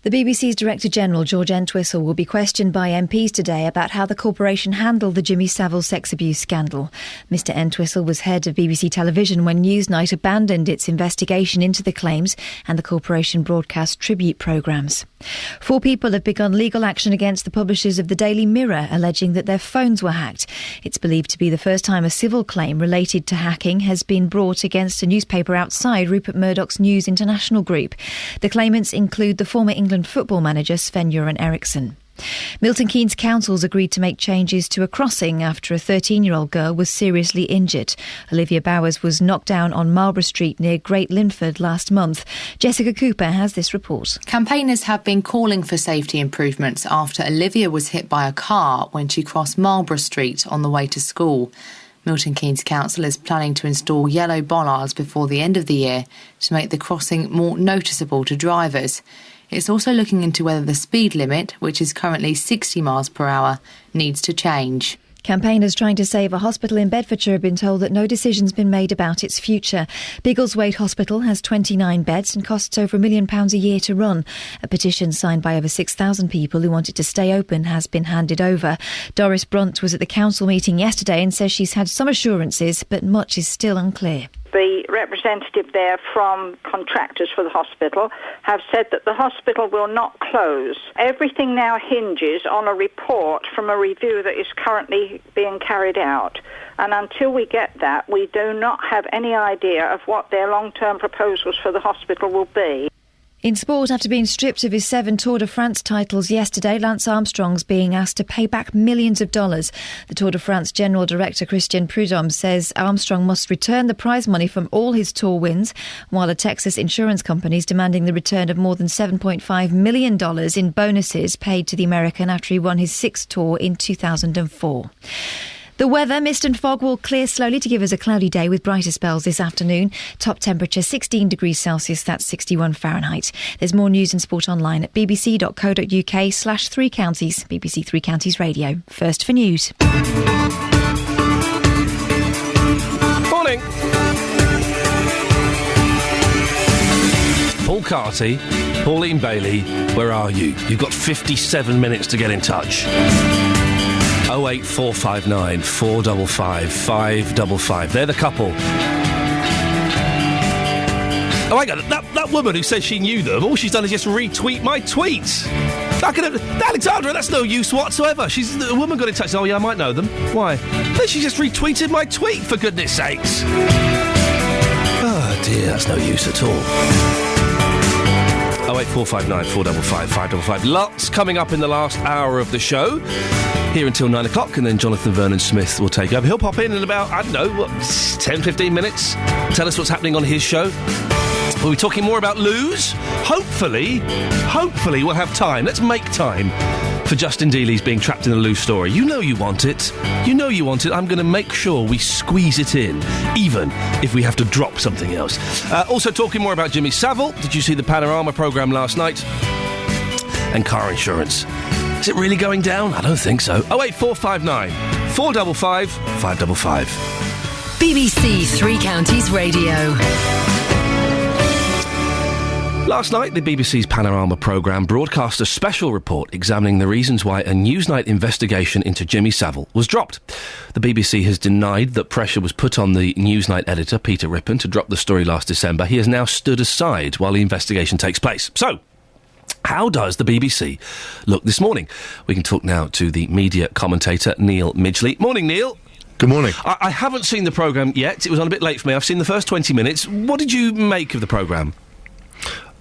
The BBC's Director General, George Entwistle, will be questioned by MPs today about how the corporation handled the Jimmy Savile sex abuse scandal. Mr Entwistle was head of BBC Television when Newsnight abandoned its investigation into the claims and the corporation broadcast tribute programmes. 4 people have begun legal action against the publishers of the Daily Mirror, alleging that their phones were hacked. It's believed to be the first time a civil claim related to hacking has been brought against a newspaper outside Rupert Murdoch's News International Group. The claimants include the former England football manager Sven-Göran Eriksson. Milton Keynes councils agreed to make changes to a crossing after a 13-year-old girl was seriously injured. Olivia Bowers was knocked down on Marlborough Street near Great Linford last month. Jessica Cooper has this report. Campaigners have been calling for safety improvements after Olivia was hit by a car when she crossed Marlborough Street on the way to school. Milton Keynes Council is planning to install yellow bollards before the end of the year to make the crossing more noticeable to drivers. It's also looking into whether the speed limit, which is currently 60 miles per hour, needs to change. Campaigners trying to save a hospital in Bedfordshire have been told that no decision's been made about its future. Biggleswade Hospital has 29 beds and costs over £1 million a year to run. A petition signed by over 6,000 people who want it to stay open has been handed over. Doris Brunt was at the council meeting yesterday and says she's had some assurances, but much is still unclear. the representative there from contractors for the hospital have said that the hospital will not close. Everything now hinges on a report from a review that is currently being carried out. And until we get that, we do not have any idea of what their long-term proposals for the hospital will be. In sport, after being stripped of his 7 Tour de France titles yesterday, Lance Armstrong's being asked to pay back millions of dollars. The Tour de France General Director Christian Prudhomme says Armstrong must return the prize money from all his Tour wins, while a Texas insurance company is demanding the return of more than $7.5 million in bonuses paid to the American after he won his 6th Tour in 2004. The weather, mist and fog will clear slowly to give us a cloudy day with brighter spells this afternoon. Top temperature 16 degrees Celsius, that's 61 Fahrenheit. There's more news and sport online at bbc.co.uk/3 counties. BBC 3 Counties Radio. First for news. Morning. Paul Carty, Pauline Bailey, where are you? You've got 57 minutes to get in touch. 08459 455 555. They're the couple. Oh my God, that woman who says she knew them, all she's done is just retweet my tweets. Alexandra, that's no use whatsoever. The woman got in touch. Oh yeah, I might know them. Why? Then she just retweeted my tweet, for goodness sakes. Oh dear, that's no use at all. 08459 455 555. Lots coming up in the last hour of the show. Here until 9 o'clock, and then Jonathan Vernon-Smith will take over. He'll pop in about, 10, 15 minutes, tell us what's happening on his show. We'll be talking more about Lose. Hopefully we'll have time. Let's make time for Justin Dealey's being trapped in a Lose story. You know you want it. I'm going to make sure we squeeze it in, even if we have to drop something else. Also talking more about Jimmy Savile. Did you see the Panorama programme last night? And car insurance. Is it really going down? I don't think so. 08459 455 555. BBC 3 Counties Radio. Last night, the BBC's Panorama programme broadcast a special report examining the reasons why a Newsnight investigation into Jimmy Savile was dropped. The BBC has denied that pressure was put on the Newsnight editor, Peter Rippon, to drop the story last December. He has now stood aside while the investigation takes place. So, how does the BBC look this morning? We can talk now to the media commentator, Neil Midgley. Morning, Neil. Good morning. I haven't seen the programme yet. It was on a bit late for me. I've seen the first 20 minutes. What did you make of the programme?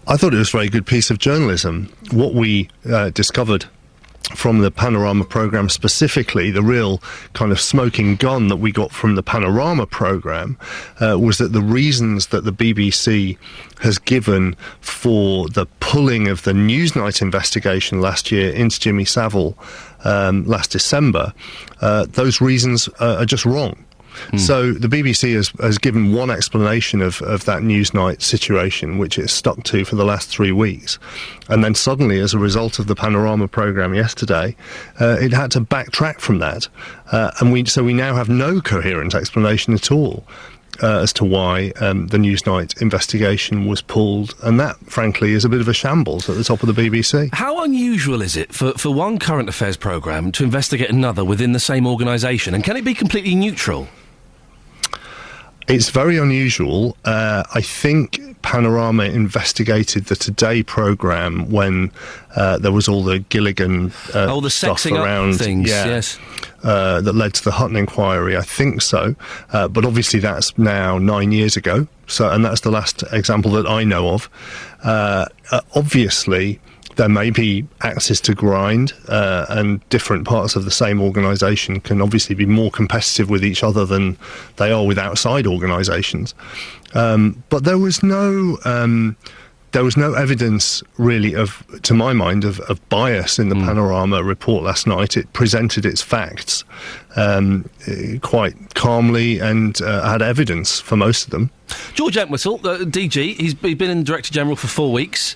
I thought it was a very good piece of journalism. What we discovered from the Panorama programme specifically, the real kind of smoking gun that we got from the Panorama programme was that the reasons that the BBC has given for the pulling of the Newsnight investigation last year into Jimmy Savile last December, those reasons are just wrong. So the BBC has given one explanation of that Newsnight situation, which it's stuck to for the last 3 weeks. And then suddenly, as a result of the Panorama programme yesterday, it had to backtrack from that. So we now have no coherent explanation at all as to why the Newsnight investigation was pulled. And that, frankly, is a bit of a shambles at the top of the BBC. How unusual is it for one current affairs programme to investigate another within the same organisation? And can it be completely neutral? It's very unusual. I think Panorama investigated the Today programme when there was all the Gilligan the stuff sexing around up things, yes. That led to the Hutton inquiry. I think so, but obviously that's now 9 years ago. And that's the last example that I know of. Obviously, there may be axes to grind, and different parts of the same organisation can obviously be more competitive with each other than they are with outside organisations. But there was no evidence, really, to my mind, of bias in the Panorama report last night. It presented its facts quite calmly and had evidence for most of them. George Entwistle, DG, he's been in Director General for 4 weeks.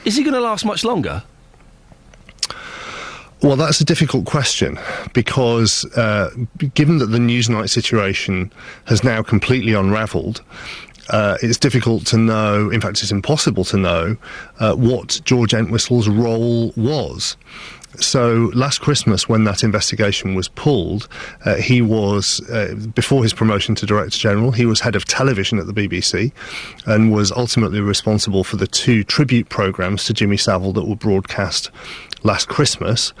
Is he going to last much longer? Well, that's a difficult question because given that the Newsnight situation has now completely unravelled, it's difficult to know, in fact it's impossible to know, what George Entwistle's role was. So last Christmas, when that investigation was pulled, he was, before his promotion to Director General, he was head of television at the BBC and was ultimately responsible for the 2 tribute programmes to Jimmy Savile that were broadcast last Christmas.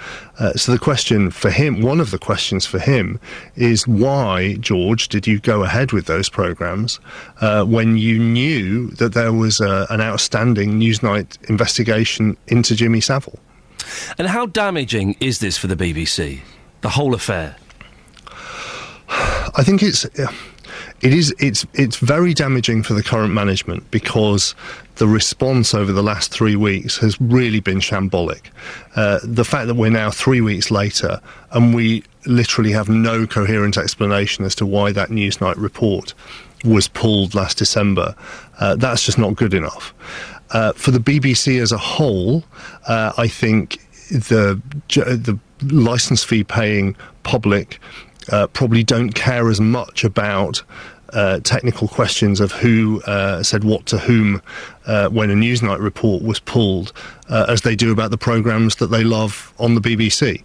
So the question for him, one of the questions for him, is why, George, did you go ahead with those programmes when you knew that there was an outstanding Newsnight investigation into Jimmy Savile? And how damaging is this for the BBC, the whole affair? I think it's very damaging for the current management because the response over the last 3 weeks has really been shambolic. The fact that we're now 3 weeks later and we literally have no coherent explanation as to why that Newsnight report was pulled last December, that's just not good enough. For the BBC as a whole, I think the licence fee paying public probably don't care as much about technical questions of who said what to whom when a Newsnight report was pulled as they do about the programmes that they love on the BBC.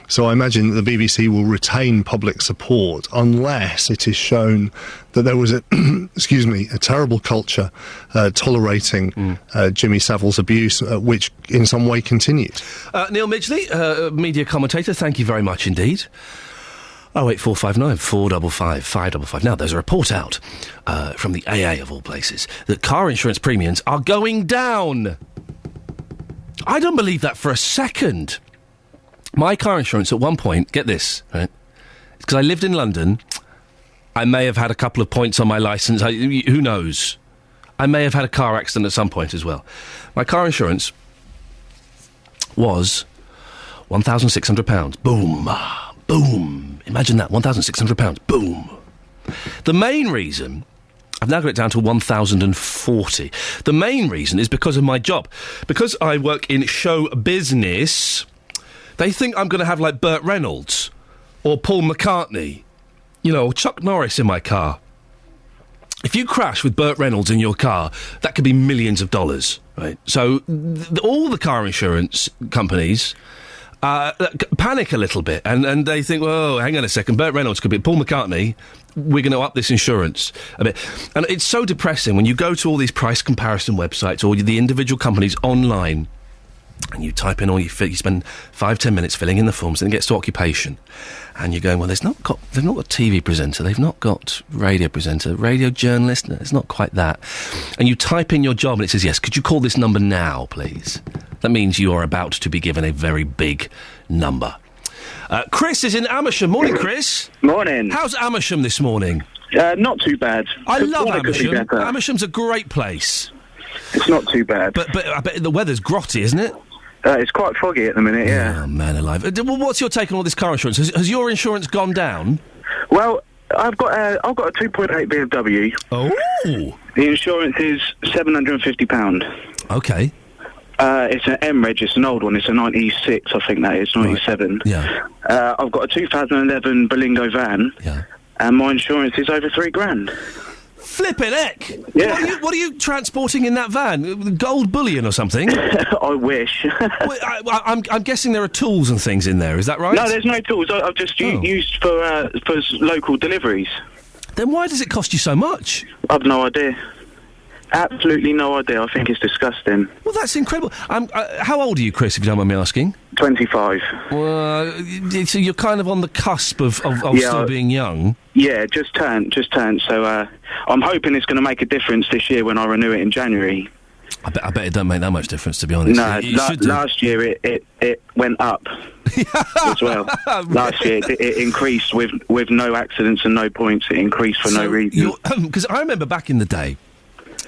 So I imagine that the BBC will retain public support unless it is shown that there was a terrible culture tolerating Jimmy Savile's abuse, which in some way continues. Neil Midgley, media commentator, thank you very much indeed. 08459 455 555. Now, there's a report out from the AA, of all places, that car insurance premiums are going down. I don't believe that for a second. My car insurance at one point, get this, right? Because I lived in London, I may have had a couple of points on my licence, who knows? I may have had a car accident at some point as well. My car insurance was £1,600. Boom. Boom. Imagine that, £1,600. Boom. The main reason, I've now got it down to 1,040. The main reason is because of my job. Because I work in show business, they think I'm going to have, like, Burt Reynolds or Paul McCartney, or Chuck Norris in my car. If you crash with Burt Reynolds in your car, that could be millions of dollars, right? So all the car insurance companies panic a little bit, and they think, whoa, hang on a second, Burt Reynolds could be Paul McCartney, we're going to up this insurance a bit. And it's so depressing when you go to all these price comparison websites or the individual companies online, and you type in all you spend 5-10 minutes filling in the forms, and it gets to occupation, and you're going, well, they've not got TV presenter, they've not got radio presenter, radio journalist, no, it's not quite that. And you type in your job and it says, yes, could you call this number now, please? That means you are about to be given a very big number. Chris is in Amersham. Morning, Chris. Morning. How's Amersham this morning? Not too bad. I love Amersham. Amersham's a great place. It's not too bad. But I bet the weather's grotty, isn't it? It's quite foggy at the minute, yeah. Oh, man alive. Well, what's your take on all this car insurance? Has your insurance gone down? Well, I've got a 2.8 BMW. Oh. The insurance is £750. Okay. It's an M-Reg, it's an old one, it's a 96, I think that is, 97. Right. Yeah. I've got a 2011 Berlingo van, and my insurance is over £3,000. Flippin' heck! Yeah. What are you transporting in that van? Gold bullion or something? I wish. I'm guessing there are tools and things in there, is that right? No, there's no tools. I've just used for local deliveries. Then why does it cost you so much? I've no idea. Absolutely no idea. I think it's disgusting. Well, that's incredible. How old are you, Chris, if you don't mind me asking? 25. Well, so you're kind of on the cusp of still being young. Yeah, just turned. So I'm hoping it's going to make a difference this year when I renew it in January. I bet it don't make that much difference, to be honest. No, last year it went up as well. Last year it increased with no accidents and no points. It increased for no reason. Because I remember back in the day,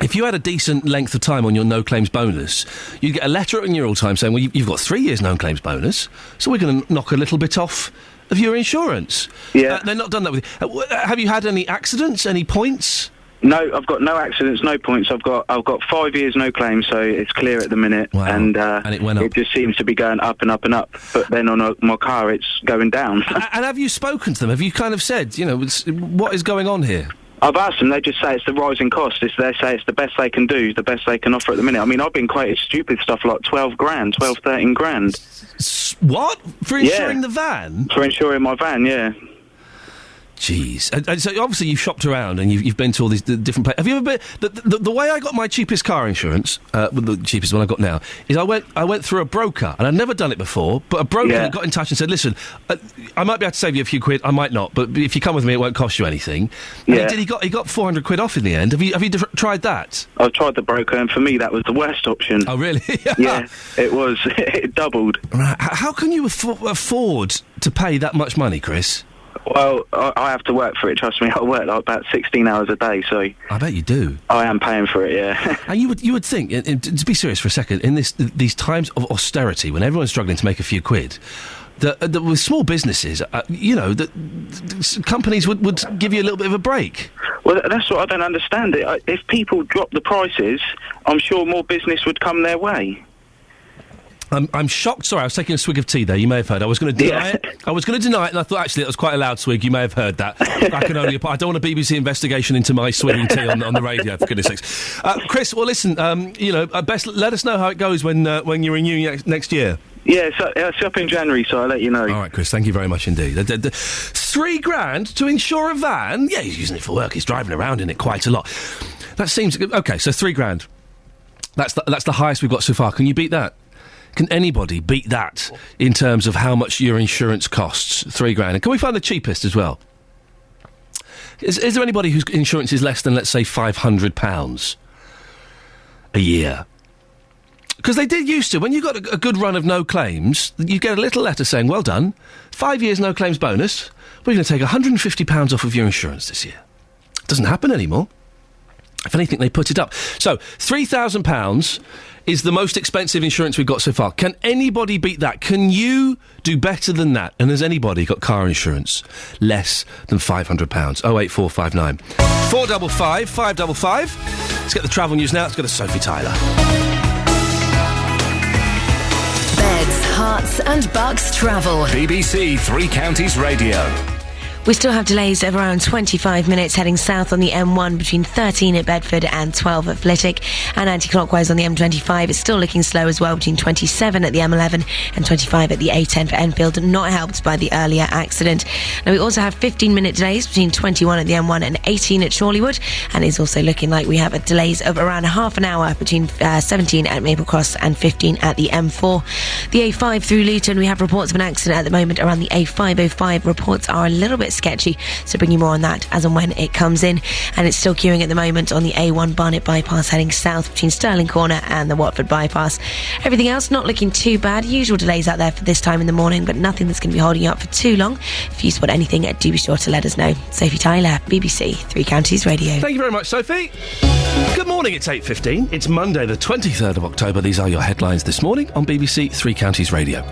if you had a decent length of time on your no-claims bonus, you'd get a letter at renewal time saying, well, you've got 3 years no-claims bonus, so we're going to knock a little bit off of your insurance. Yeah. They're not done that with you. Have you had any accidents, any points? No, I've got no accidents, no points. I've got 5 years no claims, so it's clear at the minute. Wow. And it went up. It just seems to be going up and up and up. But then on my car, it's going down. And have you spoken to them? Have you kind of said, what is going on here? I've asked them, they just say it's the rising cost. They say it's the best they can do, the best they can offer at the minute. I mean, I've been quoted stupid stuff like 12 grand, 13 grand. What? For insuring the van? For insuring my van, yeah. Jeez. And so obviously you've shopped around and you've been to all these different places. Have you ever been... The way I got my cheapest car insurance, the cheapest one I got now, is I went through a broker, and I'd never done it before, but a broker got in touch and said, listen, I might be able to save you a few quid, I might not, but if you come with me, it won't cost you anything. And he got 400 quid off in the end. Have you tried that? I've tried the broker, and for me that was the worst option. Oh, really? Yeah, it was. It doubled. Right. How can you afford to pay that much money, Chris? Well, I have to work for it, trust me. I work like about 16 hours a day, so... I bet you do. I am paying for it, yeah. And you would think, to be serious for a second, in these times of austerity, when everyone's struggling to make a few quid, that with small businesses, that companies would give you a little bit of a break. Well, that's what I don't understand. If people drop the prices, I'm sure more business would come their way. I'm shocked. Sorry, I was taking a swig of tea there. You may have heard. I was going to deny it. I was going to deny it, and I thought actually that was quite a loud swig. You may have heard that. I don't want a BBC investigation into my swigging tea on the radio, for goodness sakes. Chris, well, listen. Best let us know how it goes when you're renewing next year. Yeah, it's up in January, so I'll let you know. All right, Chris, thank you very much indeed. $3,000 to insure a van? Yeah, he's using it for work. He's driving around in it quite a lot. That seems... Okay, so $3,000. That's the highest we've got so far. Can you beat that? Can anybody beat that in terms of how much your insurance costs? $3,000. And can we find the cheapest as well? Is there anybody whose insurance is less than, let's say, £500 a year? Because they did used to. When you got a good run of no claims, you get a little letter saying, well done, 5 years no claims bonus, we're going to take £150 off of your insurance this year. It doesn't happen anymore. If anything, they put it up. So, £3,000 is the most expensive insurance we've got so far. Can anybody beat that? Can you do better than that? And has anybody got car insurance less than £500? 08459 455 555. Let's get the travel news now. Let's go to Sophie Tyler. Beds, Hearts and Bucks travel. BBC Three Counties Radio. We still have delays of around 25 minutes heading south on the M1 between 13 at Bedford and 12 at Flitwick, and anti-clockwise on the M25. It's still looking slow as well between 27 at the M11 and 25 at the A10 for Enfield, not helped by the earlier accident. Now we also have 15-minute delays between 21 at the M1 and 18 at Chorleywood, and it's also looking like we have delays of around half an hour between 17 at Maple Cross and 15 at the M4. The A5 through Luton, we have reports of an accident at the moment around the A505. Reports are a little bit sketchy, so bring you more on that as and when it comes in. And it's still queuing at the moment on the A1 Barnet bypass heading south between Stirling Corner and the Watford bypass. Everything else not looking too bad. Usual delays out there for this time in the morning, but nothing that's going to be holding you up for too long. If you spot anything, do be sure to let us know. Sophie Tyler, BBC Three Counties Radio. Thank you very much, Sophie. Good morning, it's 8:15. It's Monday the 23rd of October. These are your headlines this morning on BBC Three Counties Radio.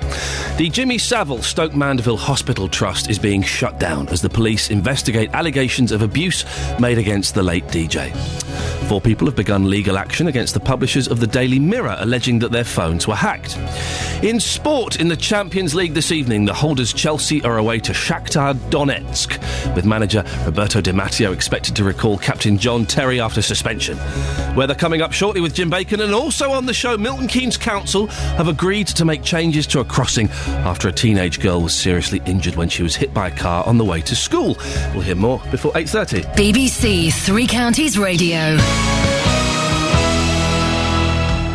The Jimmy Savile Stoke Mandeville Hospital Trust is being shut down as the police investigate allegations of abuse made against the late DJ. 4 people have begun legal action against the publishers of the Daily Mirror, alleging that their phones were hacked. In sport, in the Champions League this evening, the holders Chelsea are away to Shakhtar Donetsk, with manager Roberto Di Matteo expected to recall captain John Terry after suspension. Weather coming up shortly with Jim Bacon, and also on the show, Milton Keynes Council have agreed to make changes to a crossing after a teenage girl was seriously injured when she was hit by a car on the way to school. We'll hear more before 8:30. BBC Three Counties Radio.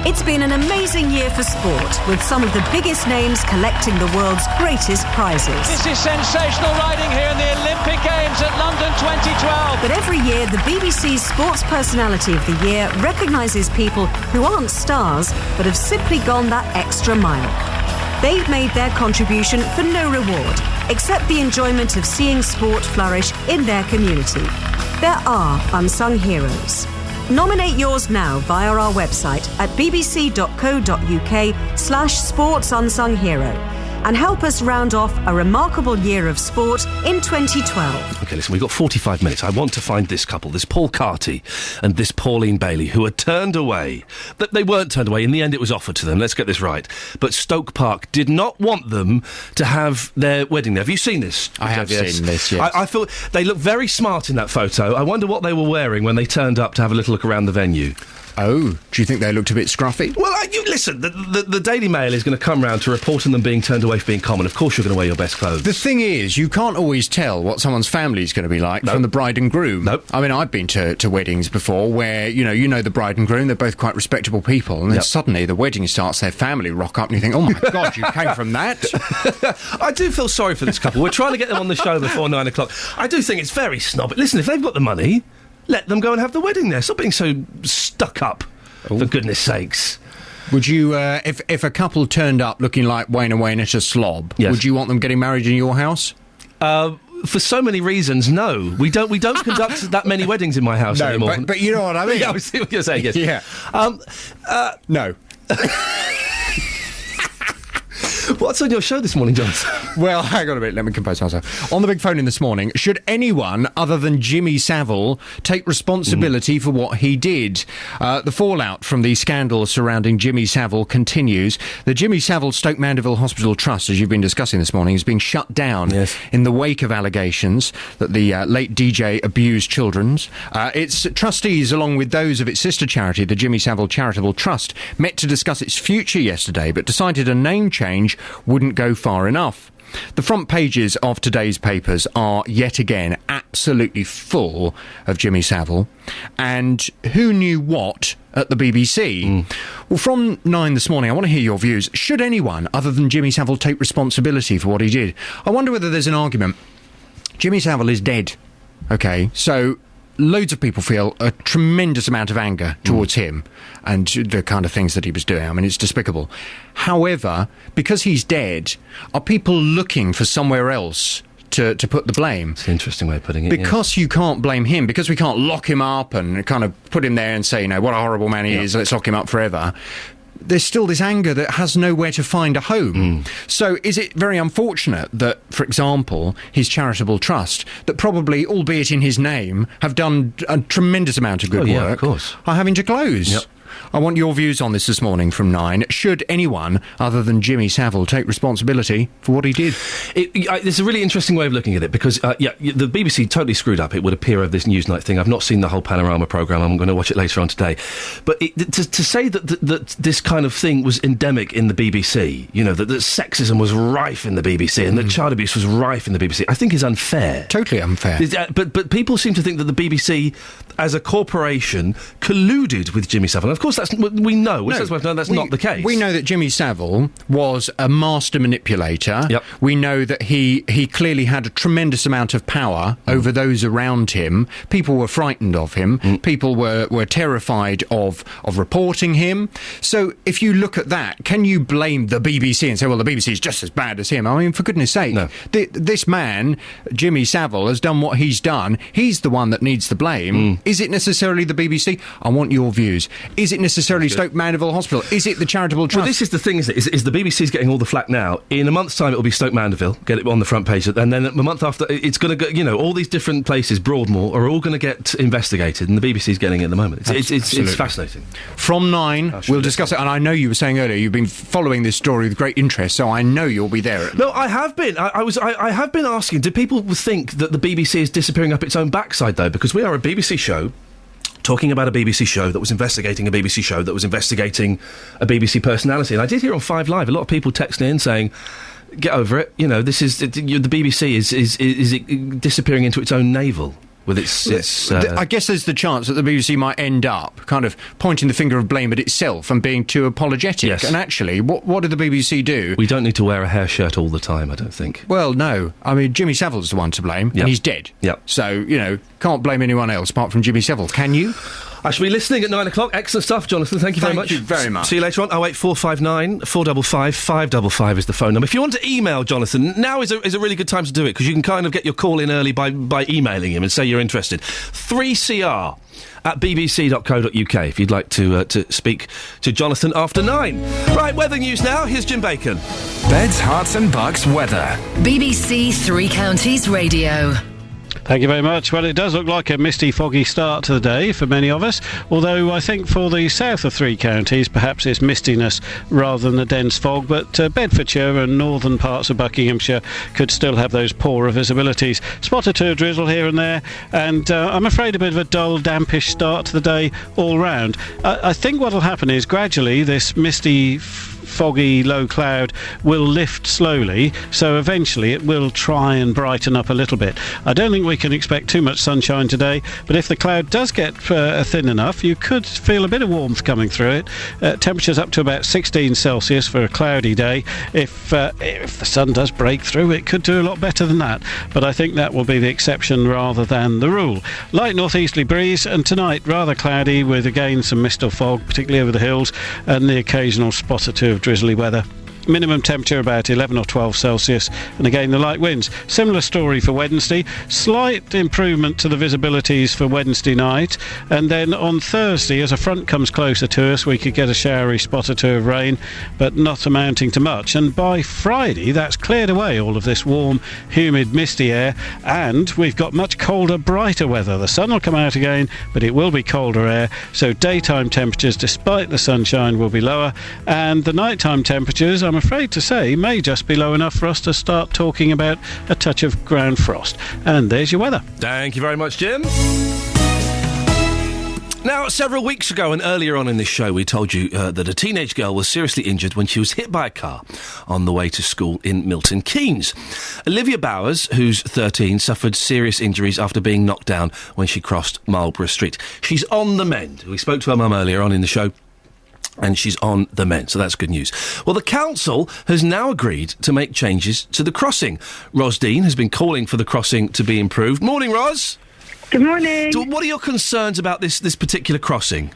It's been an amazing year for sport, with some of the biggest names collecting the world's greatest prizes. This is sensational riding here in the Olympic Games at London 2012. But every year, the BBC's Sports Personality of the Year recognises people who aren't stars, but have simply gone that extra mile. They've made their contribution for no reward, except the enjoyment of seeing sport flourish in their community. There are unsung heroes. Nominate yours now via our website at bbc.co.uk/sportsunsunghero and help us round off a remarkable year of sport in 2012. OK, listen, we've got 45 minutes. I want to find this couple, this Paul Carty and this Pauline Bailey, who are turned away. They weren't turned away. In the end, it was offered to them. Let's get this right. But Stoke Park did not want them to have their wedding there. Have you seen this? I have seen this, yes. I thought they looked very smart in that photo. I wonder what they were wearing when they turned up to have a little look around the venue. Oh, do you think they looked a bit scruffy? Well, listen, the Daily Mail is going to come round to report on them being turned away for being common. Of course you're going to wear your best clothes. The thing is, you can't always tell what someone's family is going to be like from the bride and groom. Nope. I mean, I've been to weddings before where, you know the bride and groom, they're both quite respectable people, and then suddenly the wedding starts, their family rock up, and you think, oh my God, you came from that? I do feel sorry for this couple. We're trying to get them on the show before 9 o'clock. I do think it's very snobby. Listen, if they've got the money, let them go and have the wedding there. Stop being so stuck up, for goodness sakes. Would you, if a couple turned up looking like Wayne and Wayne at a slob, would you want them getting married in your house? For so many reasons, no. We don't conduct that many weddings in my house anymore. But you know what I mean. Yeah, I see what you're saying, yes. Yeah. No. What's on your show this morning, Jonathan? Well, hang on a minute, let me compose myself. On the big phone in this morning, should anyone other than Jimmy Savile take responsibility for what he did? The fallout from the scandal surrounding Jimmy Savile continues. The Jimmy Savile Stoke Mandeville Hospital Trust, as you've been discussing this morning, has been shut down in the wake of allegations that the late DJ abused children. Its trustees, along with those of its sister charity, the Jimmy Savile Charitable Trust, met to discuss its future yesterday, but decided a name change wouldn't go far enough. The front pages of today's papers are yet again absolutely full of Jimmy Savile and who knew what at the BBC. Well, from 9 this morning, I want to hear your views. Should anyone other than Jimmy Savile take responsibility for what he did? I wonder whether there's an argument. Jimmy Savile is dead. Okay, so loads of people feel a tremendous amount of anger towards him and the kind of things that he was doing. I mean, it's despicable. However, because he's dead, are people looking for somewhere else to put the blame? It's an interesting way of putting it. Because you can't blame him, because we can't lock him up and kind of put him there and say, you know, what a horrible man he is, let's lock him up forever. There's still this anger that has nowhere to find a home. So is it very unfortunate that, for example, his charitable trust, that probably, albeit in his name, have done a tremendous amount of good work, of course, are having to close? I want your views on this morning from 9. Should anyone other than Jimmy Savile take responsibility for what he did? There's a really interesting way of looking at it because, the BBC totally screwed up, it would appear, of this Newsnight thing. I've not seen the whole Panorama programme. I'm going to watch it later on today. But to say that this kind of thing was endemic in the BBC, you know, that sexism was rife in the BBC and that child abuse was rife in the BBC, I think is unfair. Totally unfair. But people seem to think that the BBC, as a corporation, colluded with Jimmy Savile. And of course, we know. That's not the case. We know that Jimmy Savile was a master manipulator. We know that he clearly had a tremendous amount of power over those around him. People were frightened of him. People were terrified of reporting him. So if you look at that, can you blame the BBC and say, well, the BBC is just as bad as him? I mean, for goodness sake, this man, Jimmy Savile, has done what he's done. He's the one that needs the blame. Is it necessarily the BBC? I want your views. Is it necessarily Stoke Mandeville Hospital? Is it the charitable trust? Well, this is the thing, isn't it? Is the BBC's getting all the flack now. In a month's time, it will be Stoke Mandeville, get it on the front page, and then a month after, it's going to go, you know, all these different places, Broadmoor, are all going to get investigated, and the BBC's getting it at the moment. It's fascinating. From 9, we'll discuss it, and I know you were saying earlier, you've been following this story with great interest, so I know you'll be there. No, I have been. I have been asking, do people think that the BBC is disappearing up its own backside, though? Because we are a BBC show, talking about a BBC show that was investigating a BBC show that was investigating a BBC personality. And I did hear on 5 Live a lot of people texting in saying, get over it, you know, this is the BBC is disappearing into its own navel with its I guess there's the chance that the BBC might end up kind of pointing the finger of blame at itself and being too apologetic. Yes. And actually, what did the BBC do? We don't need to wear a hair shirt all the time, I don't think. Well, no. I mean, Jimmy Savile's the one to blame, and he's dead. So, you know, can't blame anyone else apart from Jimmy Savile, can you? I shall be listening at 9 o'clock. Excellent stuff, Jonathan. Thank you very much. Thank you very much. See you later on. 08459 455 555 is the phone number. If you want to email Jonathan, now is a really good time to do it, because you can kind of get your call in early by emailing him and say you're interested. 3CR at bbc.co.uk if you'd like to speak to Jonathan after 9. Right, weather news now. Here's Jim Bacon. Beds, Hearts and Bucks weather. BBC Three Counties Radio. Thank you very much. Well, it does look like a misty, foggy start to the day for many of us, although I think for the south of three counties, perhaps it's mistiness rather than a dense fog, but Bedfordshire and northern parts of Buckinghamshire could still have those poorer visibilities. Spot or two of drizzle here and there, and I'm afraid a bit of a dull, dampish start to the day all round. I think what will happen is gradually this misty, foggy low cloud will lift slowly, so eventually it will try and brighten up a little bit. I don't think we can expect too much sunshine today, but if the cloud does get thin enough, you could feel a bit of warmth coming through it. Temperatures up to about 16 Celsius for a cloudy day. If the sun does break through, it could do a lot better than that, but I think that will be the exception rather than the rule. Light northeasterly breeze, and tonight rather cloudy with again some mist or fog, particularly over the hills, and the occasional spot or two of drizzly weather. Minimum temperature about 11 or 12 Celsius, and again the light winds. Similar story for Wednesday. Slight improvement to the visibilities for Wednesday night, and then on Thursday, as a front comes closer to us, we could get a showery spot or two of rain, but not amounting to much. And by Friday, that's cleared away all of this warm, humid, misty air, and we've got much colder, brighter weather. The sun will come out again, but it will be colder air, so daytime temperatures, despite the sunshine, will be lower, and the nighttime temperatures, I'm afraid to say, may just be low enough for us to start talking about a touch of ground frost. And there's your weather. Thank you very much, Jim. Now, several weeks ago and earlier on in this show, we told you that a teenage girl was seriously injured when she was hit by a car on the way to school in Milton Keynes. Olivia Bowers, who's 13, suffered serious injuries after being knocked down when she crossed Marlborough Street. She's on the mend. We spoke to her mum earlier on in the show, and she's on the mend, so that's good news. Well, the council has now agreed to make changes to the crossing. Ros Dean has been calling for the crossing to be improved. Morning, Ros. Good morning. So what are your concerns about this particular crossing?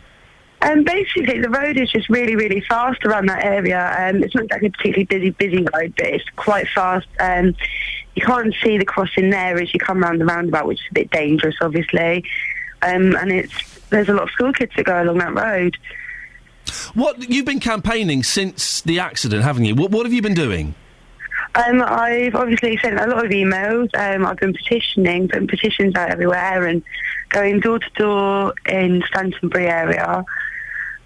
Basically, the road is just really, really fast around that area. It's not like a particularly busy road, but it's quite fast. You can't see the crossing there as you come round the roundabout, which is a bit dangerous, obviously. And there's a lot of school kids that go along that road. You've been campaigning since the accident, haven't you? What have you been doing? I've obviously sent a lot of emails. I've been putting petitions out everywhere and going door to door in Stantonbury area.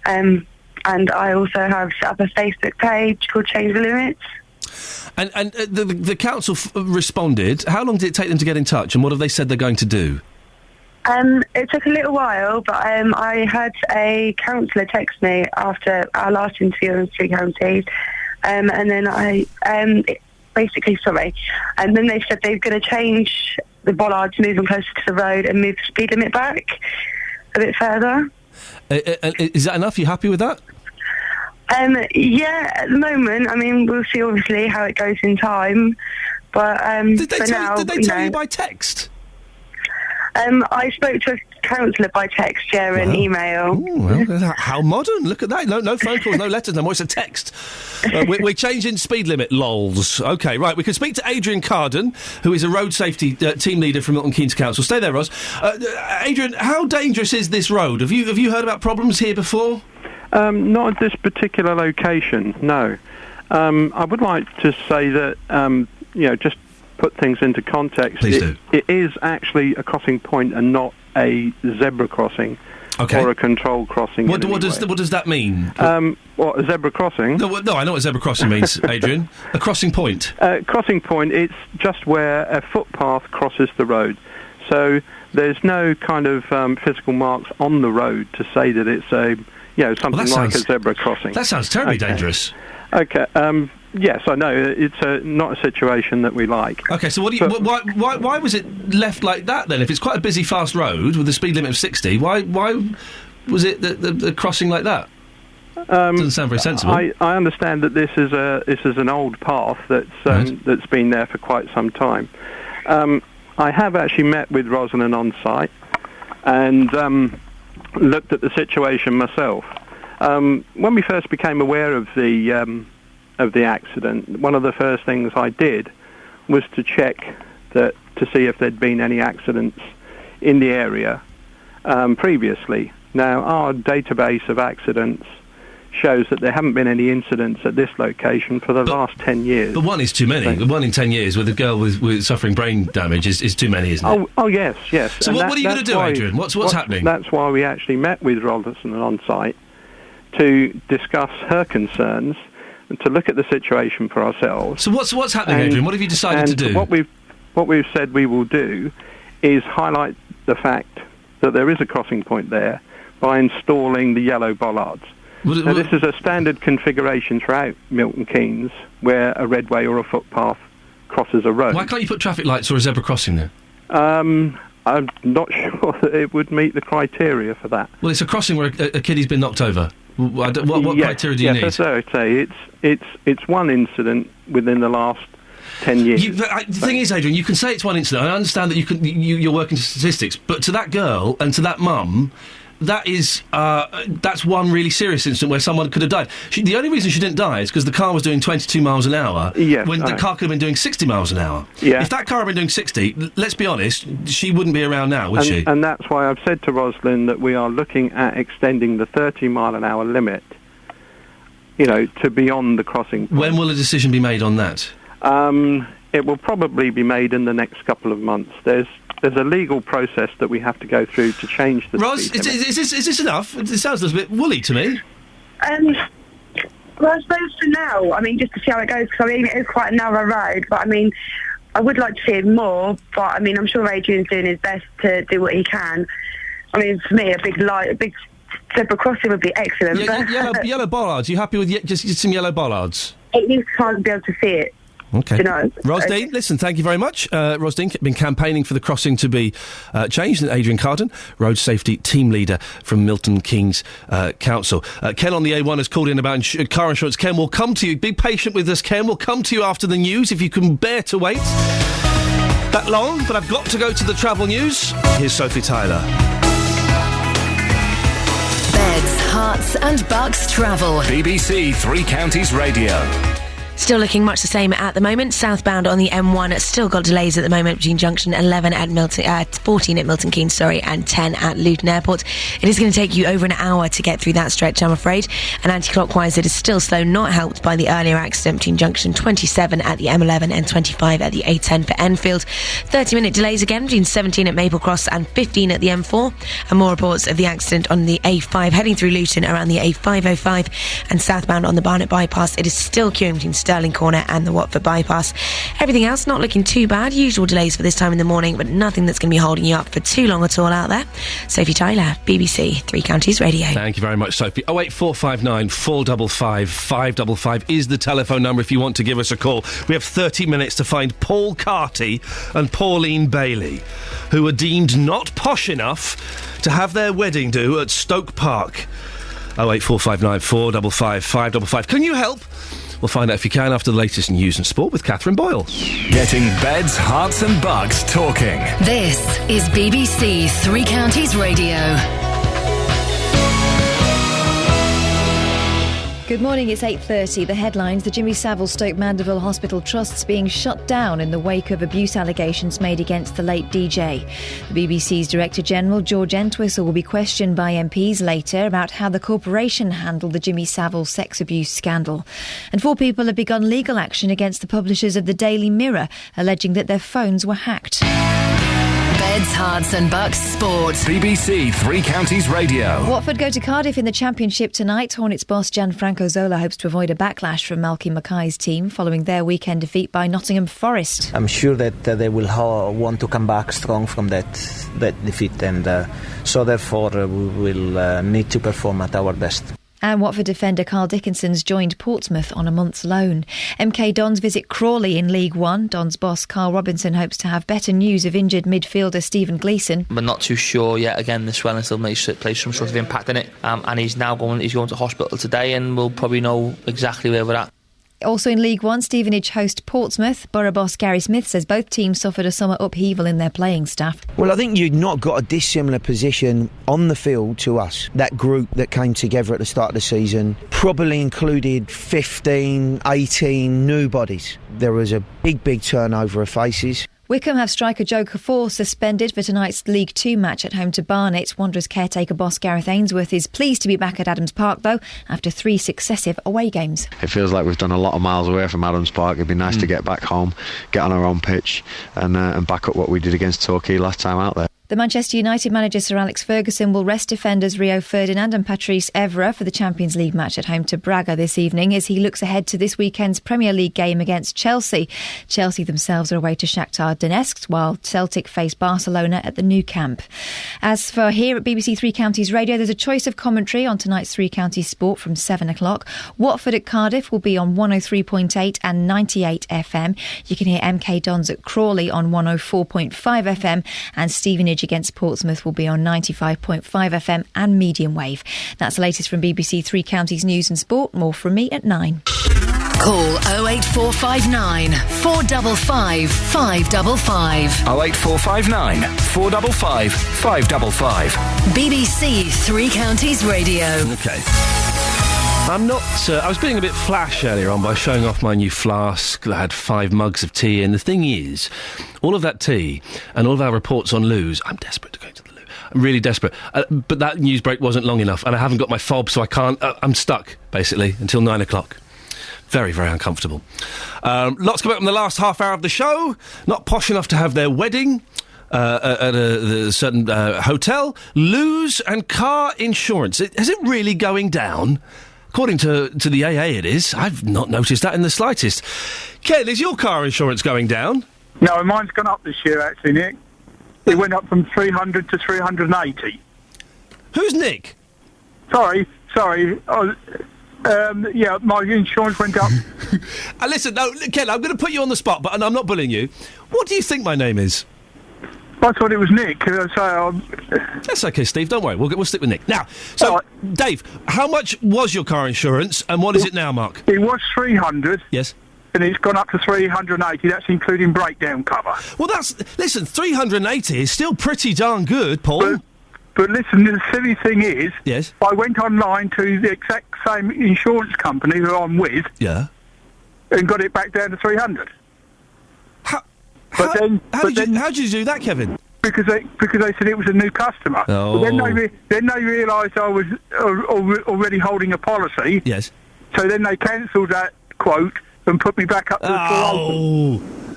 And I also have set up a Facebook page called Change the Limits. And the council responded. How long did it take them to get in touch, and what have they said they're going to do? It took a little while, but I had a councillor text me after our last interview in three counties, and then and then they said they're going to change the bollard to move them closer to the road and move the speed limit back a bit further. Is that enough? Are you happy with that? Yeah, at the moment. I mean, we'll see obviously how it goes in time, but did they tell you by text? I spoke to a councillor by text, and email. Ooh, well, how modern. Look at that. No phone calls, no letters no more. It's a text. We're changing speed limit, lols. OK, right. We can speak to Adrian Carden, who is a road safety team leader from Milton Keynes Council. Stay there, Ros. Adrian, how dangerous is this road? Have you heard about problems here before? Not at this particular location, no. I would like to say that, just put things into context. Please do. It is actually a crossing point and not a zebra crossing or a controlled crossing. What does that mean? What, a zebra crossing? No, I know what a zebra crossing means, Adrian. A crossing point. Crossing point, it's just where a footpath crosses the road. So there's no kind of physical marks on the road to say that it's something like a zebra crossing. That sounds terribly dangerous. Okay. Yes, I know. It's not a situation that we like. Okay, so why was it left like that then? If it's quite a busy, fast road with a speed limit of 60, why was it the crossing like that? Doesn't sound very sensible. I understand that this is an old path that's been there for quite some time. I have actually met with Rosalind on site and looked at the situation myself. When we first became aware of the accident, one of the first things I did was to check to see if there'd been any accidents in the area previously. Now, our database of accidents shows that there haven't been any incidents at this location for the last 10 years. But one is too many. 1 in 10 years with a girl with suffering brain damage is too many, isn't it? Oh yes. So what are you going to do, Adrian? What's happening? That's why we actually met with Robertson on site to discuss her concerns and to look at the situation for ourselves. So what's happening, Adrian? What have you decided to do? What we've said we will do is highlight the fact that there is a crossing point there by installing the yellow bollards. Now, this is a standard configuration throughout Milton Keynes where a redway or a footpath crosses a road. Why can't you put traffic lights or a zebra crossing there? I'm not sure that it would meet the criteria for that. Well, it's a crossing where a kiddie's been knocked over. What criteria do you need? Yes, as I say, it's one incident within the last 10 years. The thing is, Adrian, you can say it's one incident. I understand that you're working to statistics, but to that girl and to that mum, that's one really serious incident where someone could have died. The only reason she didn't die is because the car was doing 22 miles an hour when the car could have been doing 60 miles an hour. Yeah. If that car had been doing 60, let's be honest, she wouldn't be around now, would she? And that's why I've said to Roslyn that we are looking at extending the 30-mile-an-hour limit, to beyond the crossing point. When will a decision be made on that? It will probably be made in the next couple of months. There's a legal process that we have to go through to change the Ros, speed limit. is this enough? It sounds a little bit woolly to me. Well, I suppose for now, just to see how it goes, because it is quite a narrow road, but I would like to see it more, but I'm sure Adrian's doing his best to do what he can. For me, a big zebra crossing would be excellent. Yellow bollards. Are you happy with just some yellow bollards? At least cars be able to see it. Okay. Rosdean, listen, thank you very much. Rosdean, been campaigning for the crossing to be changed. And Adrian Carden, Road Safety Team Leader from Milton Keynes Council. Ken on the A1 has called in about car insurance. Ken, we'll come to you. Be patient with us, Ken. We'll come to you after the news, if you can bear to wait that long. But I've got to go to the travel news. Here's Sophie Tyler. Beds, Herts and Bucks travel. BBC Three Counties Radio. Still looking much the same at the moment. Southbound on the M1, still got delays at the moment between junction 11 at 14 at Milton Keynes, and 10 at Luton Airport. It is going to take you over an hour to get through that stretch, I'm afraid. And anti-clockwise, it is still slow, not helped by the earlier accident between junction 27 at the M11 and 25 at the A10 for Enfield. 30-minute delays again between 17 at Maple Cross and 15 at the M4. And more reports of the accident on the A5 heading through Luton around the A505, and southbound on the Barnet bypass. It is still queuing between Stirling Corner and the Watford bypass. Everything else not looking too bad. Usual delays for this time in the morning, but nothing that's going to be holding you up for too long at all out there. Sophie Tyler, BBC Three Counties Radio. Thank you very much, Sophie. 08459 455 555 is the telephone number if you want to give us a call. We have 30 minutes to find Paul Carty and Pauline Bailey, who are deemed not posh enough to have their wedding do at Stoke Park. 08459 455 555. Can you help? We'll find out if you can after the latest news and sport with Catherine Boyle. Getting beds, hearts and bugs talking. This is BBC Three Counties Radio. Good morning, it's 8:30. The headlines: the Jimmy Savile Stoke Mandeville Hospital Trust's being shut down in the wake of abuse allegations made against the late DJ. The BBC's Director General, George Entwistle, will be questioned by MPs later about how the corporation handled the Jimmy Savile sex abuse scandal. And 4 people have begun legal action against the publishers of the Daily Mirror, alleging that their phones were hacked. Beds, Herts and Bucks Sport. BBC Three Counties Radio. Watford go to Cardiff in the Championship tonight. Hornets boss Gianfranco Zola hopes to avoid a backlash from Malky Mackay's team following their weekend defeat by Nottingham Forest. I'm sure that they will want to come back strong from that defeat, and so therefore we will need to perform at our best. And Watford defender Carl Dickinson's joined Portsmouth on a month's loan. MK Dons visit Crawley in League One. Dons boss Carl Robinson hopes to have better news of injured midfielder Stephen Gleeson. We're not too sure yet. Again, the swelling still may play some sort of impact in it. And he's going to hospital today, and we'll probably know exactly where we're at. Also in League One, Stevenage host Portsmouth. Borough boss Gary Smith says both teams suffered a summer upheaval in their playing staff. Well, I think you've not got a dissimilar position on the field to us. That group that came together at the start of the season probably included 15, 18 new bodies. There was a big turnover of faces. Wycombe have striker Joe Cafor suspended for tonight's League 2 match at home to Barnet. Wanderers caretaker boss Gareth Ainsworth is pleased to be back at Adams Park, though, after 3 successive away games. It feels like we've done a lot of miles away from Adams Park. It'd be nice to get back home, get on our own pitch and back up what we did against Torquay last time out there. The Manchester United manager Sir Alex Ferguson will rest defenders Rio Ferdinand and Patrice Evra for the Champions League match at home to Braga this evening as he looks ahead to this weekend's Premier League game against Chelsea. Chelsea themselves are away to Shakhtar Donetsk, while Celtic face Barcelona at the Nou Camp. As for here at BBC Three Counties Radio, there's a choice of commentary on tonight's Three Counties Sport from 7 o'clock. Watford at Cardiff will be on 103.8 and 98 FM. You can hear MK Dons at Crawley on 104.5 FM, and Stevenage against Portsmouth will be on 95.5 FM and medium wave. That's the latest from BBC Three Counties News and Sport. More from me at 9. Call 08459 455 555. 08459 455 555. BBC Three Counties Radio. Okay. I'm not... I was being a bit flash earlier on by showing off my new flask that had 5 mugs of tea, and the thing is, all of that tea and all of our reports on loos, I'm desperate to go to the loo. I'm really desperate. But that news break wasn't long enough, and I haven't got my fob, so I can't... I'm stuck, basically, until 9 o'clock. Very, very uncomfortable. Lots coming up in the last half hour of the show. Not posh enough to have their wedding at a certain hotel. Loos and car insurance. Is it really going down? According to the AA, it is. I've not noticed that in the slightest. Ken, is your car insurance going down? No, mine's gone up this year, actually, Nick. It went up from 300 to 380. Who's Nick? Sorry. Yeah, my insurance went up. Listen, no, Ken, I'm going to put you on the spot, but I'm not bullying you. What do you think my name is? I thought it was Nick. That's okay, Steve. Don't worry. We'll stick with Nick. Now, so, Dave, how much was your car insurance, and what is it now, Mark? It was 300. Yes. And it's gone up to 380. That's including breakdown cover. Well, listen, 380 is still pretty darn good, Paul. But listen, the silly thing is... Yes? I went online to the exact same insurance company who I'm with... Yeah. ...and got it back down to 300. How did you do that, Kevin? Because they said it was a new customer. Oh. But then they realised I was already holding a policy. Yes. So then they cancelled that quote and put me back up to the full open.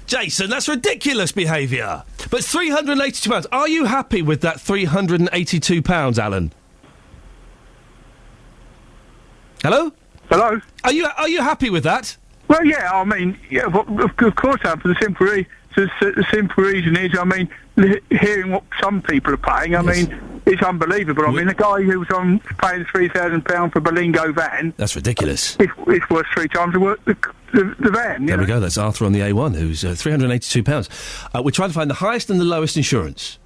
Jason, that's ridiculous behaviour. But £382. Are you happy with that £382, Alan? Hello? Hello? Are you happy with that? Well, yeah, I mean, yeah, of course I am, for the simple reason is, I mean, hearing what some people are paying, I mean, it's unbelievable. I mean, the guy who was paying £3,000 for a Berlingo van... That's ridiculous. It's worth 3 times the van. There we go, that's Arthur on the A1, who's £382. We're trying to find the highest and the lowest insurance.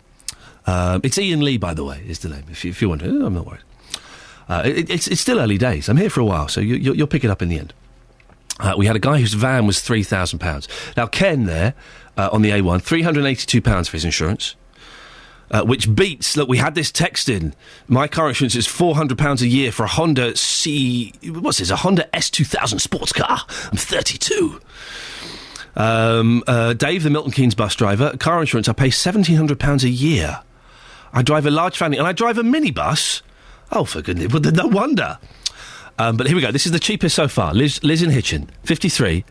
It's Iain Lee, by the way, is the name, if you want to. I'm not worried. It's still early days. I'm here for a while, so you'll pick it up in the end. We had a guy whose van was £3,000. Now, Ken there, on the A1, £382 for his insurance, which beats... Look, we had this text in. My car insurance is £400 a year for a Honda a Honda S2000 sports car. I'm 32. Dave, the Milton Keynes bus driver, car insurance, I pay £1,700 a year. I drive a large family, and I drive a minibus. Oh, for goodness, well, no wonder. But here we go. This is the cheapest so far. Liz in Hitchin, 53,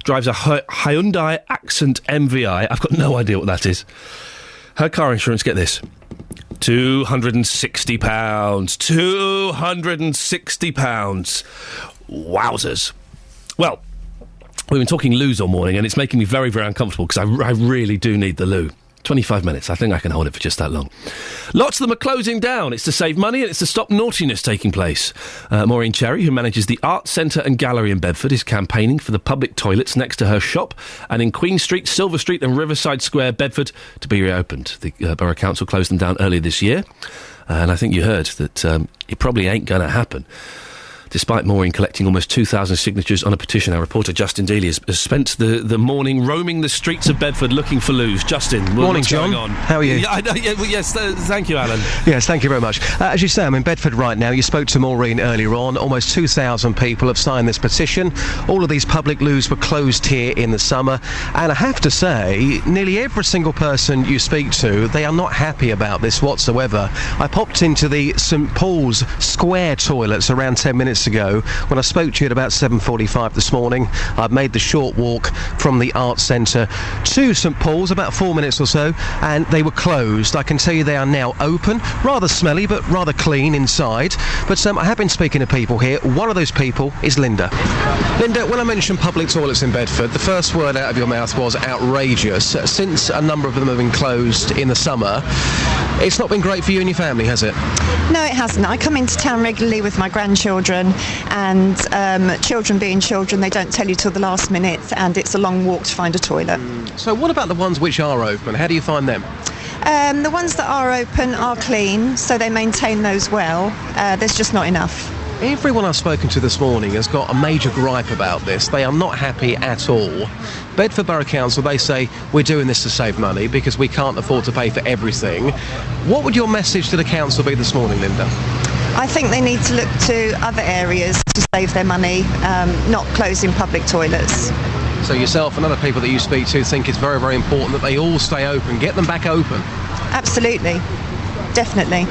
drives a Hyundai Accent MVI. I've got no idea what that is. Her car insurance, get this, £260. £260. Wowzers. Well, we've been talking loos all morning, and it's making me very, very uncomfortable because I really do need the loo. 25 minutes. I think I can hold it for just that long. Lots of them are closing down. It's to save money and it's to stop naughtiness taking place. Maureen Cherry, who manages the Art Centre and Gallery in Bedford, is campaigning for the public toilets next to her shop and in Queen Street, Silver Street and Riverside Square, Bedford, to be reopened. The Borough Council closed them down earlier this year, and I think you heard that it probably ain't going to happen. despite Maureen collecting almost 2,000 signatures on a petition. Our reporter Justin Dealey has spent the morning roaming the streets of Bedford looking for loos. Justin, morning, what's John. going on? How are you? Yes, thank you, Alan. Yes, thank you very much. As you say, I'm in Bedford right now. You spoke to Maureen earlier on. Almost 2,000 people have signed this petition. All of these public loos were closed here in the summer, and I have to say, nearly every single person you speak to, they are not happy about this whatsoever. I popped into the St Paul's Square toilets around 10 minutes ago. When I spoke to you at about 7:45 this morning, I've made the short walk from the Arts Centre to St Paul's, about 4 minutes or so, and they were closed. I can tell you they are now open, rather smelly but rather clean inside. But I have been speaking to people here. One of those people is Linda. Linda, when I mentioned public toilets in Bedford, the first word out of your mouth was outrageous. Since a number of them have been closed in the summer, it's not been great for you and your family, has it? No, it hasn't. I come into town regularly with my grandchildren, and children being children, they don't tell you till the last minute, and it's a long walk to find a toilet. So what about the ones which are open? How do you find them? The ones that are open are clean, so they maintain those well. There's just not enough. Everyone I've spoken to this morning has got a major gripe about this. They are not happy at all. Bedford Borough Council, they say, we're doing this to save money because we can't afford to pay for everything. What would your message to the council be this morning, Linda? I think they need to look to other areas to save their money, not closing public toilets. So yourself and other people that you speak to think it's very, very important that they all stay open. Get them back open. Absolutely. Definitely.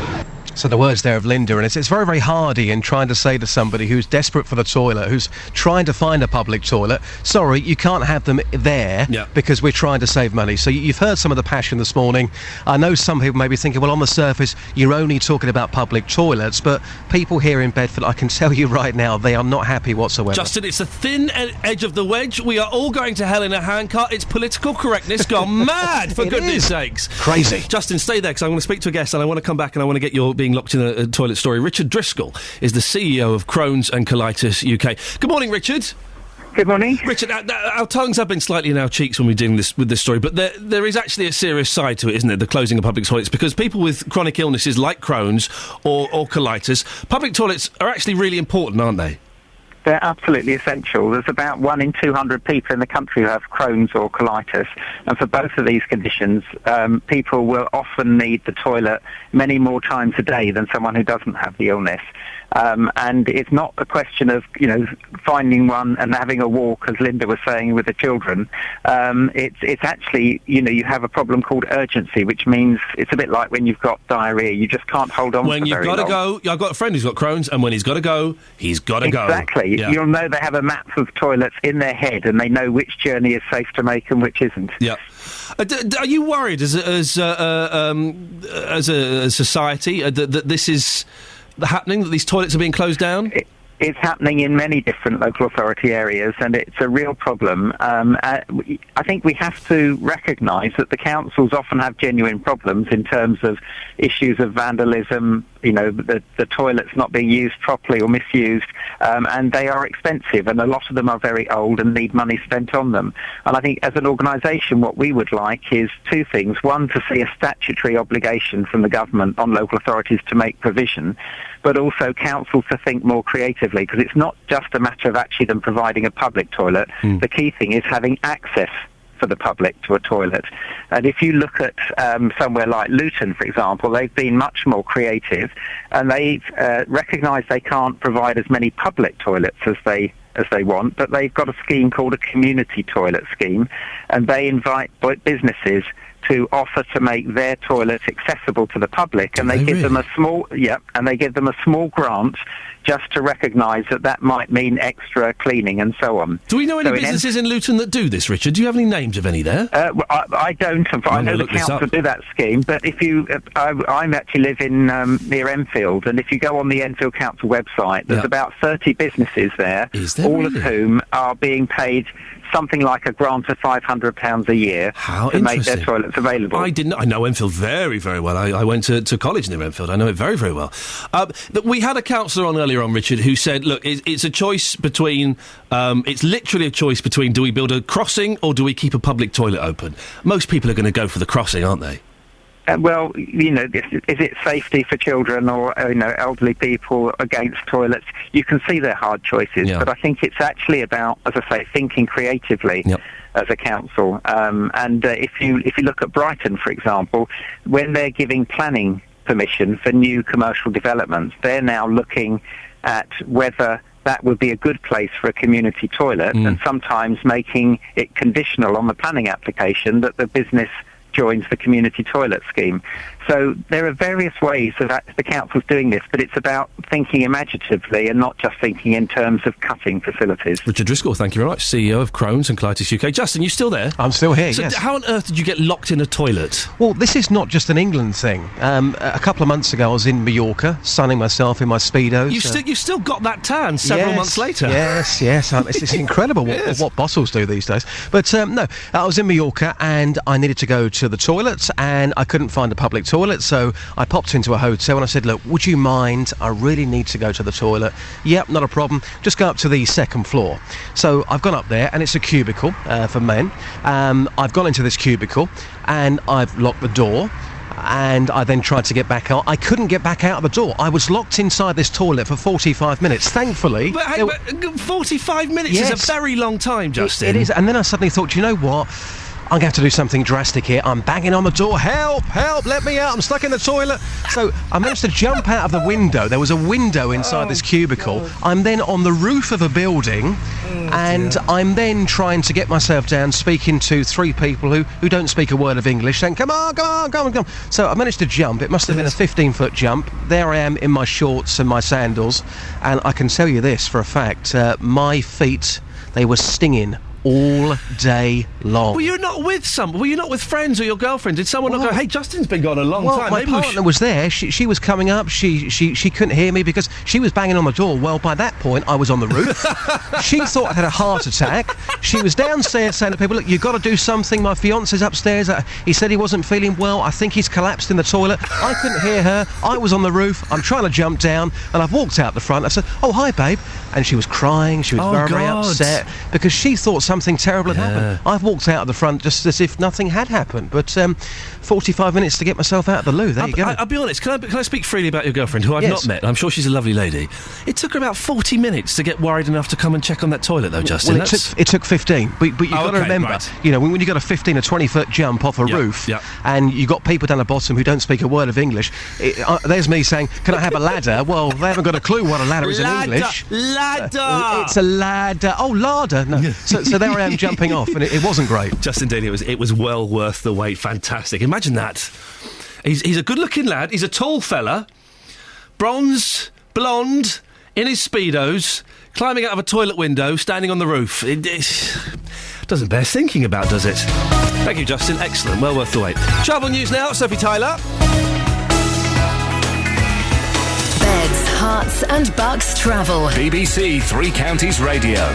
So the words there of Linda, and it's very, very hardy in trying to say to somebody who's desperate for the toilet, who's trying to find a public toilet, sorry, you can't have them there because we're trying to save money. So you've heard some of the passion this morning. I know some people may be thinking, well, on the surface, you're only talking about public toilets, but people here in Bedford, I can tell you right now, they are not happy whatsoever. Justin, it's the thin edge of the wedge. We are all going to hell in a handcart. It's political correctness gone mad, for goodness sakes. Crazy. Justin, stay there, because I want to speak to a guest, and I want to come back and I want to get your being locked in a toilet story. Richard Driscoll is the CEO of Crohn's and Colitis UK. Good morning, Richard. Good morning. Richard, our tongues have been slightly in our cheeks when we're doing this with this story, but there is actually a serious side to it, isn't there, the closing of public toilets, because people with chronic illnesses like Crohn's or colitis, public toilets are actually really important, aren't they? They're absolutely essential. There's about 1 in 200 people in the country who have Crohn's or colitis, and for both of these conditions, people will often need the toilet many more times a day than someone who doesn't have the illness. And it's not a question of, finding one and having a walk, as Linda was saying, with the children. It's actually, you have a problem called urgency, which means it's a bit like when you've got diarrhoea. You just can't hold on when for very long. When you've got to go, I've got a friend who's got Crohn's, and when he's got to go, he's got to go. Exactly. Yeah. You'll know they have a map of toilets in their head, and they know which journey is safe to make and which isn't. Yeah. Are you worried as a society that this is happening, that these toilets are being closed down? It's happening in many different local authority areas, and it's a real problem. I think we have to recognise that the councils often have genuine problems in terms of issues of vandalism, the toilets not being used properly or misused, and they are expensive, and a lot of them are very old and need money spent on them. And I think as an organisation, what we would like is two things. One, to see a statutory obligation from the government on local authorities to make provision, but also councils to think more creatively, because it's not just a matter of actually them providing a public toilet. The key thing is having access for the public to a toilet. And if you look at somewhere like Luton, for example, they've been much more creative, and they've recognised they can't provide as many public toilets as they want, but they've got a scheme called a community toilet scheme, and they invite businesses to offer to make their toilets accessible to the public, and they give them a small grant just to recognise that might mean extra cleaning and so on. Do we know any businesses in Luton that do this, Richard? Do you have any names of any there? I don't. I know the council do that scheme, but if you... I actually live in near Enfield, and if you go on the Enfield Council website, there's about 30 businesses there, all of whom are being paid something like a grant of £500 a year to make their toilets available. I know Enfield very, very well. I went to college near Enfield. I know it very, very well. We had a councillor on earlier on, Richard, who said, look, it's a choice between... it's literally a choice between do we build a crossing or do we keep a public toilet open? Most people are going to go for the crossing, aren't they? Well, is it safety for children or elderly people against toilets? You can see they're hard choices, but I think it's actually about, as I say, thinking creatively as a council. And if you look at Brighton, for example, when they're giving planning permission for new commercial developments, they're now looking at whether that would be a good place for a community toilet, and sometimes making it conditional on the planning application that the business joins the community toilet scheme. So there are various ways that the council's doing this, but it's about thinking imaginatively and not just thinking in terms of cutting facilities. Richard Driscoll, thank you very much, CEO of Crohn's and Colitis UK. Justin, you still there? I'm still here, so yes. How on earth did you get locked in a toilet? Well, this is not just an England thing. A couple of months ago, I was in Mallorca, sunning myself in my Speedos. You've still got that tan several months later. Yes. It's incredible what bottles do these days. But no, I was in Mallorca and I needed to go to the toilet and I couldn't find a public toilet, so I popped into a hotel and I said, look, would you mind? I really need to go to the toilet. Yep, not a problem. Just go up to the second floor. So I've gone up there and it's a cubicle for men. I've gone into this cubicle and I've locked the door. And I then tried to get back out. I couldn't get back out of the door. I was locked inside this toilet for 45 minutes. Thankfully... But 45 minutes is a very long time, Justin. It is. And then I suddenly thought, you know what? I'm going to have to do something drastic here. I'm banging on the door. Help! Help! Let me out! I'm stuck in the toilet. So I managed to jump out of the window. There was a window inside this cubicle. God. I'm then on the roof of a building, and I'm then trying to get myself down, speaking to three people who don't speak a word of English, saying, come on. So I managed to jump. It must have been a 15-foot jump. There I am in my shorts and my sandals, and I can tell you this for a fact, my feet, they were stinging all day long. Were you not with friends or your girlfriend? Did someone not go, hey, Justin's been gone a long time? My partner was there. She was coming up. She couldn't hear me because she was banging on the door. Well, by that point, I was on the roof. She thought I had a heart attack. She was downstairs saying to people, look, you've got to do something. My fiance's upstairs. He said he wasn't feeling well. I think he's collapsed in the toilet. I couldn't hear her. I was on the roof. I'm trying to jump down, and I've walked out the front. I said, oh, hi, babe. And she was crying. She was very upset because she thought something terrible had happened. I've walked out of the front just as if nothing had happened. But 45 minutes to get myself out of the loo. There you go. I'll be honest. Can I speak freely about your girlfriend, who I've not met? I'm sure she's a lovely lady. It took her about 40 minutes to get worried enough to come and check on that toilet, though, Justin. Well, it took 15. But you've got to remember, when you got a 15 or 20-foot jump off a roof, and you've got people down the bottom who don't speak a word of English, there's me saying, can I have a ladder? Well, they haven't got a clue what a ladder is in English. Ladder! It's a ladder. Oh, larder. No. So there I am jumping off, and it wasn't great. Justin Daly, it was well worth the wait. Fantastic. Imagine that. He's a good-looking lad. He's a tall fella, bronze, blonde, in his Speedos, climbing out of a toilet window, standing on the roof. It doesn't bear thinking about, does it? Thank you, Justin. Excellent. Well worth the wait. Travel news now. Sophie Tyler. Beds, Hearts and Bucks travel. BBC Three Counties Radio.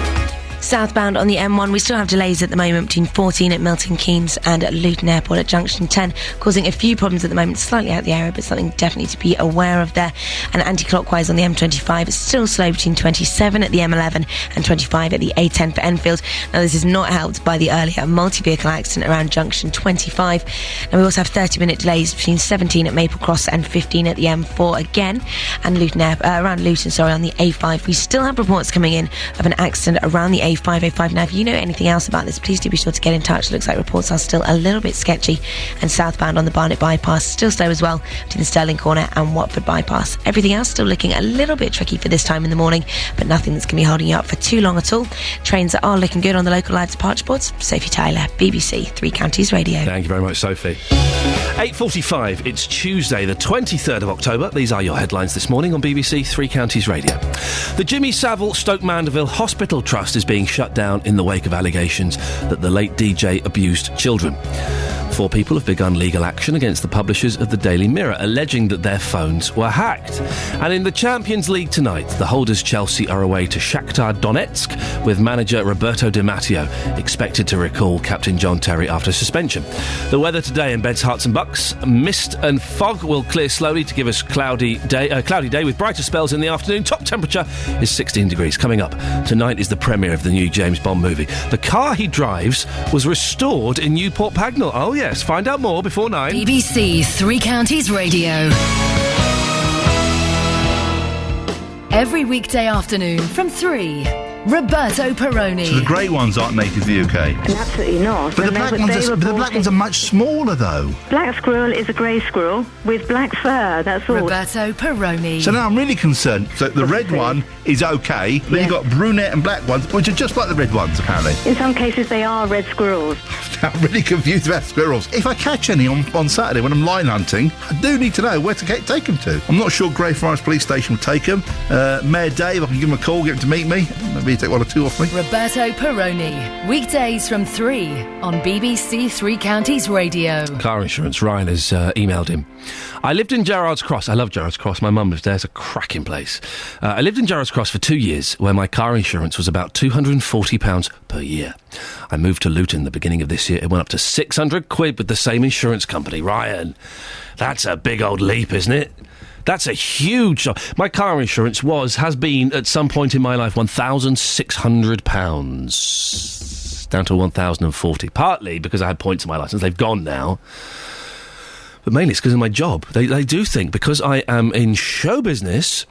Southbound on the M1, we still have delays at the moment between 14 at Milton Keynes and at Luton Airport at Junction 10, causing a few problems at the moment, slightly out the area, but something definitely to be aware of there. And anti-clockwise on the M25, it's still slow between 27 at the M11 and 25 at the A10 for Enfield. Now, this is not helped by the earlier multi-vehicle accident around Junction 25. And we also have 30-minute delays between 17 at Maple Cross and 15 at the M4 again, and around Luton, on the A5. We still have reports coming in of an accident around the A505. Now, if you know anything else about this, please do be sure to get in touch. Looks like reports are still a little bit sketchy. And southbound on the Barnet bypass, still slow as well between the Stirling Corner and Watford bypass. Everything else still looking a little bit tricky for this time in the morning, but nothing that's going to be holding you up for too long at all. Trains are looking good on the local live departure boards. Sophie Tyler, BBC Three Counties Radio. Thank you very much, Sophie. 8:45, it's Tuesday, the 23rd of October. These are your headlines this morning on BBC Three Counties Radio. The Jimmy Savile Stoke Mandeville Hospital Trust is being shut down in the wake of allegations that the late DJ abused children. 4 people have begun legal action against the publishers of the Daily Mirror, alleging that their phones were hacked. And in the Champions League tonight, the holders Chelsea are away to Shakhtar Donetsk, with manager Roberto Di Matteo expected to recall captain John Terry after suspension. The weather today in Beds, Hearts and Bucks. Bucks. Mist and fog will clear slowly to give us cloudy day with brighter spells in the afternoon. Top temperature is 16 degrees. Coming up tonight is the premiere of the new James Bond movie. The car he drives was restored in Newport Pagnell. Oh yes, find out more before 9. BBC Three Counties Radio. Every weekday afternoon from 3, Roberto Perrone. So the grey ones aren't native to the UK? Absolutely not. But the black ones are much smaller, though. Black squirrel is a grey squirrel with black fur, that's all. Roberto Perrone. So now I'm really concerned. So the red one is OK, but you've got brunette and black ones, which are just like the red ones, apparently. In some cases, they are red squirrels. I'm really confused about squirrels. If I catch any on Saturday when I'm line hunting, I do need to know where to take them to. I'm not sure Grey Friars Police Station will take them. Mayor Dave, I can give him a call, get him to meet me. Maybe take one or two off me. Roberto Perrone. Weekdays from 3 on BBC Three Counties Radio. Car insurance. Ryan has emailed him. I lived in Gerrards Cross. I love Gerrards Cross. My mum lives there. It's a cracking place. I lived in Gerrards Cross for 2 years, where my car insurance was about £240 per year. I moved to Luton the beginning of this year. It went up to £600 with the same insurance company. Ryan, that's a big old leap, isn't it? That's a huge... My car insurance has been, at some point in my life, £1,600. Down to £1,040. Partly because I had points on my licence. They've gone now. But mainly it's because of my job. They do think, because I am in show business,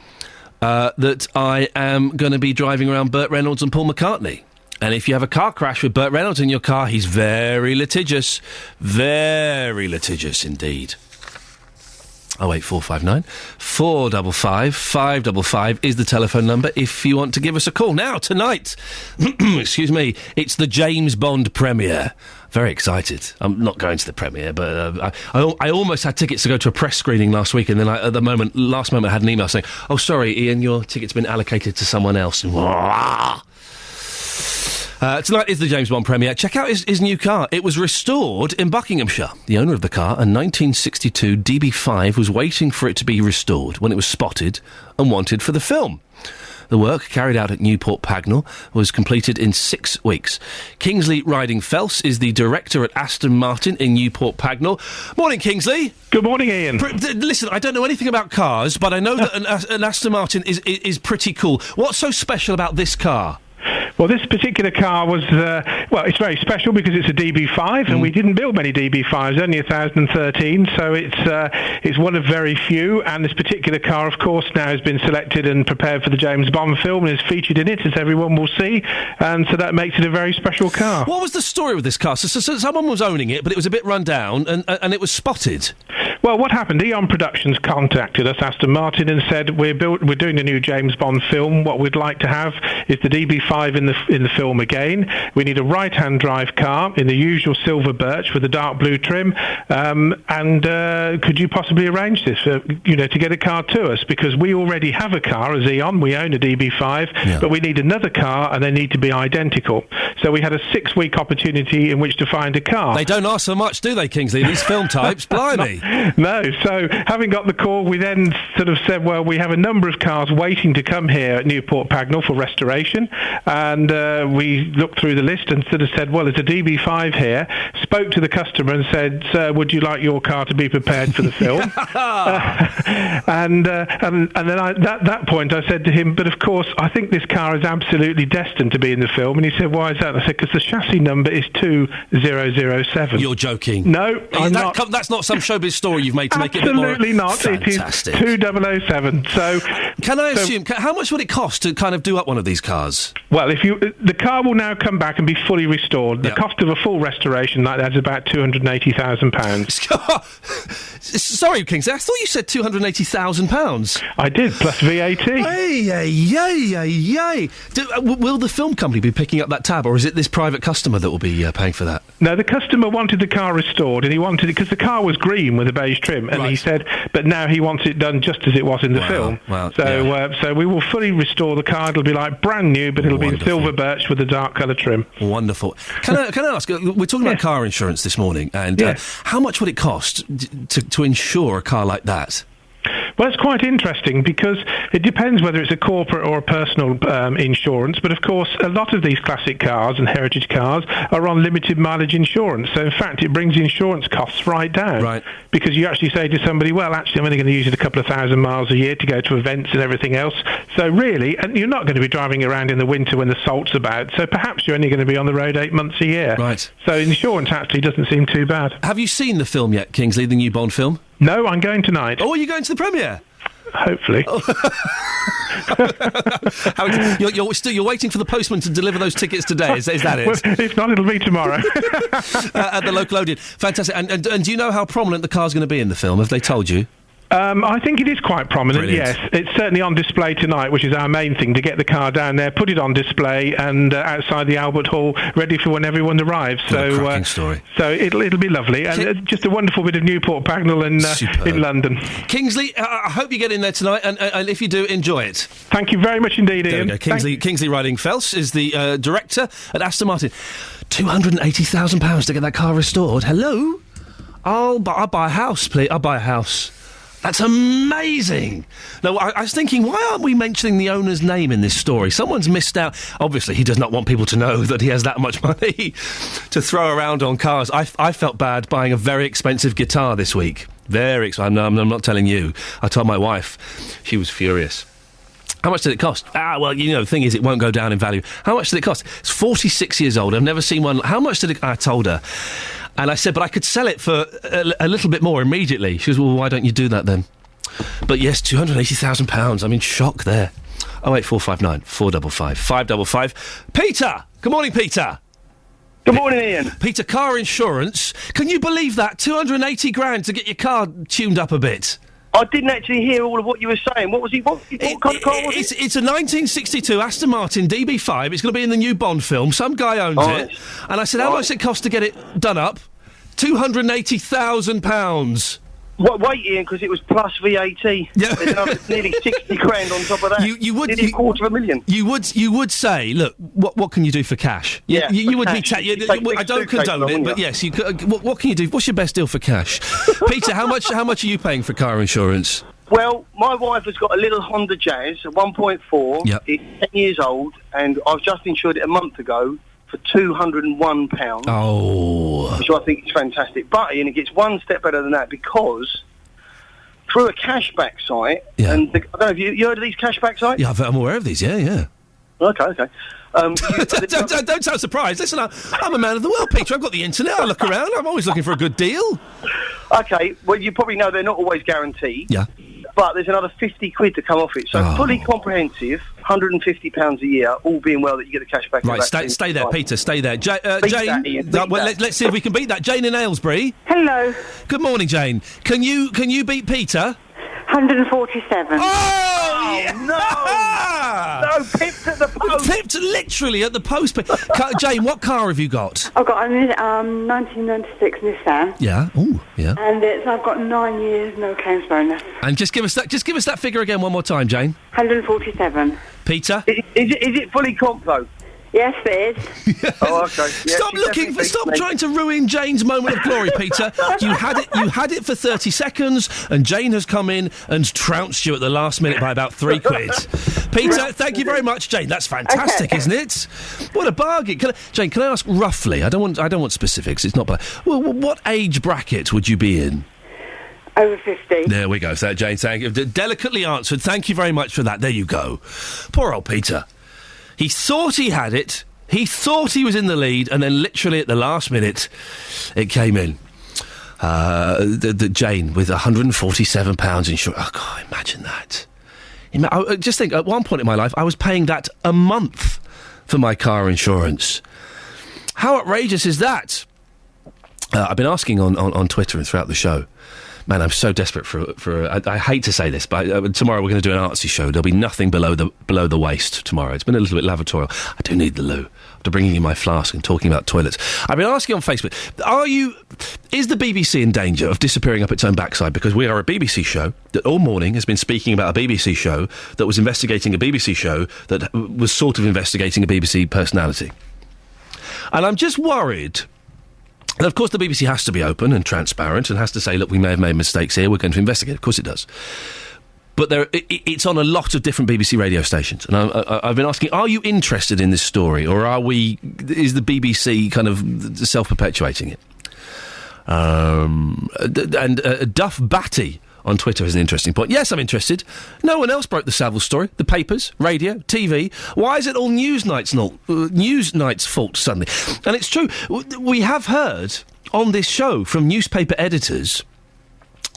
that I am going to be driving around Burt Reynolds and Paul McCartney. And if you have a car crash with Burt Reynolds in your car, he's very litigious. Very litigious indeed. 08459 455 555 is the telephone number if you want to give us a call. Now, tonight, excuse me, it's the James Bond premiere. Very excited. I'm not going to the premiere, but I almost had tickets to go to a press screening last week, and then last moment, I had an email saying, "Oh, sorry, Iain, your ticket's been allocated to someone else." Tonight is the James Bond premiere. Check out his new car. It was restored in Buckinghamshire. The owner of the car, a 1962 DB5, was waiting for it to be restored when it was spotted and wanted for the film. The work, carried out at Newport Pagnell, was completed in 6 weeks. Kingsley Riding-Phelps is the director at Aston Martin in Newport Pagnell. Morning, Kingsley. Good morning, Iain. Listen, I don't know anything about cars, but I know that an Aston Martin is pretty cool. What's so special about this car? Well, this particular car was, it's very special because it's a DB5, and we didn't build many DB5s, only 1,013, so it's one of very few, and this particular car, of course, now has been selected and prepared for the James Bond film and is featured in it, as everyone will see, and so that makes it a very special car. What was the story with this car? So someone was owning it, but it was a bit run down, and it was spotted. Well, what happened? Eon Productions contacted us, Aston Martin, and said, we're doing a new James Bond film. What we'd like to have is the DB5 in the film again. We need a right-hand drive car in the usual silver birch with a dark blue trim. And could you possibly arrange this, to get a car to us? Because we already have a car as Eon. We own a DB5, but we need another car, and they need to be identical. So we had a 6-week opportunity in which to find a car. They don't ask so much, do they, Kingsley? These film types, blimey. No. So having got the call, we then sort of said, well, we have a number of cars waiting to come here at Newport Pagnell for restoration. And we looked through the list and sort of said, well, there's a DB5 here. Spoke to the customer and said, sir, would you like your car to be prepared for the film? And then at that point I said to him, but of course, I think this car is absolutely destined to be in the film. And he said, why is that? I said, because the chassis number is 2007. You're joking. No, that's not some showbiz story you've made to make it a bit more... Absolutely not. Fantastic. It is 2007. So... Can I assume, how much would it cost to kind of do up one of these cars? Well, the car will now come back and be fully restored. The cost of a full restoration like that is about £280,000. Sorry, Kingsley, I thought you said £280,000. I did, plus VAT. Hey. Will the film company be picking up that tab, or is it this private customer that will be paying for that? No, the customer wanted the car restored, and he wanted it because the car was green with a beige trim, and he said, but now he wants it done just as it was in the film. Well, so we will fully restore the car. It'll be like brand new, but it'll be in silver birch with a dark colour trim. Wonderful. Can I ask? We're talking about car insurance this morning, and how much would it cost to insure a car like that? Well, it's quite interesting because it depends whether it's a corporate or a personal insurance, but of course a lot of these classic cars and heritage cars are on limited mileage insurance, so in fact it brings insurance costs right down. Right. Because you actually say to somebody, well, actually I'm only going to use it a couple of thousand miles a year to go to events and everything else, so really, and you're not going to be driving around in the winter when the salt's about, so perhaps you're only going to be on the road 8 months a year. Right. So insurance actually doesn't seem too bad. Have you seen the film yet, Kingsley, the new Bond film? No, I'm going tonight. Oh, are you going to the premiere? Hopefully. You're waiting for the postman to deliver those tickets today, is that it? Well, if not, it'll be tomorrow. At the local Odeon. Fantastic. And do you know how prominent the car's going to be in the film? Have they told you? I think it is quite prominent, Brilliant. yes. It's certainly on display tonight, which is our main thing, to get the car down there, put it on display, and outside the Albert Hall, ready for when everyone arrives. What a cracking story. So it'll be lovely. And just a wonderful bit of Newport Pagnell in London. Kingsley, I hope you get in there tonight, and if you do, enjoy it. Thank you very much indeed, Ian. There we go. Kingsley Riding-Fels is the director at Aston Martin. £280,000 to get that car restored. Hello? I'll buy a house, please. I'll buy a house. That's amazing. No, I was thinking, why aren't we mentioning the owner's name in this story? Someone's missed out. Obviously, he does not want people to know that he has that much money to throw around on cars. I felt bad buying a very expensive guitar this week. Very expensive. I'm not telling you. I told my wife. She was furious. How much did it cost? Well, the thing is, it won't go down in value. How much did it cost? It's 46 years old. I've never seen one. How much did it... I told her. And I said, but I could sell it for a little bit more immediately. She goes, well, why don't you do that then? But yes, £280,000. I'm in shock there. 08459 455 555. Peter! Good morning, Peter. Good morning, Ian. Peter, car insurance. Can you believe that? 280 grand to get your car tuned up a bit. I didn't actually hear all of what you were saying. What was he? What kind of car was it? It's a 1962 Aston Martin DB5. It's going to be in the new Bond film. Some guy owns it. And I said, how much does it cost to get it done up? £280,000. Wait, Ian, because it was plus VAT. Yeah. There's another nearly 60 grand on top of that. You would nearly $250,000. You would say, look, what can you do for cash? Yeah, you would cash. be. I don't condone it, but yes, you could, what can you do? What's your best deal for cash? Peter, how much are you paying for car insurance? Well, my wife has got a little Honda Jazz, a 1.4. Yep. It's 10 years old, and I've just insured it a month ago for £201. Oh. Which I think is fantastic. But, Ian, it gets one step better than that because through a cashback site, and I don't know if you heard of these cashback sites? Yeah, I'm aware of these, yeah. Okay. Don't sound surprised. Listen, I'm a man of the world, Peter. I've got the internet. I look around. I'm always looking for a good deal. Okay, well, you probably know they're not always guaranteed. Yeah. But there's another 50 quid to come off it. So fully comprehensive, £150 a year, all being well that you get the cash back. Right, stay there, Peter, stay there. Jane, let's see if we can beat that. Jane in Aylesbury. Hello. Good morning, Jane. Can you beat Peter? 147. Oh, yeah. No, pipped at the post. Pipped literally at the post. Jane, what car have you got? I've got a 1996 Nissan. Yeah. Oh, yeah. And I've got 9 years, no claims bonus. And just give us that figure again one more time, Jane. 147. Peter? Is it fully comp though? Yes, it is. Oh, okay. Yeah, Stop trying to ruin Jane's moment of glory, Peter. You had it for 30 seconds, and Jane has come in and trounced you at the last minute by about £3. Peter, thank you very much, Jane. That's fantastic, isn't it? What a bargain. Jane, can I ask roughly? I don't want specifics. It's not. Well, what age bracket would you be in? Over 50. There we go. So, Jane, thank you. Delicately answered. Thank you very much for that. There you go. Poor old Peter. He thought he had it. He thought he was in the lead, and then literally at the last minute, it came in. The Jane with £147 insurance. Oh, God, imagine that. Just think, at one point in my life, I was paying that a month for my car insurance. How outrageous is that? I've been asking on Twitter and throughout the show. Man, I'm so desperate for I hate to say this, but tomorrow we're going to do an artsy show. There'll be nothing below the waist tomorrow. It's been a little bit lavatorial. I do need the loo. After bringing you my flask and talking about toilets. I've been asking on Facebook, is the BBC in danger of disappearing up its own backside? Because we are a BBC show that all morning has been speaking about a BBC show that was investigating a BBC show that was sort of investigating a BBC personality. And I'm just worried. And of course the BBC has to be open and transparent and has to say, look, we may have made mistakes here, we're going to investigate. Of course it does. but it's on a lot of different BBC radio stations. And I've been asking, are you interested in this story, or is the BBC kind of self-perpetuating it? Duff Batty on Twitter has an interesting point. Yes, I'm interested. No one else broke the Savile story. The papers, radio, TV. Why is it all Newsnight's fault suddenly? And it's true. We have heard on this show from newspaper editors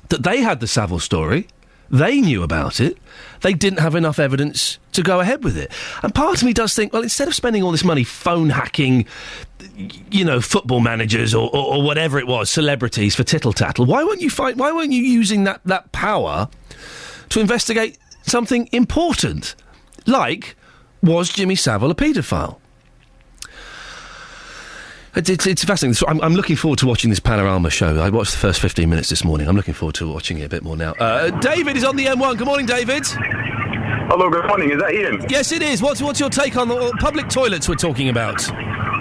that they had the Savile story. They knew about it. They didn't have enough evidence to go ahead with it. And part of me does think, well, instead of spending all this money phone hacking, football managers or whatever it was, celebrities for tittle-tattle, why weren't you using that power to investigate something important? Like, was Jimmy Savile a paedophile? It's fascinating. I'm looking forward to watching this Panorama show. I watched the first 15 minutes this morning. I'm looking forward to watching it a bit more now. David is on the M1. Good morning, David. Hello, good morning. Is that Iain? Yes, it is. What's your take on the public toilets we're talking about?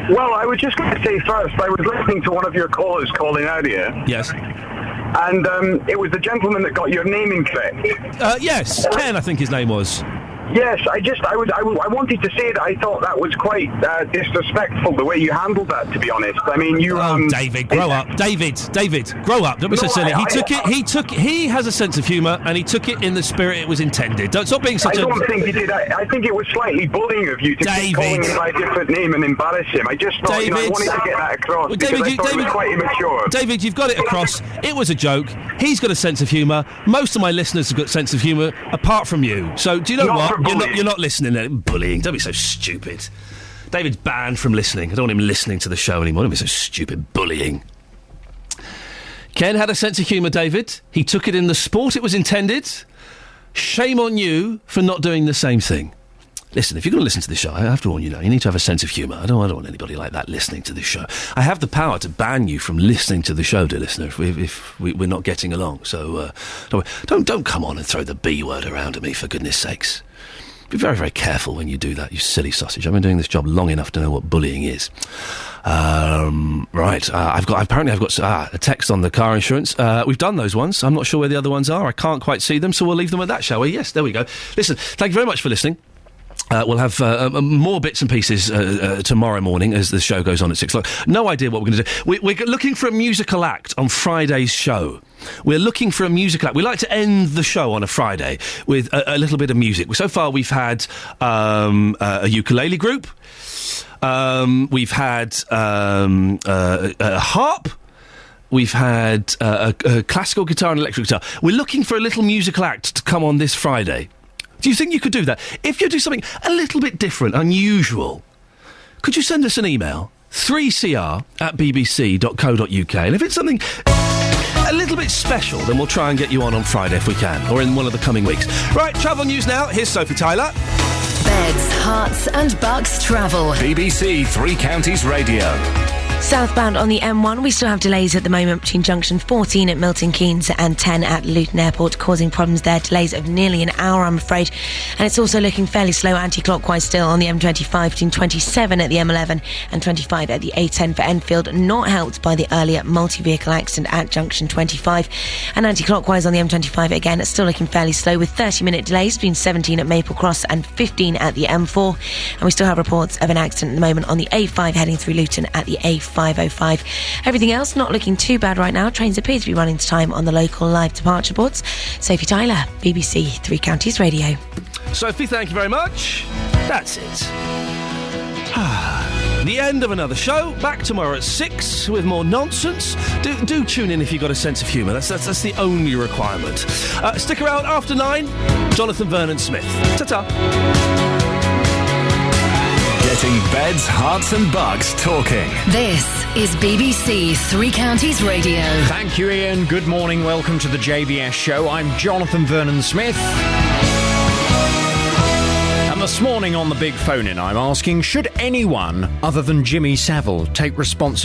Well, I was just going to say first, I was listening to one of your callers calling out here. Yes. And it was the gentleman that got your name incorrect. Yes, Ken, I think his name was. Yes, I wanted to say that I thought that was quite disrespectful, the way you handled that, to be honest. I mean, you... David, grow up. David, grow up. Don't be so silly. He has a sense of humour, and he took it in the spirit it was intended. Don't stop being such I don't think he did. I think it was slightly bullying of you to keep calling him by a different name and embarrass him. I just thought, I wanted to get that across, because I thought it was quite immature. David, you've got it across. It was a joke. He's got a sense of humour. Most of my listeners have got a sense of humour, apart from you. So, do you know what? You're not listening. Bullying. Don't be so stupid. David's banned from listening. I don't want him listening to the show anymore. Don't be so stupid. Bullying. Ken had a sense of humour, David. He took it in the sport it was intended. Shame on you for not doing the same thing. Listen, if you're going to listen to this show, I have to warn you now, you need to have a sense of humour. I don't want anybody like that listening to this show. I have the power to ban you from listening to the show, dear listener, if we're not getting along. So don't come on and throw the B word around at me, for goodness sakes. Be very, very careful when you do that, you silly sausage. I've been doing this job long enough to know what bullying is. Right, I've got a text on the car insurance. We've done those ones. I'm not sure where the other ones are. I can't quite see them, so we'll leave them at that, shall we? Yes, there we go. Listen, thank you very much for listening. We'll have more bits and pieces tomorrow morning as the show goes on at 6 o'clock. No idea what we're going to do. We're looking for a musical act on Friday's show. We're looking for a musical act. We like to end the show on a Friday with a little bit of music. So far we've had a ukulele group. We've had a harp. We've had a classical guitar and electric guitar. We're looking for a little musical act to come on this Friday. Do you think you could do that? If you do something a little bit different, unusual, could you send us an email? 3cr@bbc.co.uk. And if it's something a little bit special, then we'll try and get you on Friday if we can, or in one of the coming weeks. Right, travel news now. Here's Sophie Tyler. Beds, Herts and Bucks travel. BBC Three Counties Radio. Southbound on the M1, we still have delays at the moment between junction 14 at Milton Keynes and 10 at Luton Airport, causing problems there. Delays of nearly an hour, I'm afraid. And it's also looking fairly slow anti-clockwise still on the M25 between 27 at the M11 and 25 at the A10 for Enfield, not helped by the earlier multi-vehicle accident at junction 25. And anti-clockwise on the M25 again, it's still looking fairly slow with 30-minute delays between 17 at Maple Cross and 15 at the M4. And we still have reports of an accident at the moment on the A5 heading through Luton at the A505. Everything else not looking too bad right now. Trains appear to be running to time on the local live departure boards. Sophie Tyler, BBC Three Counties Radio. Sophie, thank you very much. That's it. The end of another show. Back tomorrow at 6 with more nonsense. Do tune in if you've got a sense of humour. That's the only requirement. Stick around after 9. Jonathan Vernon Smith. Ta-ta. Getting beds, hearts and bucks talking. This is BBC Three Counties Radio. Thank you, Iain. Good morning. Welcome to the JVS show. I'm Jonathan Vernon Smith. And this morning on the big phone-in, I'm asking, should anyone other than Jimmy Savile take responsibility